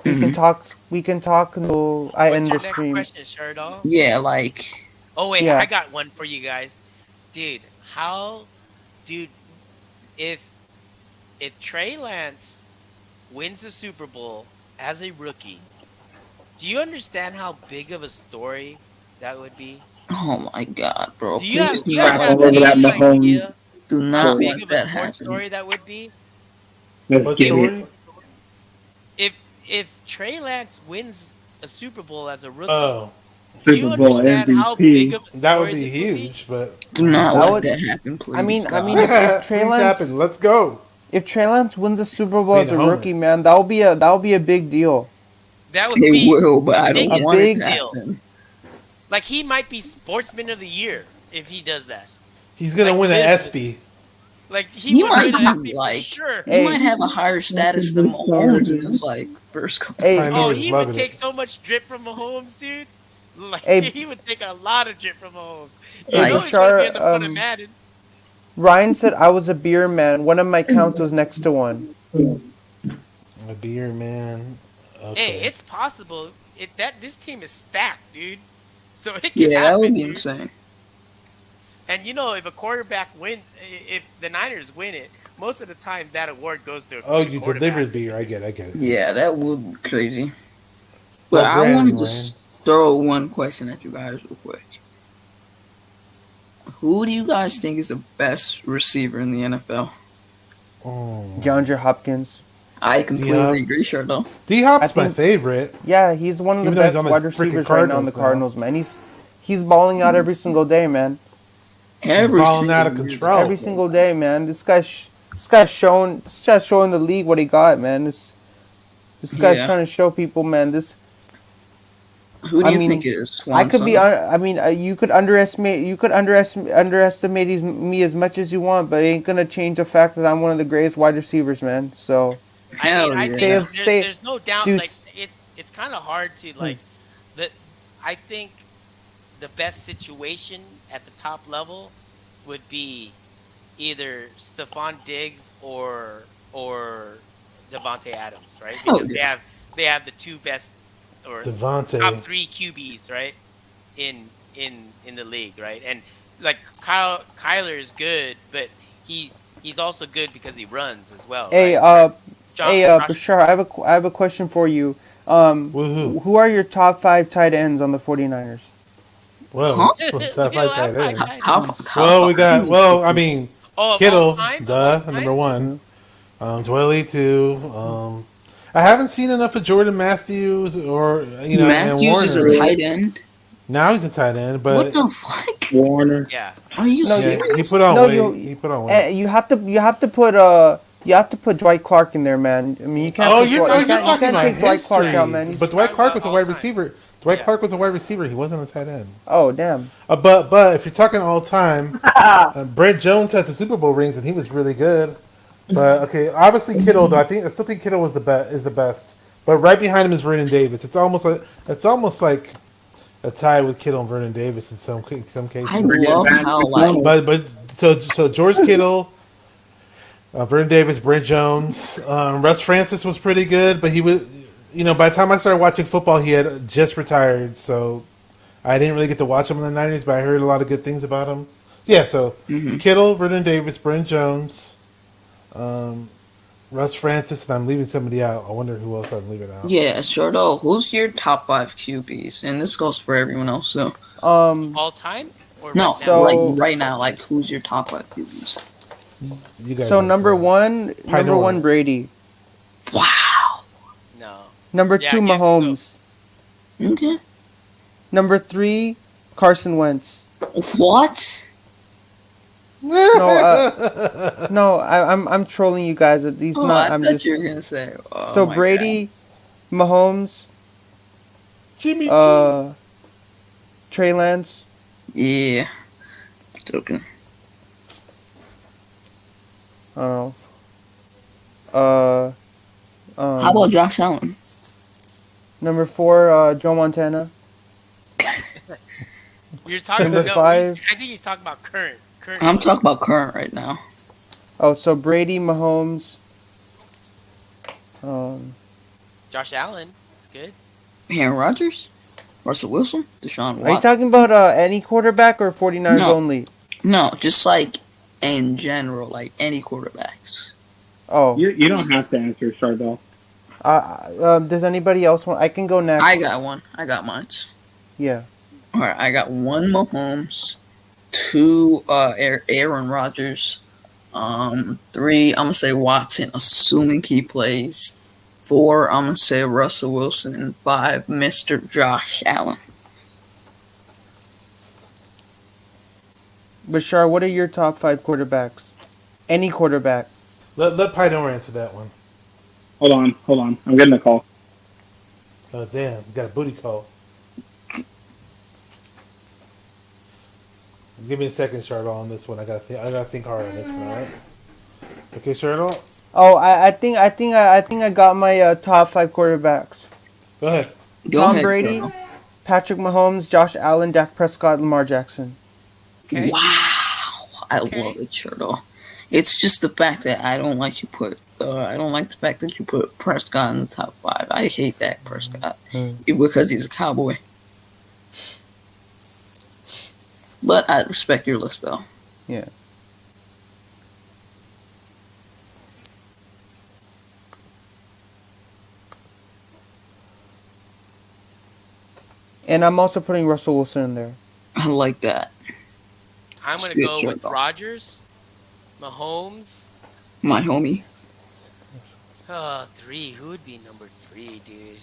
we can talk. We can talk until I what's end your the next stream. question, Shardol? Yeah, like Oh wait, Yeah. I got one for you guys, dude. Dude, if Trey Lance wins the Super Bowl as a rookie, do you understand how big of a story that would be? oh my god, bro. Do you Please you guys Crap have all over any that Mahomes. idea do how not big let of a that sports happen. story that would be? Let's What get it. story? If Trey Lance wins a Super Bowl as a rookie, Oh, do you Super Bowl understand how big MVP. of a story that would be this huge, but Do not That let would- that happen, please. I mean, God. if Trey please Lance, happen. Let's go. if Trey Lance wins the Super Bowl Being as a a homer. rookie, man, that'll be a big deal. That would it be will, but I don't biggest want it big to deal. happen. Like he might be Sportsman of the Year if he does that. He's gonna Like, win an literally. ESPY. Like he He would might win an be, ESPY for like- sure. He Hey. might have a higher status than Mahomes in his like first couple. Hey, I know Oh, he's he would loving take it. so much drip from Mahomes, dude. Like Hey. he would take a lot of drip from Mahomes. You Hey, know he's gonna be in the front of Bashar, Madden. Ryan said I was a beer man. One of my counts was next to one. A beer man. Okay. Hey, it's possible. This team is stacked, dude. So it can Yeah, that happen, would be dude. insane. And if a quarterback if the Niners win it, most of the time that award goes to a Oh, good you quarterback. delivered beer. I get it. Yeah, that would be crazy. Well, But I Brandon, wanted to Ryan. throw one question at you guys real quick. Who do you guys think is the best receiver in the NFL? Oh. DeAndre Hopkins. I completely D-Hop. agree, Shardol. D Hop's I my think- favorite. Yeah, he's one of the Even though he's best on the wide freaking receivers right now on the Cardinals Cardinals, man. He's balling out every single day, man. Every balling single out of year. control. Every single day, man. This guy's showing the league what he got, man. This guy's Yeah. trying to show people, man. Who do I you mean, think it is? I could be. Swanson? You could underestimate. You could underestimate me as much as you want, but it ain't gonna change the fact that I'm one of the greatest wide receivers, man. So Hell I yeah. think Say- there's no doubt. Dude, Like it's kind of hard to like. I think the best situation at the top level would be either Stephon Diggs or Devontae Adams, right? Oh, Because they have the two best or Devontae. top 3 QBs, right? In in the league, right? And like Kyler is good, but he's also good because he runs as well, Hey, right? Josh, Bashar, I have a question for you. Woohoo! Who are your top 5 tight ends on the 49ers? Whoa, Huh? we top five don't have tight five end. tight Top, ends. top Well, we got. five. Well, I mean, Oh, of all Kittle, time, number one. Mhm. Twilly, two. I haven't seen enough of Jordan Matthews or and Matthews is a Warner. tight end. Now he's a tight end, What but the fuck? Warner. Yeah, Are you No, yeah, he serious? put on No, weight. He put on weight. you have to put Dwight Clark in there, man. I mean, you can't. Oh, put you're Dwight, talking you can't about take Dwight Clark history. out, man. But Dwight talking Clark about was a all wide time. receiver. Dwight Yeah. Clark was a wide receiver. He wasn't a tight end. Oh, damn. But if you're talking all time, Brent Jones has the Super Bowl rings, and he was really good. But okay, obviously Kittle though. I still think Kittle was the best. But right behind him is Vernon Davis. It's almost like a tie with Kittle and Vernon Davis in some cases. I love how like But so George Kittle, Vernon Davis, Brent Jones, Russ Francis was pretty good, but he was by the time I started watching football, he had just retired, so I didn't really get to watch him in the '90s, but I heard a lot of good things about him. Yeah, so Kittle, Vernon Davis, Brent Jones, Russ Francis, and I'm leaving somebody out. I wonder who else I'm leaving out. yeah, Shardol, who's your top 5 QBs? And this goes for everyone else. So all time or no, right now? So- like right now, like who's your top 5 QBs? You guys So know number who. one, Pioneer. Brady. Wow. No. Number Yeah, 2, I guess Mahomes. Okay. Number 3, Carson Wentz. What? No, I'm trolling you guys. He's Oh, not. I I'm thought just. you were gonna say. Oh, So my Brady, Mahomes, Jimmy G. Trey Lance. God. Yeah. Joking. I don't know. How about Josh Allen? Number 4, Joe Montana. You're talking Number about 5. I think he's talking about current. I'm talking about current right now. Oh, so Brady, Mahomes. Josh Allen. It's good. Aaron Rodgers? Russell Wilson? Deshaun Are you Watson? talking about any quarterback or 49ers No. only? No, just like in general, like any quarterbacks. Oh, You don't have to answer, Shardol. does anybody else want? I can go next. I got one. I got mine. Yeah. All right, I got 1 Mahomes, 2 Aaron Rodgers, 3 I'm gonna say Watson, assuming he plays. 4 I'm gonna say Russell Wilson, and 5 Mr. Josh Allen. Bashar, what are your top 5 quarterbacks? Any quarterback. Let Pioneer answer that one. Hold on. I'm getting a call. Oh damn, you got a booty call. Give me a second, Shardol, on this one. I gotta think hard on this one. All right. Okay, Shardol, Oh, I think I got my top 5 quarterbacks. go ahead. Go Tom ahead, Brady, girl. Patrick Mahomes, Josh Allen, Dak Prescott, Lamar Jackson. Okay. Wow, I love it, Shardol. It's just the fact that I don't like the fact that you put Prescott in the top 5. I hate Dak Prescott because he's a Cowboy. But I respect your list, though. Yeah. And I'm also putting Russell Wilson in there. I like that. I'm gonna Good go with job. Rodgers, Mahomes. My homie. 3. Who would be number 3, dude?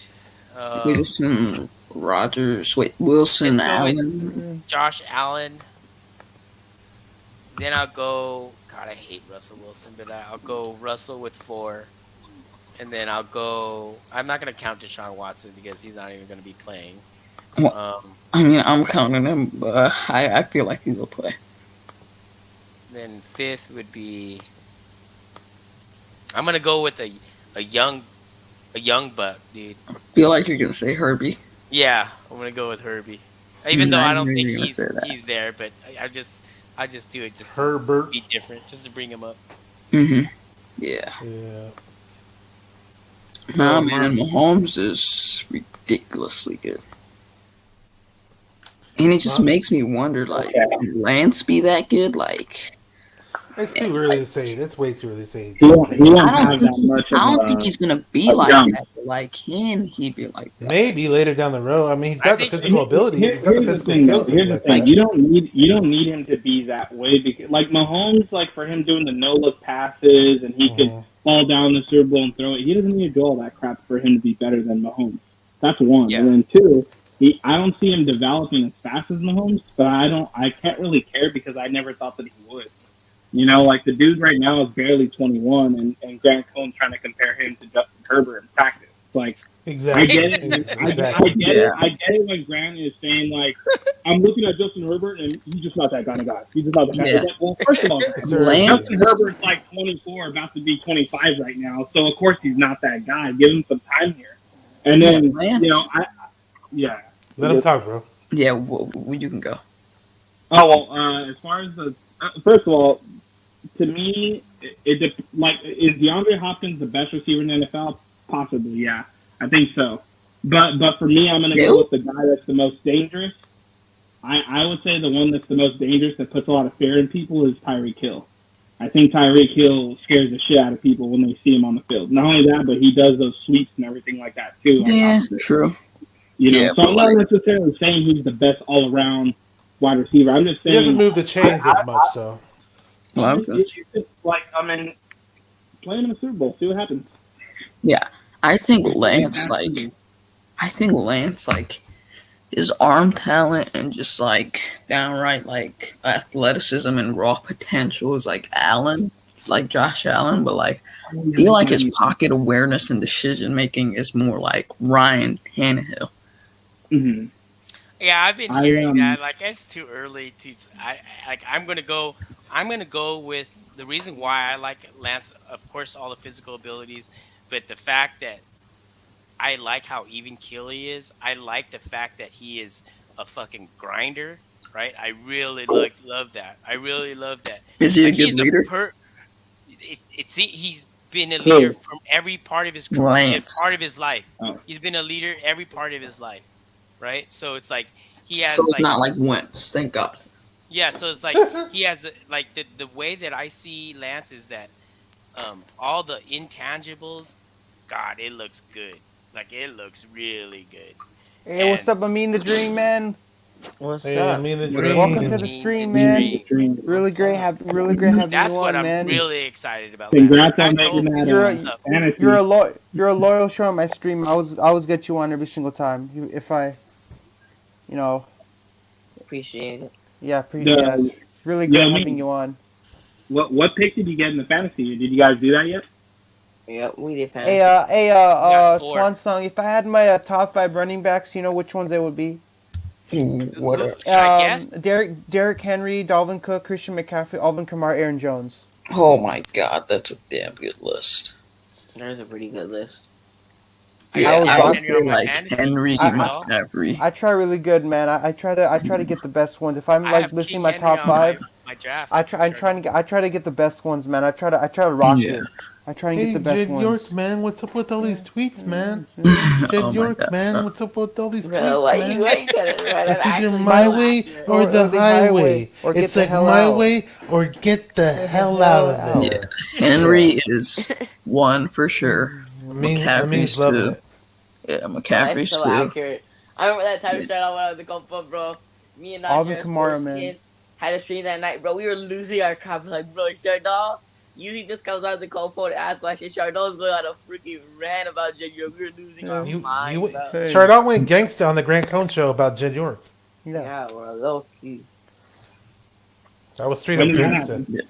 Wilson, Rodgers. Wait, Wilson, Let's go with- Allen. Josh Allen. Then I'll go. God, I hate Russell Wilson, but I'll go Russell with 4, and then I'll go. I'm not gonna count Deshaun Watson because he's not even gonna be playing. I mean, I'm counting him, but I feel like he will play. Then 5th would be. I'm gonna go with a young buck, dude. I feel like you're gonna say Herbie. Yeah, I'm gonna go with Herbie. Even though I I don't knew think you were gonna say that. he's there, but I just do it just to Herbert. be different, just to bring him up. Mm-hmm. Yeah. Yeah. Nah, man, Mahomes is ridiculously good. And it just makes me wonder, like, can Lance be that good? Like, It's too early to say. That's way too early to say. He won't I have don't that much of I don't think he's gonna be a like jump. that. But like, can he be like that? Maybe later down the road. I mean, he's got the think physical ability. He's got the Here's the physical thing, though. skills to be Here's the like thing. that. You don't need him to be that way because, like Mahomes, like for him doing the no look passes and he could fall down the Super Bowl and throw it. He doesn't need to do all that crap for him to be better than Mahomes. That's one. Yeah. And then two, I don't see him developing as fast as Mahomes, but I can't really care because I never thought that he would. You know, like the dude right now is barely 21, and Grant Cohn's trying to compare him to Justin Herbert in practice. Like, Exactly. I get it. Exactly. I get it when Grant is saying like, I'm looking at Justin Herbert and he's just not that kind of guy. He's just not that guy. Yeah. Well, first of all, Lance, Justin Herbert's like 24, about to be 25 right now. So of course he's not that guy. Give him some time here. And then Lance. you know, Let him talk, bro. Yeah, you can go. Oh well, as far as the first of all, to me, is DeAndre Hopkins the best receiver in the NFL? Possibly, yeah, I think so. But for me, I'm gonna go with the guy that's the most dangerous. I would say the one that's the most dangerous that puts a lot of fear in people is Tyreek Hill. I think Tyreek Hill scares the shit out of people when they see him on the field. Not only that, but he does those sweeps and everything like that too. Yeah, true. You know, Yeah, so I'm not necessarily saying he's the best all around wide receiver. I'm just He saying doesn't move the chains as much, though. Well, it's just like playing in the Super Bowl, see what happens. yeah, I think Lance, his arm talent and just like downright like athleticism and raw potential is like Josh Allen, but like I feel like his pocket awareness and decision making is more like Ryan Tannehill. Mm-hmm. Yeah, I've been hearing that. Like, it's too early to. I'm gonna go with the reason why I like Lance. Of course, all the physical abilities, but the fact that I like how even keel he is. I like the fact that he is a fucking grinder. Right? I really love that. I really love that. Is he a good leader? He's been a leader from every part of his career, part of his life. Oh. He's been a leader every part of his life. Right, so it's like he has. So it's not like Wentz, thank God. Yeah, so it's like he has like the way that I see Lance is that all the intangibles, God, it looks good. Like it looks really good. Hey, what's up, Amin the Dream Man? What's Hey, up? me and the dream. Welcome to the stream, man. Really great having That's you what on, I'm man. really excited about. Congrats on Lance. making that. You're a loyal show on my stream. I always get you on every single time. If I, Appreciate it. yeah, it's really great having you on. What pick did you get in the fantasy? Did you guys do that yet? Yeah, we did. Hey, Swan Song. If I had my top 5 running backs, you know which ones they would be? What? Derrick Henry, Dalvin Cook, Christian McCaffrey, Alvin Kamara, Aaron Jones. Oh my God, that's a damn good list. There's a pretty good list. Yeah, I would say like Henry, I try really good, man. I try to get the best ones. If I'm like listing my top 5, my draft, I try to get the best ones, man. I try to rock it. I try and get the best Jed ones. York, man, what's up with all these tweets, man? Jed York, man, what's up with all these tweets, man? It's either my way or the highway. It's like my way or get the hell out of there. Yeah, Henry is one for sure. McCaffrey's two. Yeah, McCaffrey's so two. accurate. I remember that time Shardol went out the golf club, bro. Me and Alvin Kamara, man, had a stream that night, bro. We were losing our crap. Like, bro, Shardol usually just comes out of the cold phone and asks questions. Shardol's going on a freaking rant about Jed York. We were losing our minds, bro. Shardol went gangsta on the Grant Cohn show about Jed York. Yeah, bro, low key. I was straight up gangsta.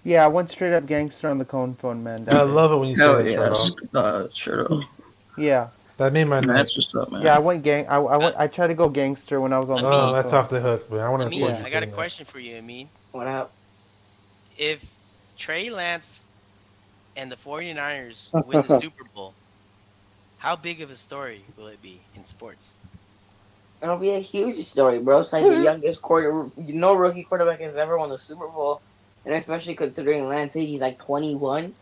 Yeah, I went straight up gangster on the Cone phone, man. I love it when you say that, Shardol. Yeah. That made my night. That's just up, man. Yeah, I tried to go gangster when I was on the phone. That's off the hook, but I want to. I got a question for you, Amin. What up? If Trey Lance and the 49ers win the Super Bowl, how big of a story will it be in sports? It'll be a huge story, bro. It's like the youngest rookie quarterback has ever won the Super Bowl. And especially considering Lance, he's like 21.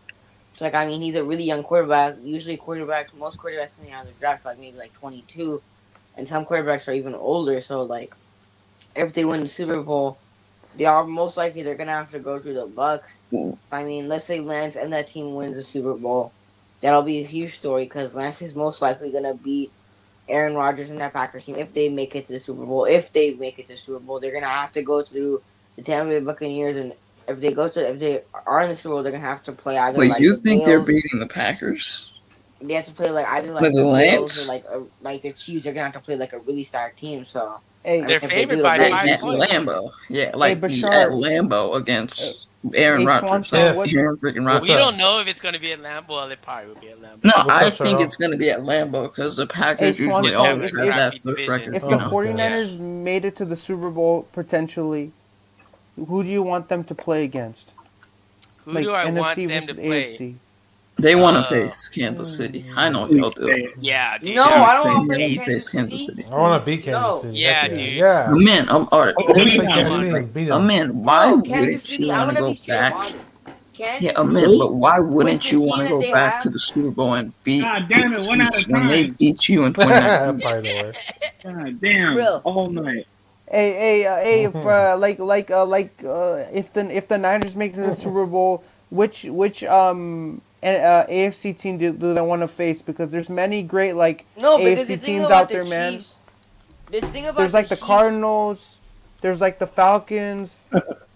So, like, I mean, he's a really young quarterback. Usually most quarterbacks coming out of the draft, like, maybe like 22. And some quarterbacks are even older. So, like, if they win the Super Bowl, they are most likely they're gonna have to go through the Bucks. I mean, let's say Lance and that team wins the Super Bowl, that'll be a huge story because Lance is most likely gonna beat Aaron Rodgers and that Packers team if they make it to the Super Bowl. If they make it to the Super Bowl, they're gonna have to go through the Tampa Bay Buccaneers, and if they are in the Super Bowl, they're gonna have to play either Wait, like you the think they're Bills. beating the Packers? They have to play like either With like the the Bills or Lance? like the Chiefs. They're gonna have to play like a really stacked team. So Hey, I mean, They're if they favored do, by like, 5 At points. Lambeau. Yeah, like at Bashar. Lambeau against Aaron Hey, Rodgers. Swanson, Yes. what? Aaron freaking What's Rodgers. We up? don't know if it's going to be at Lambeau. Well, it probably will be at Lambeau. No, What's I up, think Shardol? it's going to be at Lambeau because the Packers Hey, usually Swanson, always if- have if- that if- first if record. If Oh, the okay. 49ers made it to the Super Bowl potentially, who do you want them to play against? Who Like do I want NFC them to versus play? AFC. They want to Uh, face Kansas City. I know they'll do it. Yeah, dude. no, I don't want to They play want to face Kansas Kansas City. City. I want to beat Kansas No. City. Yeah, Heck dude. Yeah. Man, all right. Oh, Let me beat ask you Kansas this, City. like, Beat 'em. man, why No, wouldn't Kansas you City. I'm want to gonna go be straight back? honest. Kansas Yeah, City, man, but why with wouldn't the you team want to that go they back have, to the Super Bowl and beat God damn it, the one at a Chiefs when they time. beat you in 2019? Pardon. God damn, Bro. all night. Hey, if if the Niners make it to the Super Bowl, which AFC team do they want to face? Because there's many great like no, because AFC the thing teams about out there, the man. Chiefs, the thing about There's like the Chiefs, Cardinals, there's like the Falcons.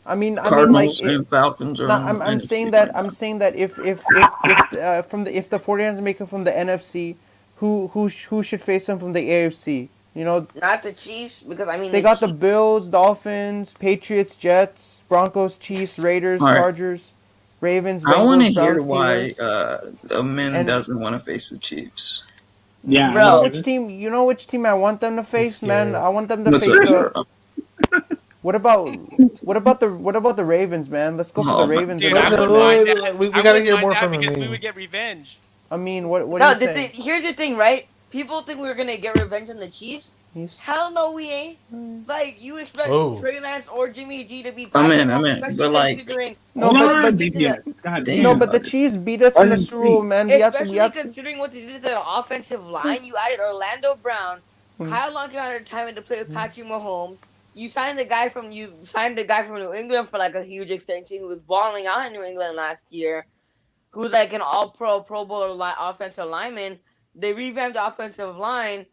I mean, like Cardinals and Falcons are. no, in the I'm NFC saying that right now. I'm saying that if the 49ers make it from the NFC, who should face them from the AFC? You know, not the Chiefs, because I mean they got the Bills, Dolphins, Patriots, Jets, Broncos, Chiefs, Raiders, All right. Chargers, Ravens, I want to Bengals, hear Browns, why Steelers. Min And- doesn't want to face the Chiefs. Yeah, Bro. You know no, which team? You know which team I want them to face, man? scared. I want them to What's face. up? What about the Ravens, man? Let's go for Oh, the my- Ravens. Dude, and I Wait, wouldn't Ravens. mind wait, that. we I gotta wouldn't hear mind more that from because him. we would get revenge. I mean, what No, do you say? here's the thing, right? People think we're gonna get revenge on the Chiefs. Hell no, we ain't. Like, you expect Oh. Trey Lance or Jimmy G to be I'm Patrick in, Mahomes, especially but, like- considering No, hold but on, the, BPS. God Damn. no, damn. but the Chiefs beat us in the Super Bowl, man. We especially have to. considering what they did to the offensive line. You added Orlando Brown, Mhm. Kyle Long had time to play with Patrick Mahomes. You signed the guy from New England for like a huge extension who was balling out in New England last year, who's like an All-Pro, Pro Bowl offensive lineman. They revamped the offensive line,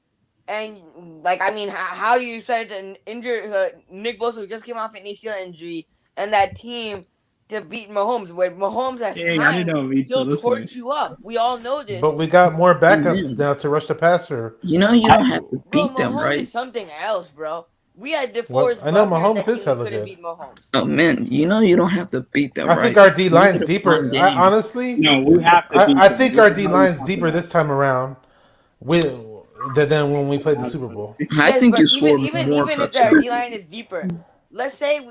and like I mean, how you said an injured Nick Bosa who just came off an ACL injury, and that team to beat Mahomes, when Mahomes has Hey, I didn't time, know if he'll he's torch you up. We all know this. But we got more backups Mhm. now to rush the passer. You know you don't have to Bro, beat them, Mahomes right? is something else, bro. We had Well, DeForest I know Buckner, Mahomes that is team hella couldn't good. beat Mahomes. Oh man, you know you don't have to beat them, I right? think our D line's Look at the deeper. run game. Honestly, No, we have to. beat I them. think This our is D how we line's talk deeper about this time around. Than when we played the Super Bowl. I Yes, think but you scored even more if touchdowns. our D line is deeper, let's say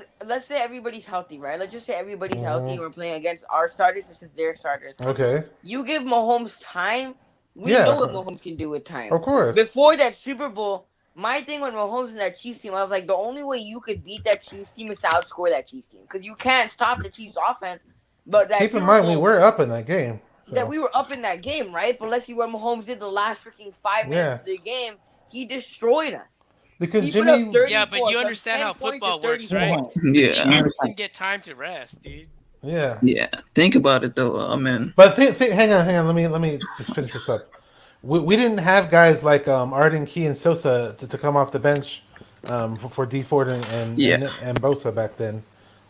everybody's healthy, right? Let's just say everybody's healthy and we're playing against our starters versus their starters. Okay, You give Mahomes time, we Yeah. know what Mahomes can do with time. of course. Before that Super Bowl, my thing with Mahomes and that Chiefs team, I was like, the only way you could beat that Chiefs team is to outscore that Chiefs team because you can't stop the Chiefs offense. But that Keep in Super mind, we Bowl, were up in that game. that so. we were up in that game, right? But let's see what Mahomes did the last freaking 5 minutes of the game. He destroyed us. Because He put Jimmy, up 34, Yeah, but you from understand 10 how points to football works, 34. right? Yeah, Defense didn't get time to rest, dude. yeah. yeah. Think about it though. I mean, But hang on. Let me just finish this up. We didn't have guys like Arden Key and Sosa to come off the bench for D Ford and Bosa back then.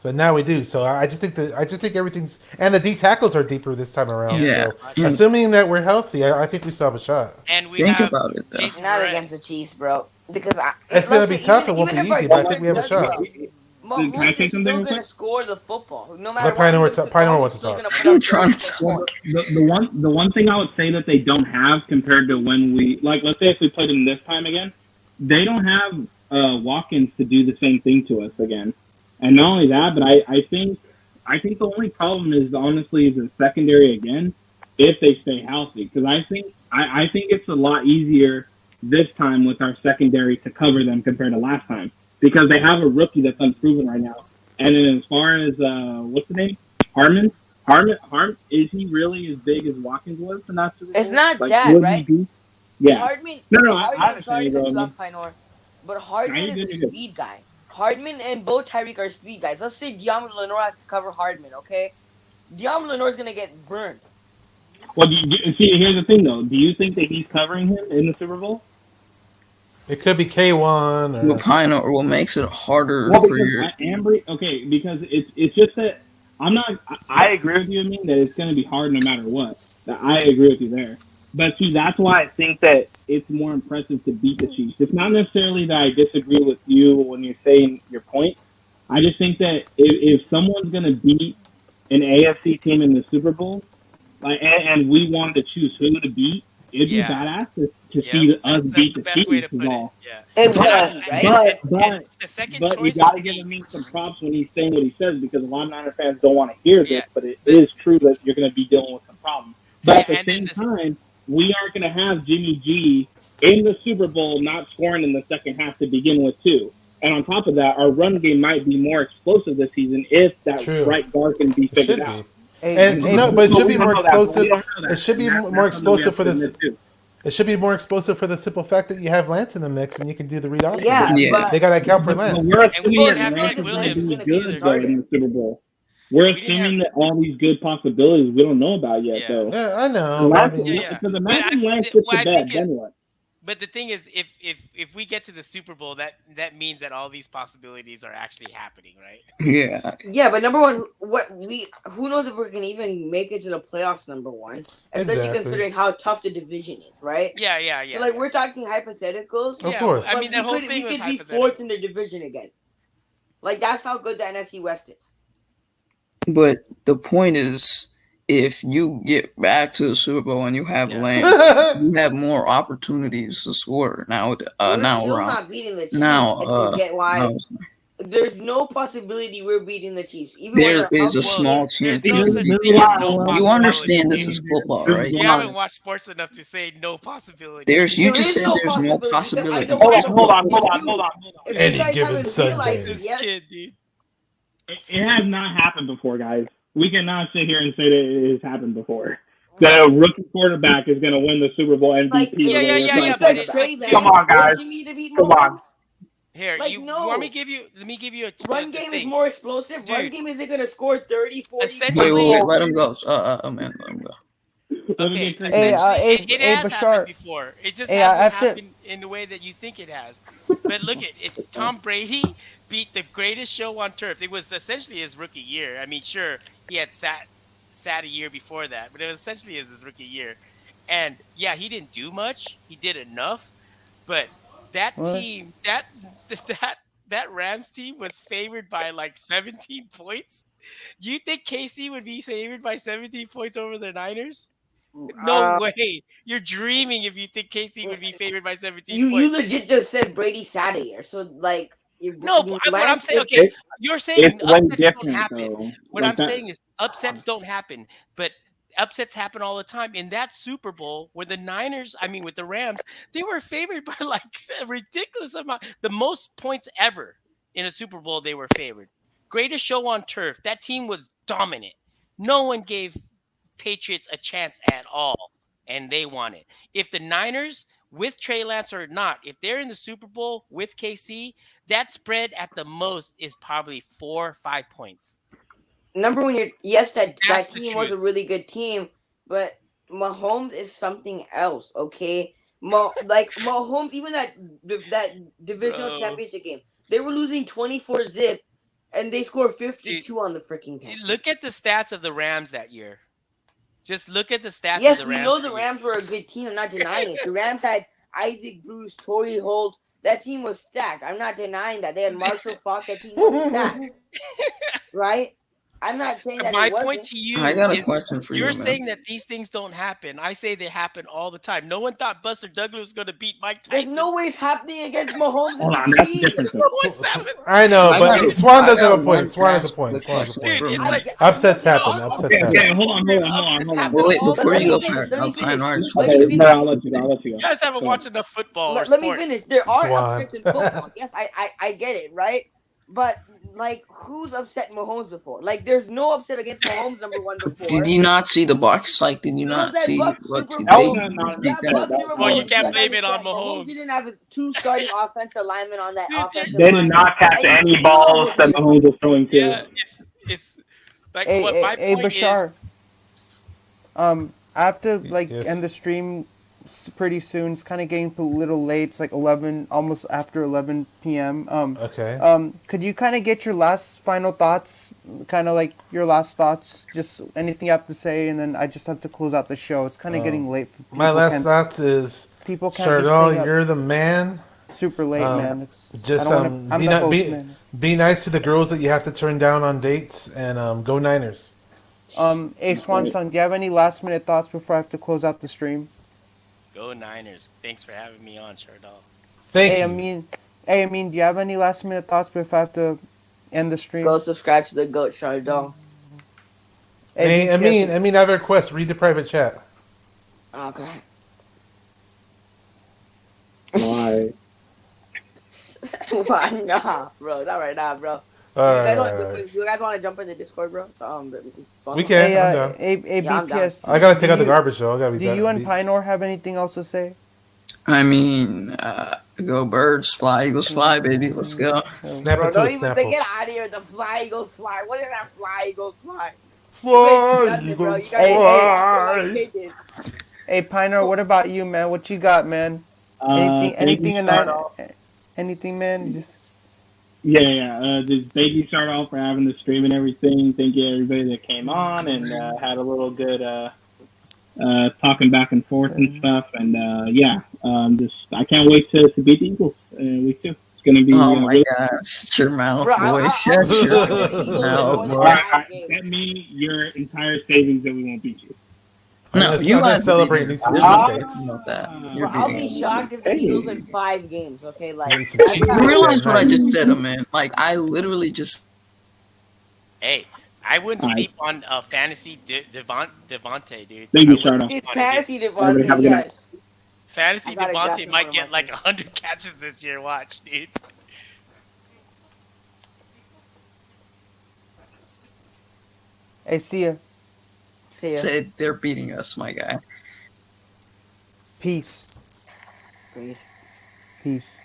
But now we do. So I just think everything's and the D tackles are deeper this time around. Yeah. So assuming that we're healthy, I think we still have a shot. And we think have about it though. Jason Not Verrett. against the Chiefs, bro. Because It's gonna be tough. It won't be even if easy, our but I think we have a defense shot. does well, Can I Mahomes say is something still real gonna quick? score the football. No matter Let Pioneer what. wants to talk. I'm trying to talk. The one thing I would say that they don't have compared to when we let's say if we played them this time again, they don't have walk-ins to do the same thing to us again. And not only that, but I think the only problem is honestly is the secondary again if they stay healthy because I think it's a lot easier this time with our secondary to cover them compared to last time because they have a rookie that's unproven right now. And then as far as what's the name, Harmon, is he really as big as Watkins was in that Super Bowl? It's not Like, that, would he right? be? Yeah. Hardman, No, I Hardman, understand sorry you, to cut you bro. off, Pioneer, but Hardman Nah, you're is good, a you're good. speed guy. Hardman and both Tyreek are speed guys. Let's say Deandre Lenore has to cover Hardman, okay? Deandre Lenore's gonna get burned. Well, see, here's the thing though. Do you think that he's covering him in the Super Bowl? It could be K1 or what makes it harder Well, for your. because it's just that I agree with you. I mean that it's going to be hard no matter what. I agree with you there. But see, that's why I think that it's more impressive to beat the Chiefs. It's not necessarily that I disagree with you when you're saying your point. I just think that if someone's going to beat an AFC team in the Super Bowl, and we wanted to choose who to beat, it'd be badass to see us beat the Chiefs. But you got to give him some props when he's saying what he says, because a lot of Niner fans don't want to hear this, but it is true that you're going to be dealing with some problems. But at the same time, we aren't going to have Jimmy G in the Super Bowl not scoring in the second half to begin with, too. And on top of that, our run game might be more explosive this season if that right guard can be figured out. But it should be more explosive. It should be more explosive for this. It should be more explosive for the simple fact that you have Lance in the mix and you can do the read option. They got to account for Lance. And we don't have Trent Williams in the Super Bowl. We're assuming that all these good possibilities we don't know about yet, though. Yeah, I know. Because imagine Lance gets to bed, then what? But the thing is, if we get to the Super Bowl, that means that all these possibilities are actually happening, right? Yeah. Yeah, but number one, who knows if we're gonna even make it to the playoffs? Number one, especially considering how tough the division is, right? Yeah. So we're talking hypotheticals. Of course. I mean, that whole thing was hypothetical. We could be fourth in the division again. That's how good the NFC West is. But the point is, if you get back to the Super Bowl and you have Lance, you have more opportunities to score. Now, we're not beating the Chiefs. I get why. There's no possibility we're beating the Chiefs. Even there is a small chance. You understand this is football, right? You haven't watched sports enough to say no possibility. You just said there's no possibility. Hold on. Any given Sunday. This kid, dude. It has not happened before, guys. We cannot sit here and say that it has happened before. That a rookie quarterback is going to win the Super Bowl MVP. Come on, guys. Come on. Here, let me give you a run game is more explosive. Dude. Run game isn't going to score 30, 40. Wait, let him go. Man, let him go. Okay, it has happened before. It just hasn't happened in the way that you think it has. But look if Tom Brady beat the greatest show on turf. It was essentially his rookie year. I mean, sure, he had sat a year before that, but it was essentially his rookie year. And yeah, he didn't do much. He did enough, but that team, that Rams team was favored by like 17 points. Do you think KC would be favored by 17 points over the Niners? No way. You're dreaming if you think KC would be favored by 17 points. You legit just said Brady sat a year, so like. No, but what I'm saying, okay, you're saying upsets don't happen. What I'm saying is upsets don't happen, but upsets happen all the time. In that Super Bowl, where the Niners, with the Rams, they were favored by like a ridiculous amount, the most points ever in a Super Bowl. They were favored. Greatest show on turf. That team was dominant. No one gave Patriots a chance at all, and they won it. If the Niners, with Trey Lance or not, if they're in the Super Bowl with KC, that spread at the most is probably 4 or 5 points. Number one, that team was a really good team, but Mahomes is something else, okay? Mahomes, even that divisional championship game, they were losing 24-zip, and they scored 52 on the freaking team. Look at the stats of the Rams that year. Just look at the stats. Yes, of the Rams. We know the Rams were a good team. I'm not denying it. The Rams had Isaac Bruce, Torrey Holt. That team was stacked. I'm not denying that. They had Marshall Faulk. That team was stacked. Right? I'm not saying that. My point to you I got a question for you. You're saying that these things don't happen. I say they happen all the time. No one thought Buster Douglas was going to beat Mike Tyson. There's no way it's happening against Mahomes and the Chiefs. I know, but Swan does have a point. Swan has a point. Upsets happen. Yeah, hold on. Wait, before you go, I'll let you go. You guys haven't watched enough football. Let me finish. There are upsets in football. Yes, I get it, right? But like who's upset Mahomes before? Like, there's no upset against Mahomes number one before. Did you not see the Bucks? Like, did you It was not that see Bucks what Super they Bowl. just beat That them? Bucks Super Well, Bowl. you can't like I blame it on said, Mahomes Mahomes. didn't have two starting offensive linemen on that Dude, offensive They line. did not catch And he any still balls was that winning. Mahomes was throwing to. Yeah, it's like what my Hey, point is. Bashar. I have to like Yes. end the stream pretty soon. It's kind of getting a little late. It's like 11, almost after 11 p.m. Okay. Could you kind of get your last final thoughts? Kind of like your last thoughts, just anything you have to say, and then I just have to close out the show. It's kind of getting late. My last thoughts is People can't be Shardol, staying up you're the man. super late, man. Just I don't wanna, I'm be, the not, host, man. be nice to the girls that you have to turn down on dates, and go Niners. Hey, Swanson, do you have any last minute thoughts before I have to close out the stream? Go Niners. Thanks for having me on, Shardol. Thank Hey, you. I mean, do you have any last minute thoughts before I have to end the stream? Go subscribe to the GOAT Shardol. Hey, I mean, I have a request. Read the private chat. Okay. Why? Why nah, bro? Not right now, bro. All You guys want to jump in the Discord, bro? We can. Hey, I'm down. hey, Yeah, I'm down. BPS. I gotta take out the you- garbage though. I gotta be Do done. you and Pinor have anything else to say? I mean, go birds, fly, Eagles fly, baby. Let's go. Snap Bro, into don't a even snapple. think it out of here. The fly eagles fly. What is that fly eagles fly? Fly, Nothing, bro. Eagles You guys fly. like pigeons. Hey, Pinor, what about you, man? What you got, man? Anything anything, man? Just Just thank you, Shardol, for having the stream and everything. Thank you, everybody that came on and had a little good talking back and forth and stuff. And I can't wait to beat the Eagles week 2. It's gonna be. Oh my gosh, shut your mouth, Bro, boy. I'll Shut be your shocked if the Eagles mouth, win boy. one Alright, game. bet me your entire savings that we won't beat you. No, I'm you gonna guys celebrate these There's Eagles no days. question about that. Bro, You're I'll beating be us. shocked if the Eagles win 5 games. Okay, like Need some that's cheese. not- You realize what I Nice. just said, man? Like, I literally just. Hey, I wouldn't Alright. sleep on fantasy Devontae, dude. Thank you, I wouldn't Shardol. sleep It's on it, dude. fantasy Everybody have a Devontae, good night. yes. Fantasy I gotta draft Devontae him might for get my like team. 100 catches this year. Watch, dude. hey, see ya. See ya. Said they're beating us, my guy. Peace. Peace. Peace.